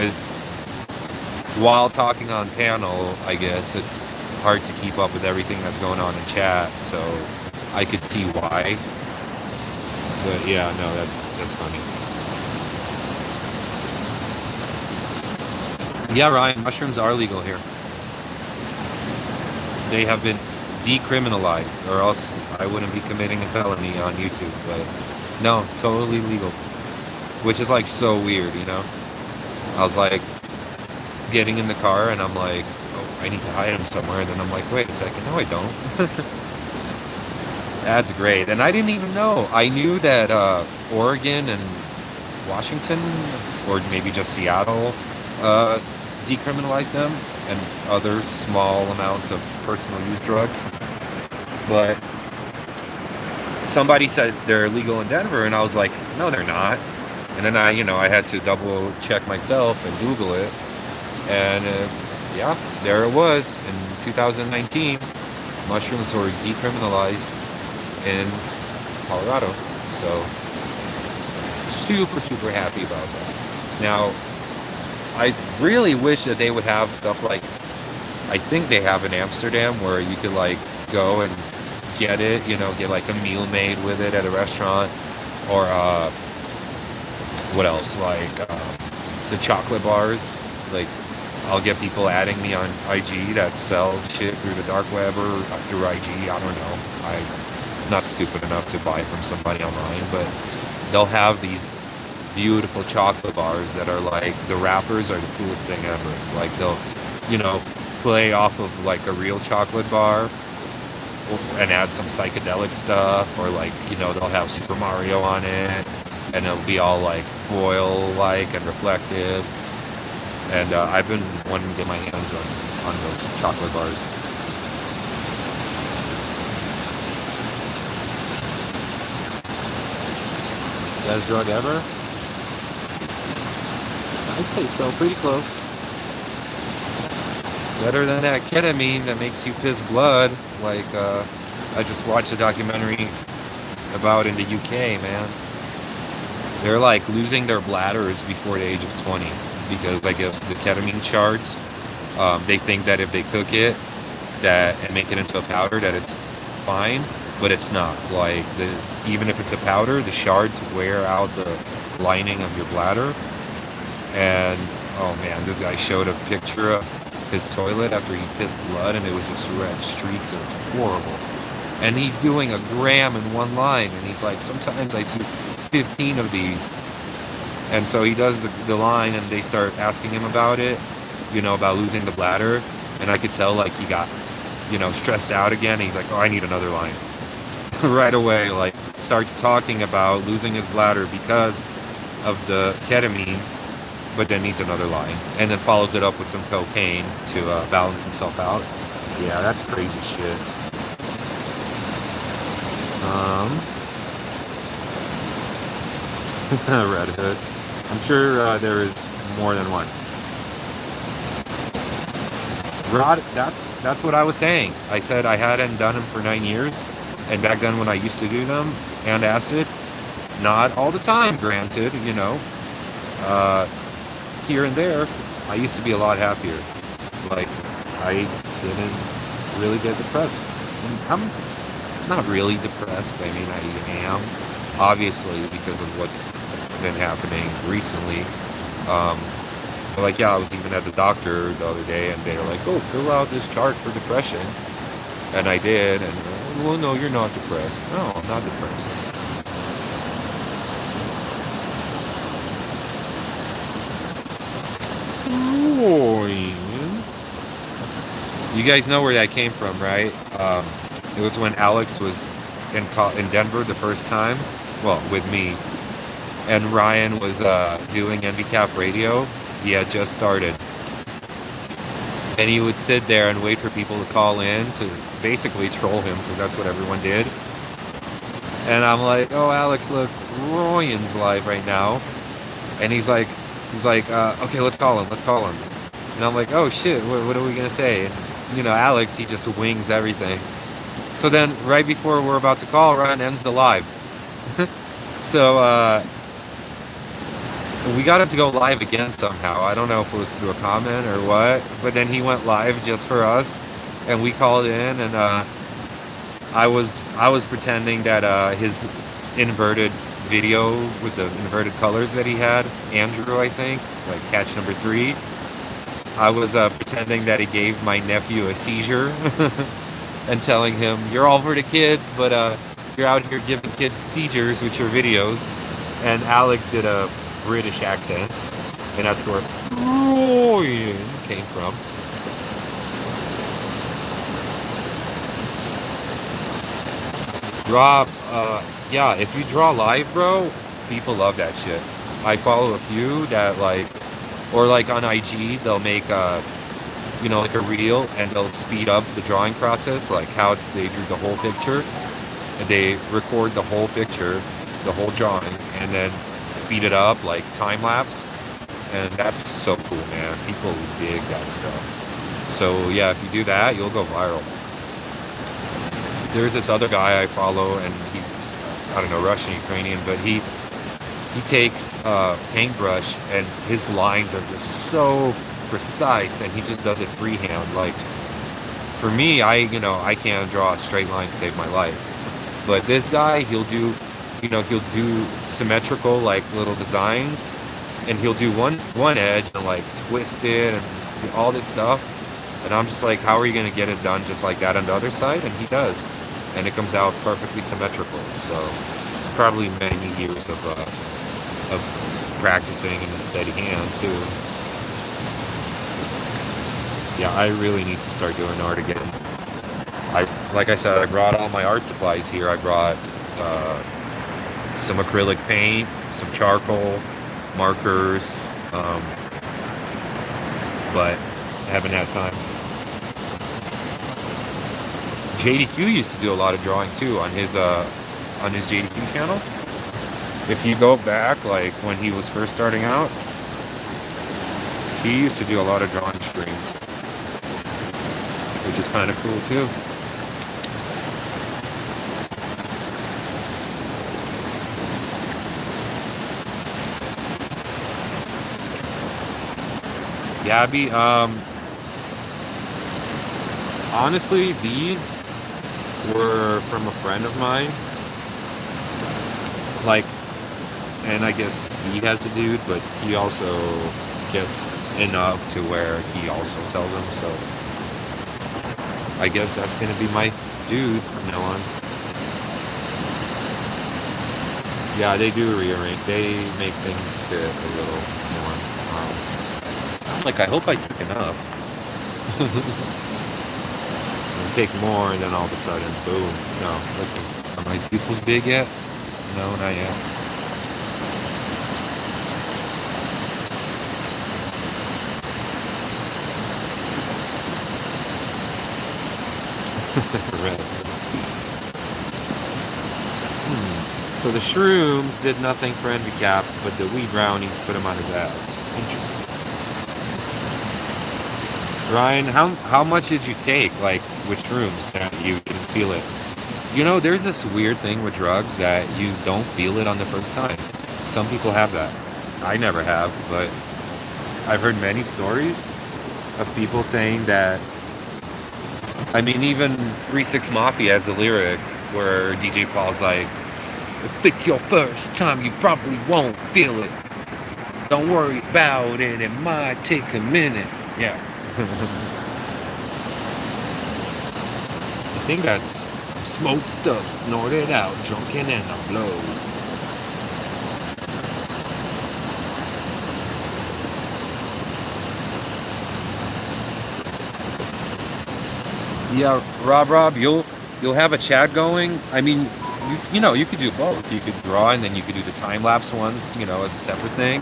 while talking on panel, I guess it's hard to keep up with everything that's going on in chat, so I could see why. But yeah, no, that's funny. Yeah, Ryan, mushrooms are legal here. They have been decriminalized, or else I wouldn't be committing a felony on YouTube. But no, totally legal, which is like so weird, you know. I was like getting in the car and I'm like, I need to hide them somewhere, and then I'm like, wait a second, no I don't. That's great. And I didn't even know. I knew that Oregon and Washington, or maybe just Seattle, decriminalized them, and other small amounts of personal use drugs. But somebody said they're legal in Denver, and I was like, no they're not. And then I had to double check myself and Google it, and yeah, there it was. In 2019, mushrooms were decriminalized in Colorado. So, super happy about that. Now, I really wish that they would have stuff like, I think they have in Amsterdam, where you could like go and get it, get like a meal made with it at a restaurant, or what else, like the chocolate bars. Like, I'll get people adding me on IG that sell shit through the dark web or through IG. I don't know. I'm not stupid enough to buy from somebody online, but they'll have these beautiful chocolate bars that are like, the wrappers are the coolest thing ever. Like, they'll, play off of like a real chocolate bar and add some psychedelic stuff, or like, they'll have Super Mario on it, and it'll be all like foil-like and reflective. And I've been wanting to get my hands on those chocolate bars. Best drug ever? I'd say so, pretty close. Better than that ketamine that makes you piss blood, like I just watched a documentary about in the UK, man. They're like losing their bladders before the age of 20. Because I guess the ketamine shards, they think that if they cook it and make it into a powder, that it's fine, but it's not. Like, even if it's a powder, the shards wear out the lining of your bladder. And oh man, this guy showed a picture of his toilet after he pissed blood, and it was just red streaks. It was horrible. And he's doing a gram in one line, and he's like, sometimes I do 15 of these. And so he does the line, and they start asking him about it, about losing the bladder. And I could tell, like, he got, stressed out again. And he's like, oh, I need another line. Right away, like, starts talking about losing his bladder because of the ketamine, but then needs another line. And then follows it up with some cocaine to balance himself out. Yeah, that's crazy shit. Red Hood. I'm sure there is more than one. Rod, that's what I was saying. I said I hadn't done them for 9 years, and back then when I used to do them and acid, not all the time, granted, here and there, I used to be a lot happier. Like, I didn't really get depressed. I'm not really depressed. I mean, I am, obviously, because of what's been happening recently. But like, yeah, I was even at the doctor the other day, and they were like, oh, fill out this chart for depression. And I did, and, well, no, you're not depressed. No, I'm not depressed. You guys know where that came from, right? It was when Alex was in Denver the first time, well, with me, and Ryan was doing Handicap Radio. He had just started, and he would sit there and wait for people to call in to basically troll him, because that's what everyone did. And I'm like, oh, Alex, look, Ryan's live right now, and he's like, okay, let's call him. And I'm like, oh shit, what are we gonna say? And, Alex, he just wings everything. So then, right before we're about to call, Ryan ends the live. So, we got him to go live again somehow. I don't know if it was through a comment or what, but then he went live just for us, and we called in, and I was pretending that his inverted video with the inverted colors that he had, Andrew, I think, like catch number 3. I was pretending that he gave my nephew a seizure and telling him, you're all for the kids, but you're out here giving kids seizures with your videos. And Alex did a British accent, and that's where Ryan came from. Rob, yeah, if you draw live, bro, people love that shit. I follow a few that or on IG, they'll make like a reel, and they'll speed up the drawing process, like how they drew the whole picture, and they record the whole picture, the whole drawing, and then speed it up, like time lapse, and that's so cool, man. People dig that stuff. So yeah, if you do that, you'll go viral. There's this other guy I follow, and he's, I don't know, Russian, Ukrainian, but he takes paintbrush, and his lines are just so precise, and he just does it freehand. Like, for me, I can't draw a straight line to save my life. But this guy, he'll do symmetrical, like, little designs, and he'll do one edge and, like, twist it and all this stuff. And I'm just like, how are you going to get it done just like that on the other side? And he does. And it comes out perfectly symmetrical. So, probably many years of practicing in a steady hand, too. Yeah, I really need to start doing art again. Like I said, I brought all my art supplies here. I brought some acrylic paint, some charcoal, markers, but I haven't had time. JDQ used to do a lot of drawing too on his JDQ channel. If you go back, like when he was first starting out, he used to do a lot of drawing streams, which is kind of cool too. Gabby, honestly, these were from a friend of mine. Like, and I guess he has a dude, but he also gets enough to where he also sells them. So I guess that's gonna be my dude from now on. Yeah, they do rearrange. They make things fit a little more. I'm like, I hope I took enough. And take more, and then all of a sudden, boom. No, listen. Are my pupils big yet? No, not yet. Red. So the shrooms did nothing for handicap, but the weed brownies put him on his ass. Interesting. Ryan, how much did you take, like, with shrooms that you didn't feel it? You know, there's this weird thing with drugs that you don't feel it on the first time. Some people have that. I never have, but I've heard many stories of people saying that. I mean, even 3-6 Mafia has a lyric where DJ Paul's like, if it's your first time, you probably won't feel it. Don't worry about it, it might take a minute. Yeah. I think that's smoked up, snorted out, drunken and a blow. Yeah, Rob, you'll have a chat going. I mean, you know, you could do both. You could draw and then you could do the time lapse ones, you know, as a separate thing.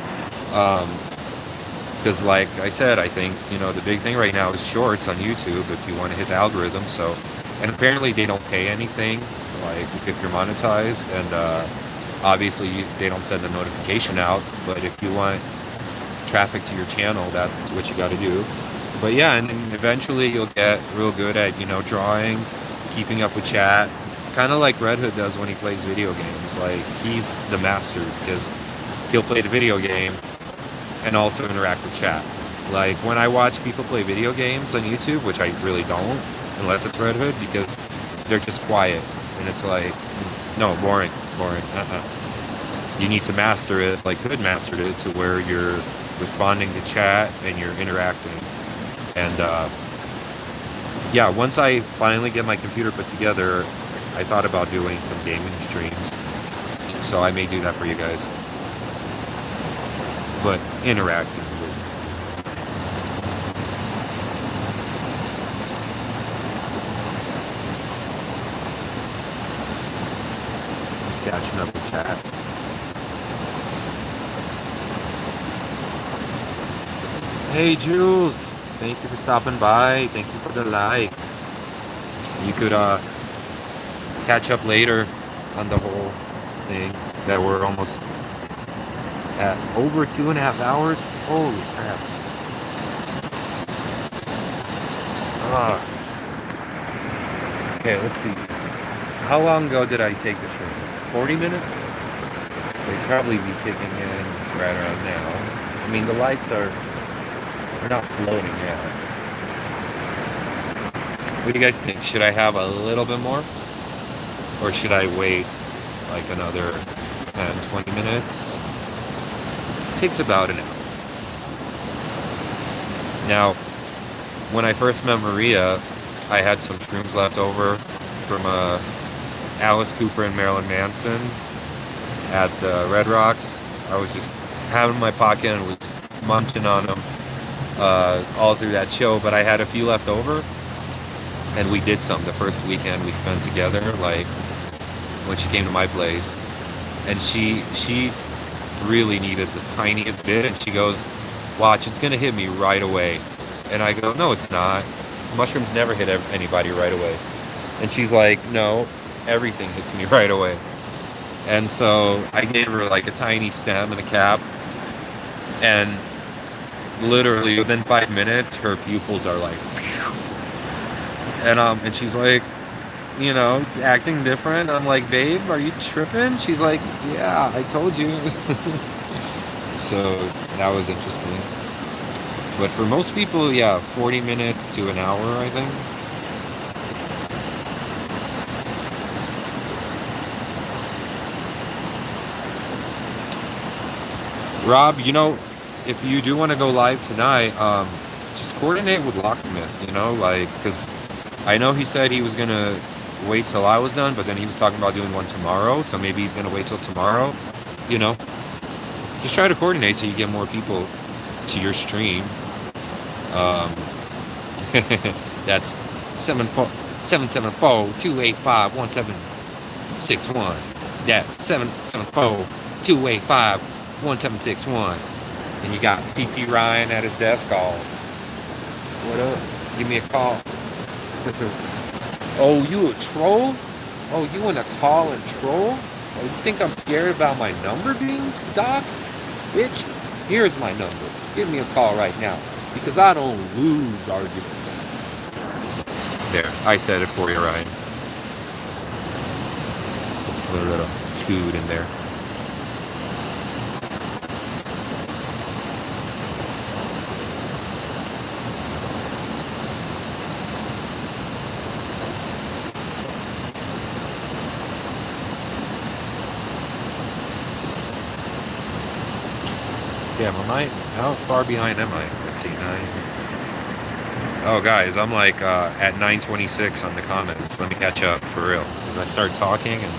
Because like I said, I think, you know, the big thing right now is shorts on YouTube if you want to hit the algorithm. So, and apparently they don't pay anything, like if you're monetized, and obviously they don't send a notification out. But if you want traffic to your channel, that's what you got to do. But yeah, and then eventually you'll get real good at, you know, drawing, keeping up with chat, kind of like Red Hood does when he plays video games. Like, he's the master because he'll play the video game and also interact with chat. Like, when I watch people play video games on YouTube, which I really don't, unless it's Red Hood, because they're just quiet, and it's like, no, boring. You need to master it, like Hood mastered it, to where you're responding to chat and you're interacting. And yeah, once I finally get my computer put together, I thought about doing some gaming streams. So I may do that for you guys. But interacting with. Just catching up with chat. Hey Jules! Thank you for stopping by. Thank you for the like. You could catch up later on the whole thing that we're almost at over 2.5 hours. Holy crap. Okay, let's see. How long ago did I take the shrooms? 40 minutes? They'd probably be kicking in right around now. I mean, the lights are not floating yet. What do you guys think? Should I have a little bit more? Or should I wait like another 10, 20 minutes? It takes about an hour. Now, when I first met Maria, I had some shrooms left over from Alice Cooper and Marilyn Manson at the Red Rocks. I was just having them in my pocket and was munching on them all through that show, but I had a few left over, and we did some the first weekend we spent together, like when she came to my place, and she really needed the tiniest bit, and she goes, watch, it's gonna hit me right away. And I go, no, it's not. Mushrooms never hit anybody right away. And she's like, no, everything hits me right away. And so I gave her like a tiny stem and a cap, and literally within 5 minutes her pupils are like phew. And she's like, you know, acting different. I'm like, babe, are you tripping? She's like, yeah, I told you. So that was interesting. But for most people, yeah, 40 minutes to an hour, I think. Rob, you know, if you do want to go live tonight, just coordinate with Locksmith, you know, like, because I know he said he was going to wait till I was done, but then he was talking about doing one tomorrow, so maybe he's going to wait till tomorrow, you know. Just try to coordinate so you get more people to your stream. That's 774-285-1761. Yeah, 774-285-1761. And you got PP Ryan at his desk all, what up? Give me a call. Oh, you a troll? Oh, you want to call and troll? Oh, you think I'm scared about my number being doxxed? Bitch, here's my number. Give me a call right now. Because I don't lose arguments. There, I said it for you, Ryan. Put a little toot in there. Damn, how far behind am I? Let's see, 9. Oh, guys, I'm like at 9:26 on the comments. Let me catch up, for real. Because I start talking and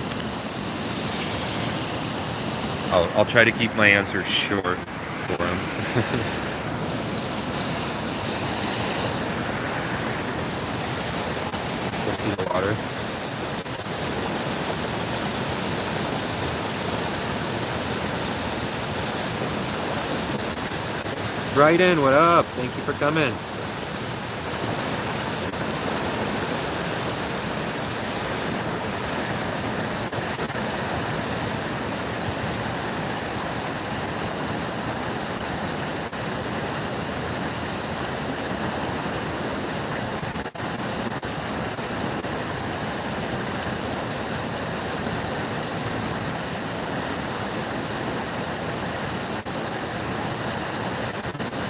I'll try to keep my answers short for him. Still see the water. Bryden, what up? Thank you for coming.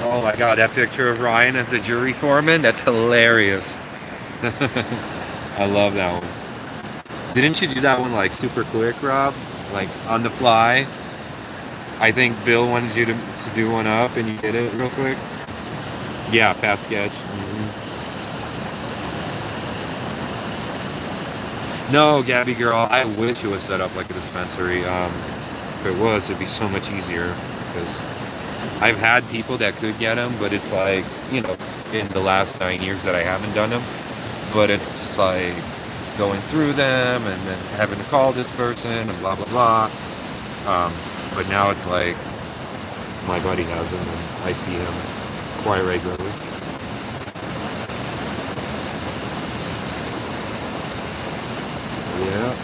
Oh my god, that picture of Ryan as the jury foreman, that's hilarious. I love that one. Didn't you do that one like super quick, Rob? Like on the fly? I think Bill wanted you to do one up and you did it real quick. Yeah, past sketch. No, Gabby girl, I wish it was set up like a dispensary. If it was, it'd be so much easier because I've had people that could get them, but it's like, you know, in the last 9 years that I haven't done them, but it's just like going through them and then having to call this person and blah, blah, blah. But now it's like my buddy has them and I see him quite regularly. Yeah.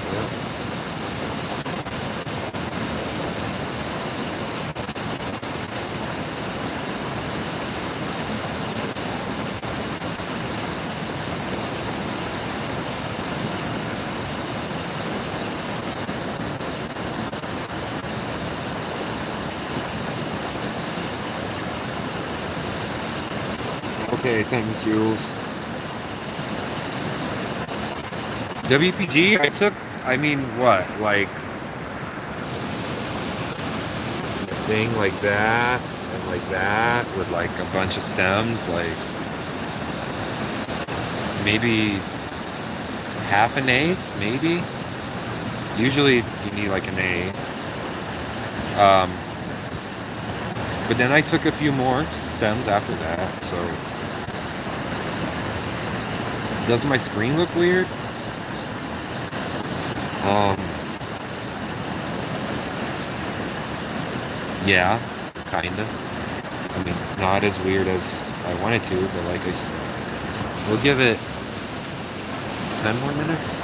Okay, thanks, Jules. WPG, what, like, a thing like that, and like that, with like a bunch of stems, like, maybe half an eighth, maybe? Usually you need like an eighth. But then I took a few more stems after that, so. Doesn't my screen look weird? Yeah, kinda. I mean, not as weird as I wanted to, but like we'll give it 10 more minutes.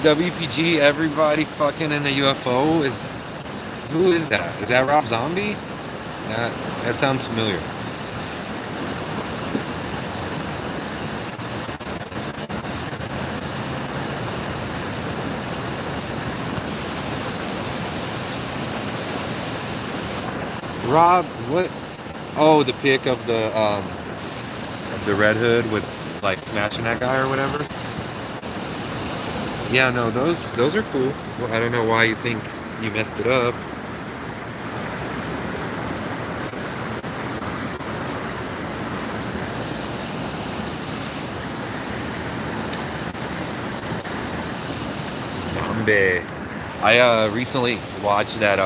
WPG, everybody fucking in a UFO who is that? Is that Rob Zombie? That sounds familiar. Rob, what? Oh, the pic of the Red Hood with like smashing that guy or whatever. Yeah, no, those are cool. Well, I don't know why you think you messed it up. Zombie. I recently watched that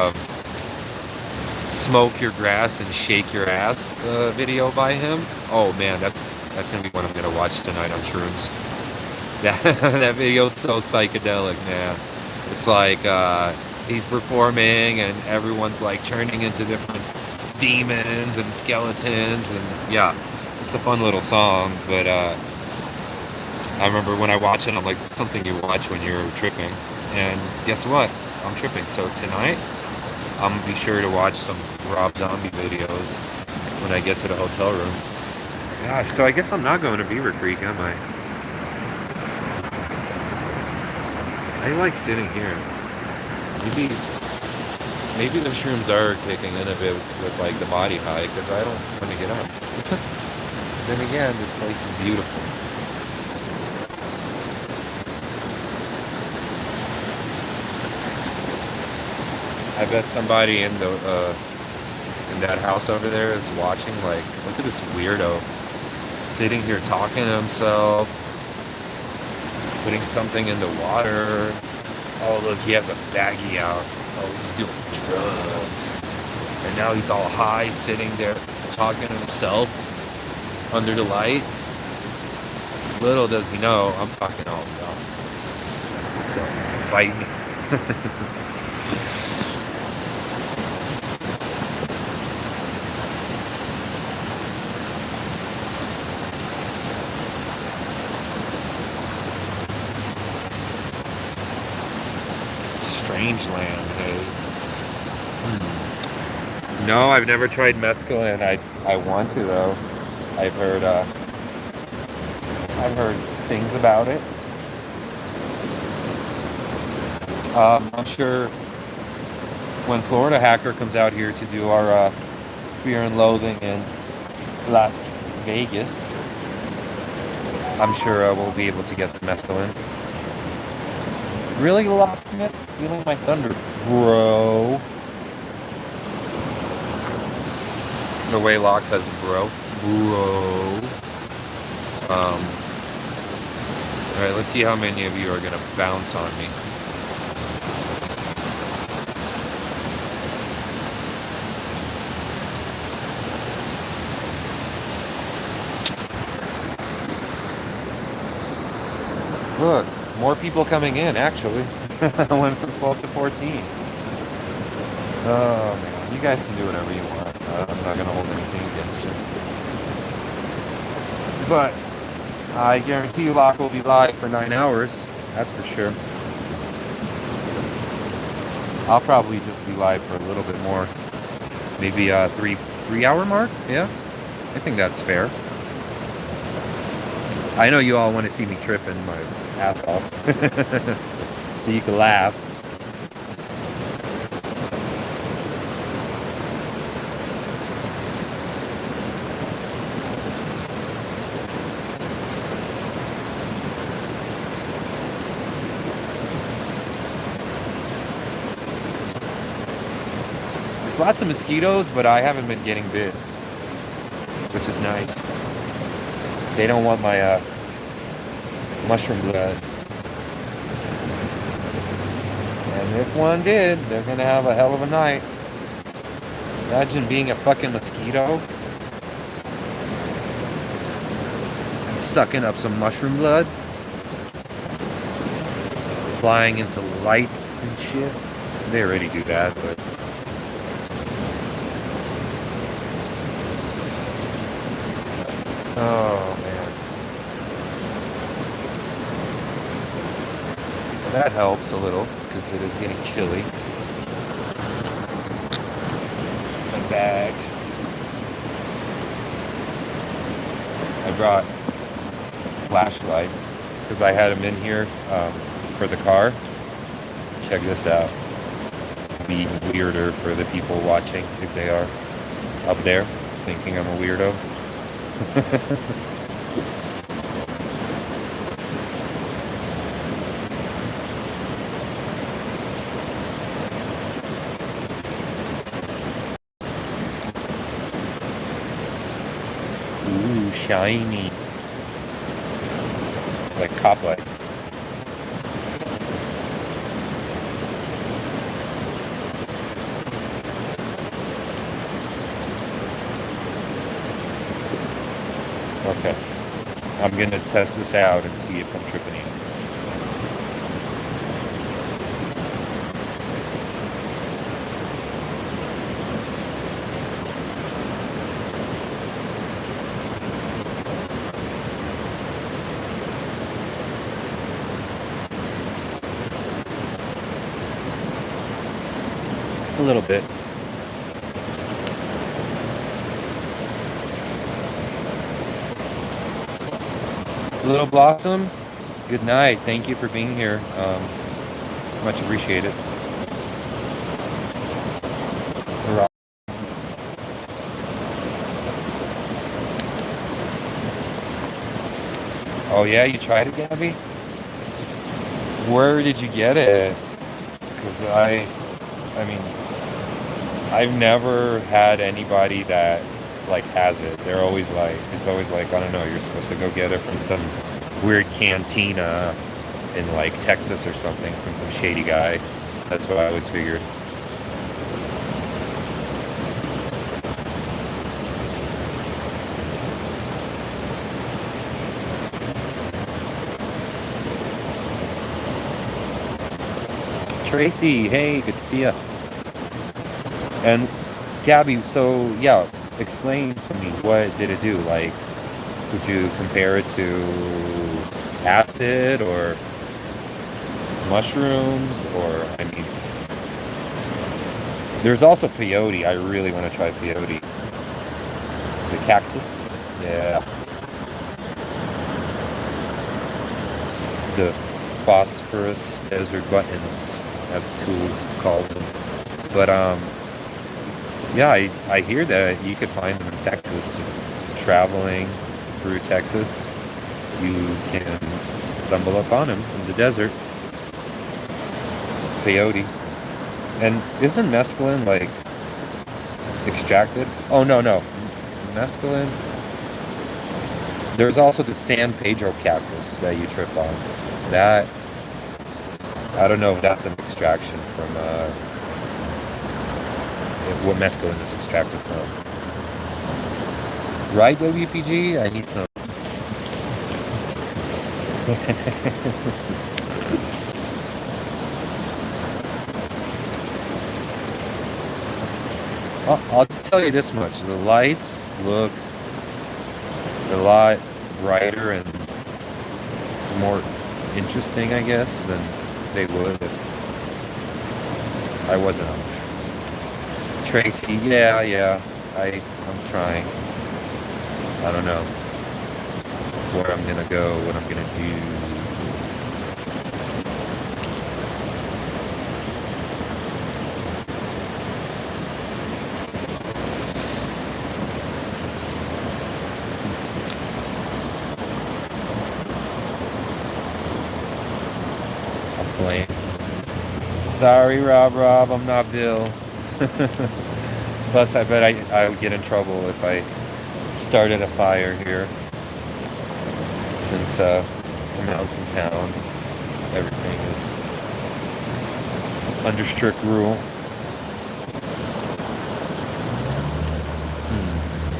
smoke your grass and shake your ass video by him. Oh man, that's gonna be what I'm gonna watch tonight on shrooms. That that video's so psychedelic, man. It's like he's performing and everyone's like turning into different demons and skeletons, and yeah, it's a fun little song. But I remember when I watch it, I'm like, it's something you watch when you're tripping. And guess what? I'm tripping. So tonight, I'm gonna be sure to watch some Rob Zombie videos when I get to the hotel room. Gosh, so I guess I'm not going to Beaver Creek, am I? I like sitting here. Maybe the shrooms are kicking in a bit with like the body high, because I don't want to get up. Then again, this place is beautiful. I bet somebody in that house over there is watching. Like, look at this weirdo sitting here talking to himself, putting something in the water. Oh, look, he has a baggie out. Oh, he's doing drugs. And now he's all high, sitting there talking to himself under the light. Little does he know, I'm talking all about. So, bite me. Strange land, hey. No, I've never tried mescaline. I want to though. I've heard things about it. I'm sure when Florida Hacker comes out here to do our Fear and Loathing in Las Vegas, I'm sure we'll be able to get some mescaline. Really, locksmith? Stealing my thunder, bro. The way Lock says bro. Alright, let's see how many of you are gonna bounce on me. Look, more people coming in, actually. I went from 12 to 14. Oh, man. You guys can do whatever you want. I'm not going to hold anything against you. But I guarantee you Locke will be live for 9 hours. That's for sure. I'll probably just be live for a little bit more. Maybe a 3-hour mark? Yeah? I think that's fair. I know you all want to see me tripping my ass off. So you can laugh. There's lots of mosquitoes, but I haven't been getting bit, which is nice. They don't want my mushroom blood. And if one did, they're gonna have a hell of a night. Imagine being a fucking mosquito and sucking up some mushroom blood, flying into light and shit. They already do that, but oh man. Well, that helps a little because it is getting chilly. My bag. I brought flashlights because I had them in here for the car. Check this out. It'll be even weirder for the people watching if they are. up there, thinking I'm a weirdo. Ooh, shiny. Like cop lights. Okay. I'm gonna test this out and see if I'm tripping you. A little bit. Little Blossom, good night. Thank you for being here. Much appreciated. Oh yeah, you tried it, Gabby? Where did you get it? Because I mean, I've never had anybody that like has it. They're always like, it's always like, I don't know, you're supposed to go get it from some weird cantina in like Texas or something from some shady guy. That's what I always figured. Tracy, hey, good to see ya. And Gabby, so yeah, explain to me, what did it do? Like, would you compare it to acid or mushrooms? Or, I mean, there's also peyote. I really want to try peyote. The cactus, yeah. The phosphorus desert buttons, as Tool calls them. But yeah, I hear that you could find them in Texas. Just traveling through Texas, you can stumble upon them in the desert. Peyote. And isn't mescaline like extracted? Oh no, mescaline. There's also the San Pedro cactus that you trip on. That, I don't know if that's an extraction from what mescaline is extracted from. Right, WPG? I need some. I'll just tell you this much. The lights look a lot brighter and more interesting, I guess, than they would if I wasn't on mushrooms. Tracy, yeah, I'm trying. I don't know where I'm gonna go, what I'm gonna do. Flame. Sorry, Rob, I'm not Bill. Plus, I bet I would get in trouble if I started a fire here. Since it's a mountain town, everything is under strict rule.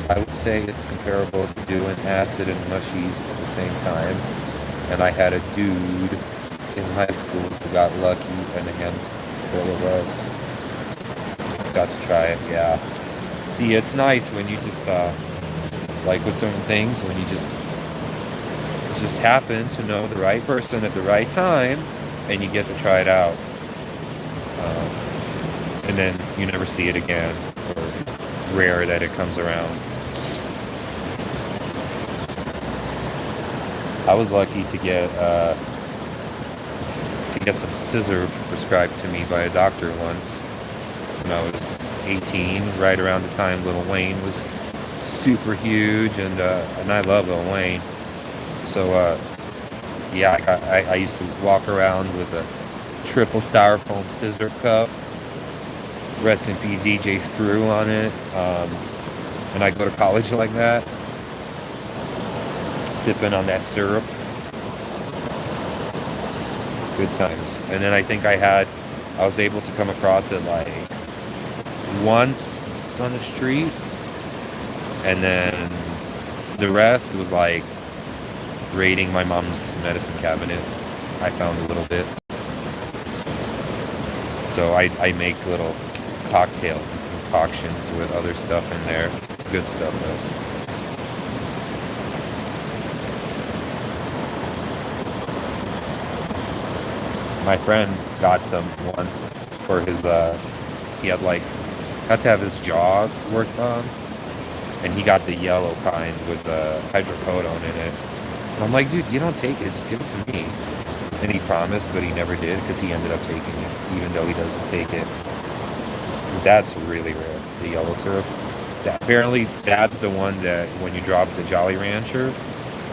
I would say it's comparable to doing acid and mushies at the same time. And I had a dude in high school who got lucky, and a handful of us got to try it. Yeah. See, it's nice when you just like with certain things, when you just happen to know the right person at the right time, and you get to try it out, and then you never see it again, or rare that it comes around. I was lucky to get some scissor prescribed to me by a doctor once when I was 18, right around the time Lil Wayne was super huge, and I love Lil Wayne. So yeah, I used to walk around with a triple styrofoam scissor cup, rest in peace EJ Screw on it, and I go to college like that, sipping on that syrup. Good times. And then I think I was able to come across it like once on the street, and then the rest was like raiding my mom's medicine cabinet. I found a little bit. So I make little cocktails and concoctions with other stuff in there. Good stuff though. My friend got some once for his, he had to have his jaw worked on, and he got the yellow kind with hydrocodone in it. And I'm like, dude, you don't take it, just give it to me. And he promised, but he never did, because he ended up taking it, even though he doesn't take it. Because that's really rare, the yellow syrup. Apparently, that's the one that when you drop the Jolly Rancher,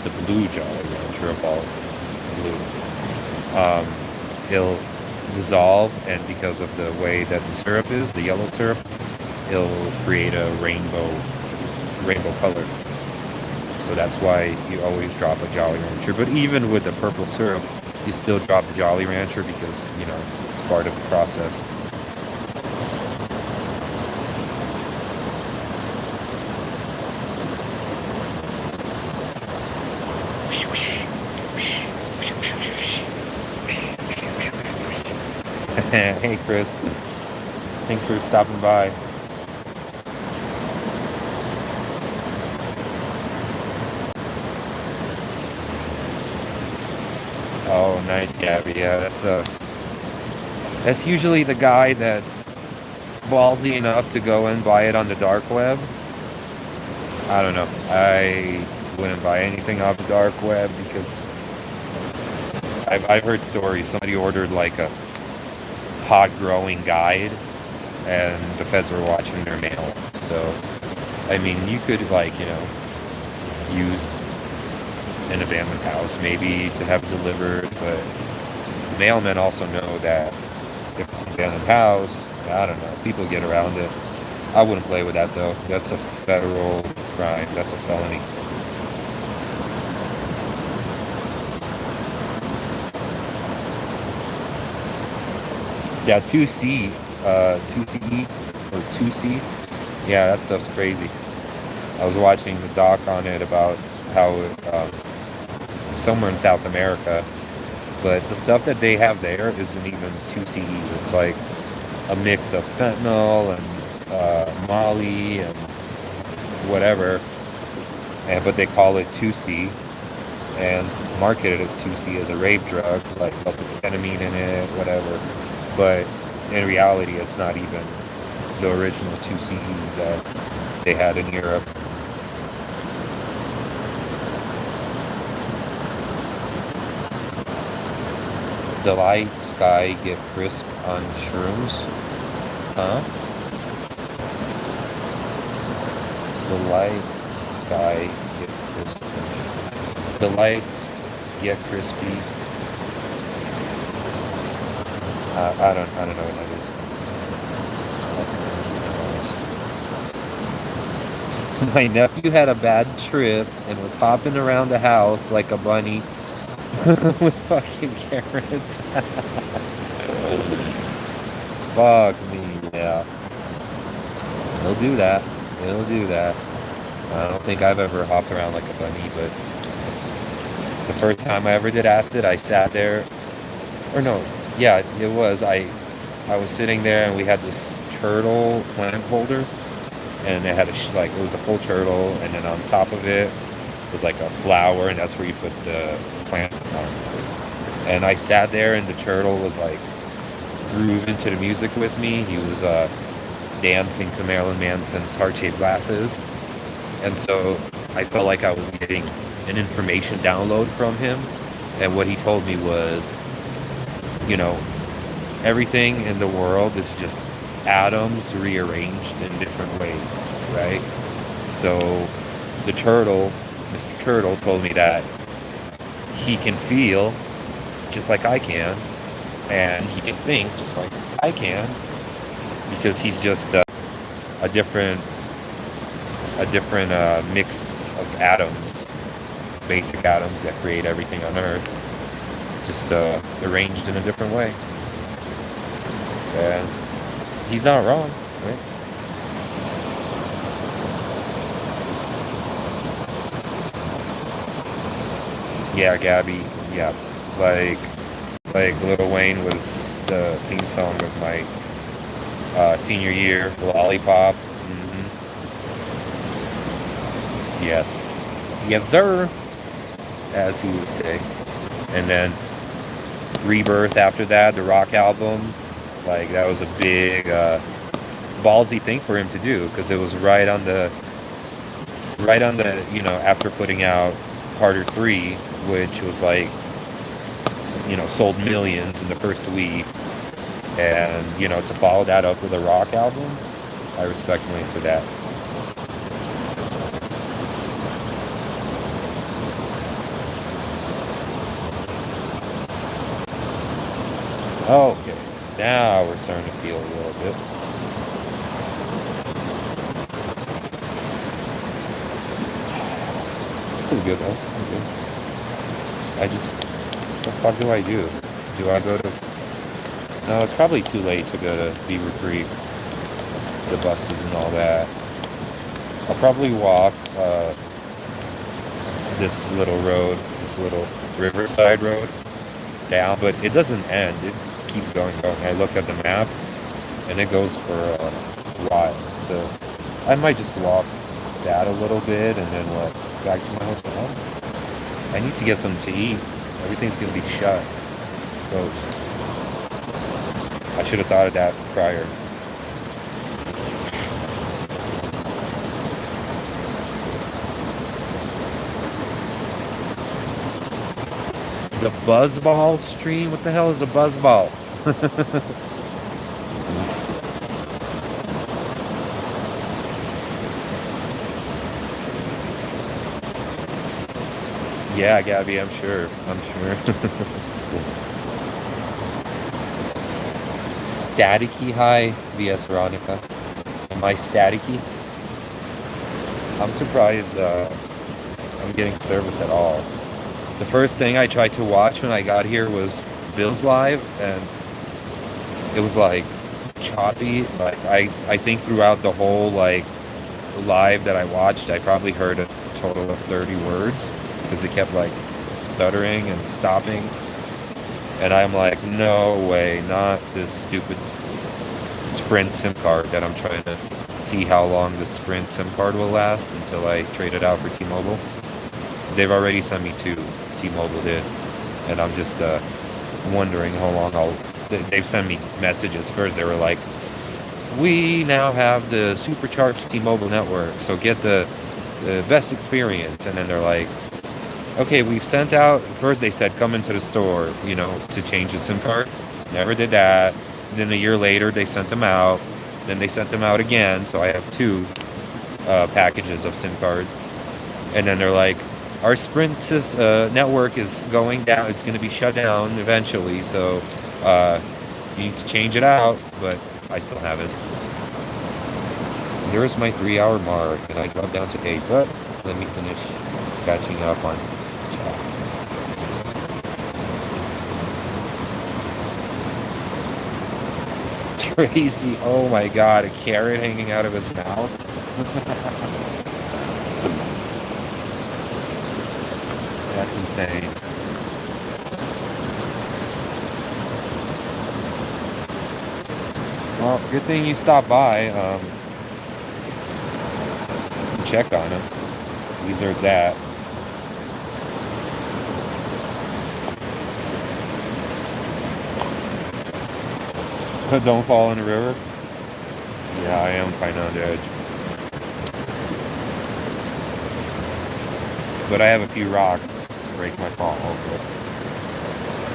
the blue Jolly Rancher of all blue, it'll dissolve, and because of the way that the syrup is, the yellow syrup, it'll create a rainbow color. So that's why you always drop a Jolly Rancher. But even with the purple syrup, you still drop the Jolly Rancher because, you know, it's part of the process. Hey Chris, thanks for stopping by. Oh, nice, Gabby. Yeah, that's usually the guy that's ballsy enough to go and buy it on the dark web. I don't know. I wouldn't buy anything off the dark web because I've heard stories. Somebody ordered like a pod growing guide, and the feds were watching their mail. So, I mean, you could use an abandoned house maybe to have it delivered, but mailmen also know that if it's an abandoned house, I don't know, people get around it. I wouldn't play with that though. That's a federal crime. That's a felony. Yeah, 2C, 2CE, or 2C. Yeah, that stuff's crazy. I was watching the doc on it about how somewhere in South America, but the stuff that they have there isn't even 2CE. It's like a mix of fentanyl and Molly and whatever, but they call it 2C and market it as 2C as a rape drug, like ketamine in it, whatever. But in reality, it's not even the original 2CE that they had in Europe. The light sky get crisp on shrooms? Huh? The light sky get crisp. The lights get crispy. I don't know what that is. My nephew had a bad trip and was hopping around the house like a bunny with fucking carrots. Fuck me, yeah. He'll do that. He'll do that. I don't think I've ever hopped around like a bunny, but the first time I ever did acid, I sat there, or no, yeah, it was. I was sitting there and we had this turtle plant holder, and it had it was a full turtle, and then on top of it was like a flower, and that's where you put the plant on. And I sat there, and the turtle was like grooving to the music with me. He was dancing to Marilyn Manson's Heart-Shaped Glasses, and so I felt like I was getting an information download from him. And what he told me was, everything in the world is just atoms rearranged in different ways, right? So the turtle, Mr. Turtle, told me that he can feel just like I can, and he can think just like I can, because he's just a different mix of atoms, basic atoms that create everything on Earth, just arranged in a different way. And he's not wrong, right? Yeah, Gabby. Yeah, like Lil Wayne was the theme song of my senior year. Lollipop. Yes, yes, sir, as he would say. And then Rebirth after that, the rock album. Like that was a big ballsy thing for him to do, because it was after putting out Carter 3, which was like, sold millions in the first week, and to follow that up with a rock album, I respect Wayne for that. Okay, now we're starting to feel a little bit. Still good though. I'm good. What the fuck do I do? Do I go to... No, it's probably too late to go to Beaver Creek, the buses and all that. I'll probably walk this little riverside road down, but it doesn't end. It keeps going. I look at the map, and it goes for a while. So I might just walk that a little bit, and then back to my hotel. I need to get something to eat. Everything's gonna be shut, closed. I should have thought of that prior. The buzzball stream? What the hell is a buzzball? Yeah, Gabby, I'm sure. Staticky high, VS Veronica. Am I staticky? I'm surprised I'm getting service at all. The first thing I tried to watch when I got here was Bill's Live, and it was like choppy. Like I think throughout the whole like live that I watched, I probably heard a total of 30 words, because it kept like stuttering and stopping. And I'm like, no way, not this stupid Sprint SIM card that I'm trying to see how long the Sprint SIM card will last until I trade it out for T-Mobile. They've already sent me 2, T-Mobile did, and I'm just wondering how long they've sent me messages. First they were like, we now have the supercharged T-Mobile network, so get the best experience. And then they're like, okay, we've sent out, first they said come into the store, to change the SIM card. Never did that. Then a year later they sent them out. Then they sent them out again, so I have 2 packages of SIM cards. And then they're like, our Sprint network is going down, it's going to be shut down eventually, so you need to change it out, but I still haven't. Here's my 3-hour mark, and I dropped down to 8, but let me finish catching up on chat. Tracy, oh my god, a carrot hanging out of his mouth. That's insane. Well, good thing you stopped by. Check on him. At least there's that. Don't fall in the river. Yeah, I am kind of on the edge. But I have a few rocks to break my fall. But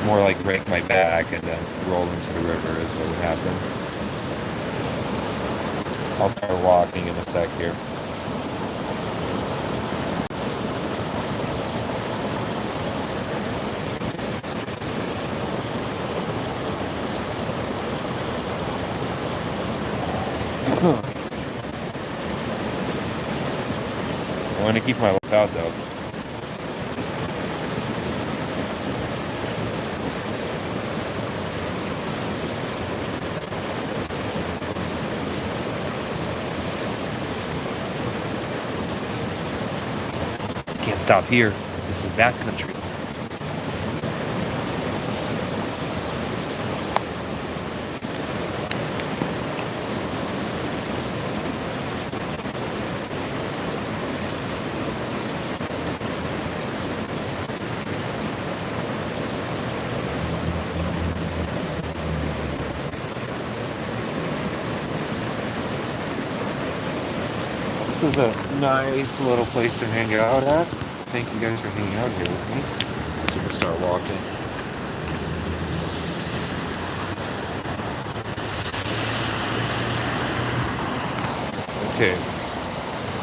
more like break my back and then roll into the river is what would happen. I'll start walking in a sec here. I want to keep my lips out though. Can't stop here. This is backcountry. This is a nice little place to hang out at. Thank you guys for hanging out here with me. So we'll start walking. Okay,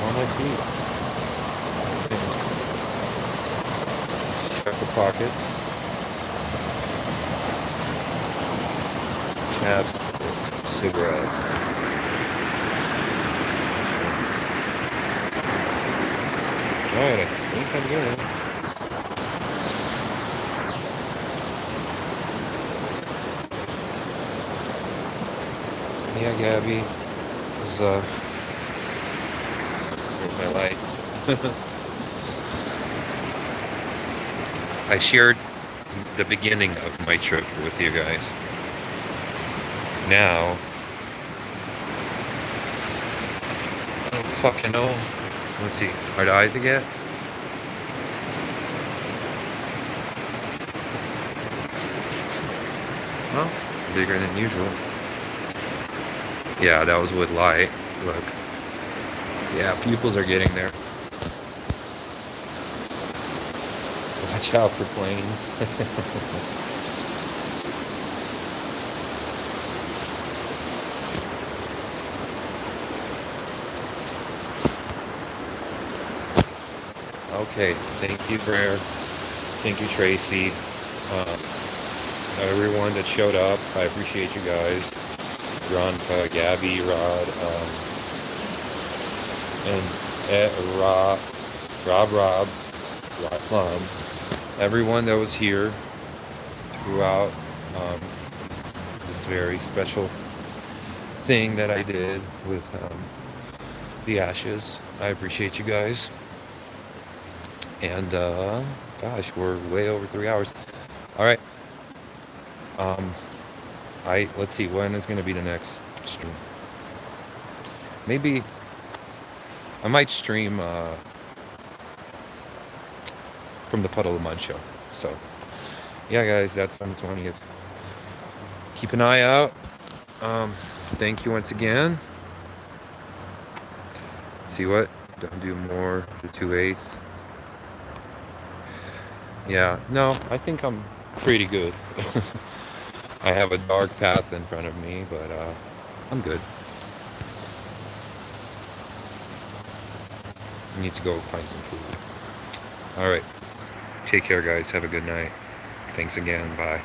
on my feet. Check the pockets. Chapstick, cigarettes. Alright, I think I'm good. Yeah, Gabby. Here's my lights. I shared the beginning of my trip with you guys. Now, I don't fucking know. Let's see, hard eyes to get. Well, bigger than usual. Yeah, that was with light. Look. Yeah, pupils are getting there. Watch out for planes. Okay, thank you, Brer. Thank you, Tracy. Everyone that showed up, I appreciate you guys. Veronica, Gabby, Rod, and Rob, Plum. Everyone that was here throughout this very special thing that I did with the ashes. I appreciate you guys. And gosh, we're way over 3 hours. All right. Let's see, when is going to be the next stream? Maybe I might stream from the Puddle of Mud show. So yeah, guys, that's on the 20th. Keep an eye out. Thank you once again. See what? Don't do more to 2/8. Yeah, no, I think I'm pretty good. I have a dark path in front of me, but I'm good. I need to go find some food. All right. Take care, guys. Have a good night. Thanks again. Bye.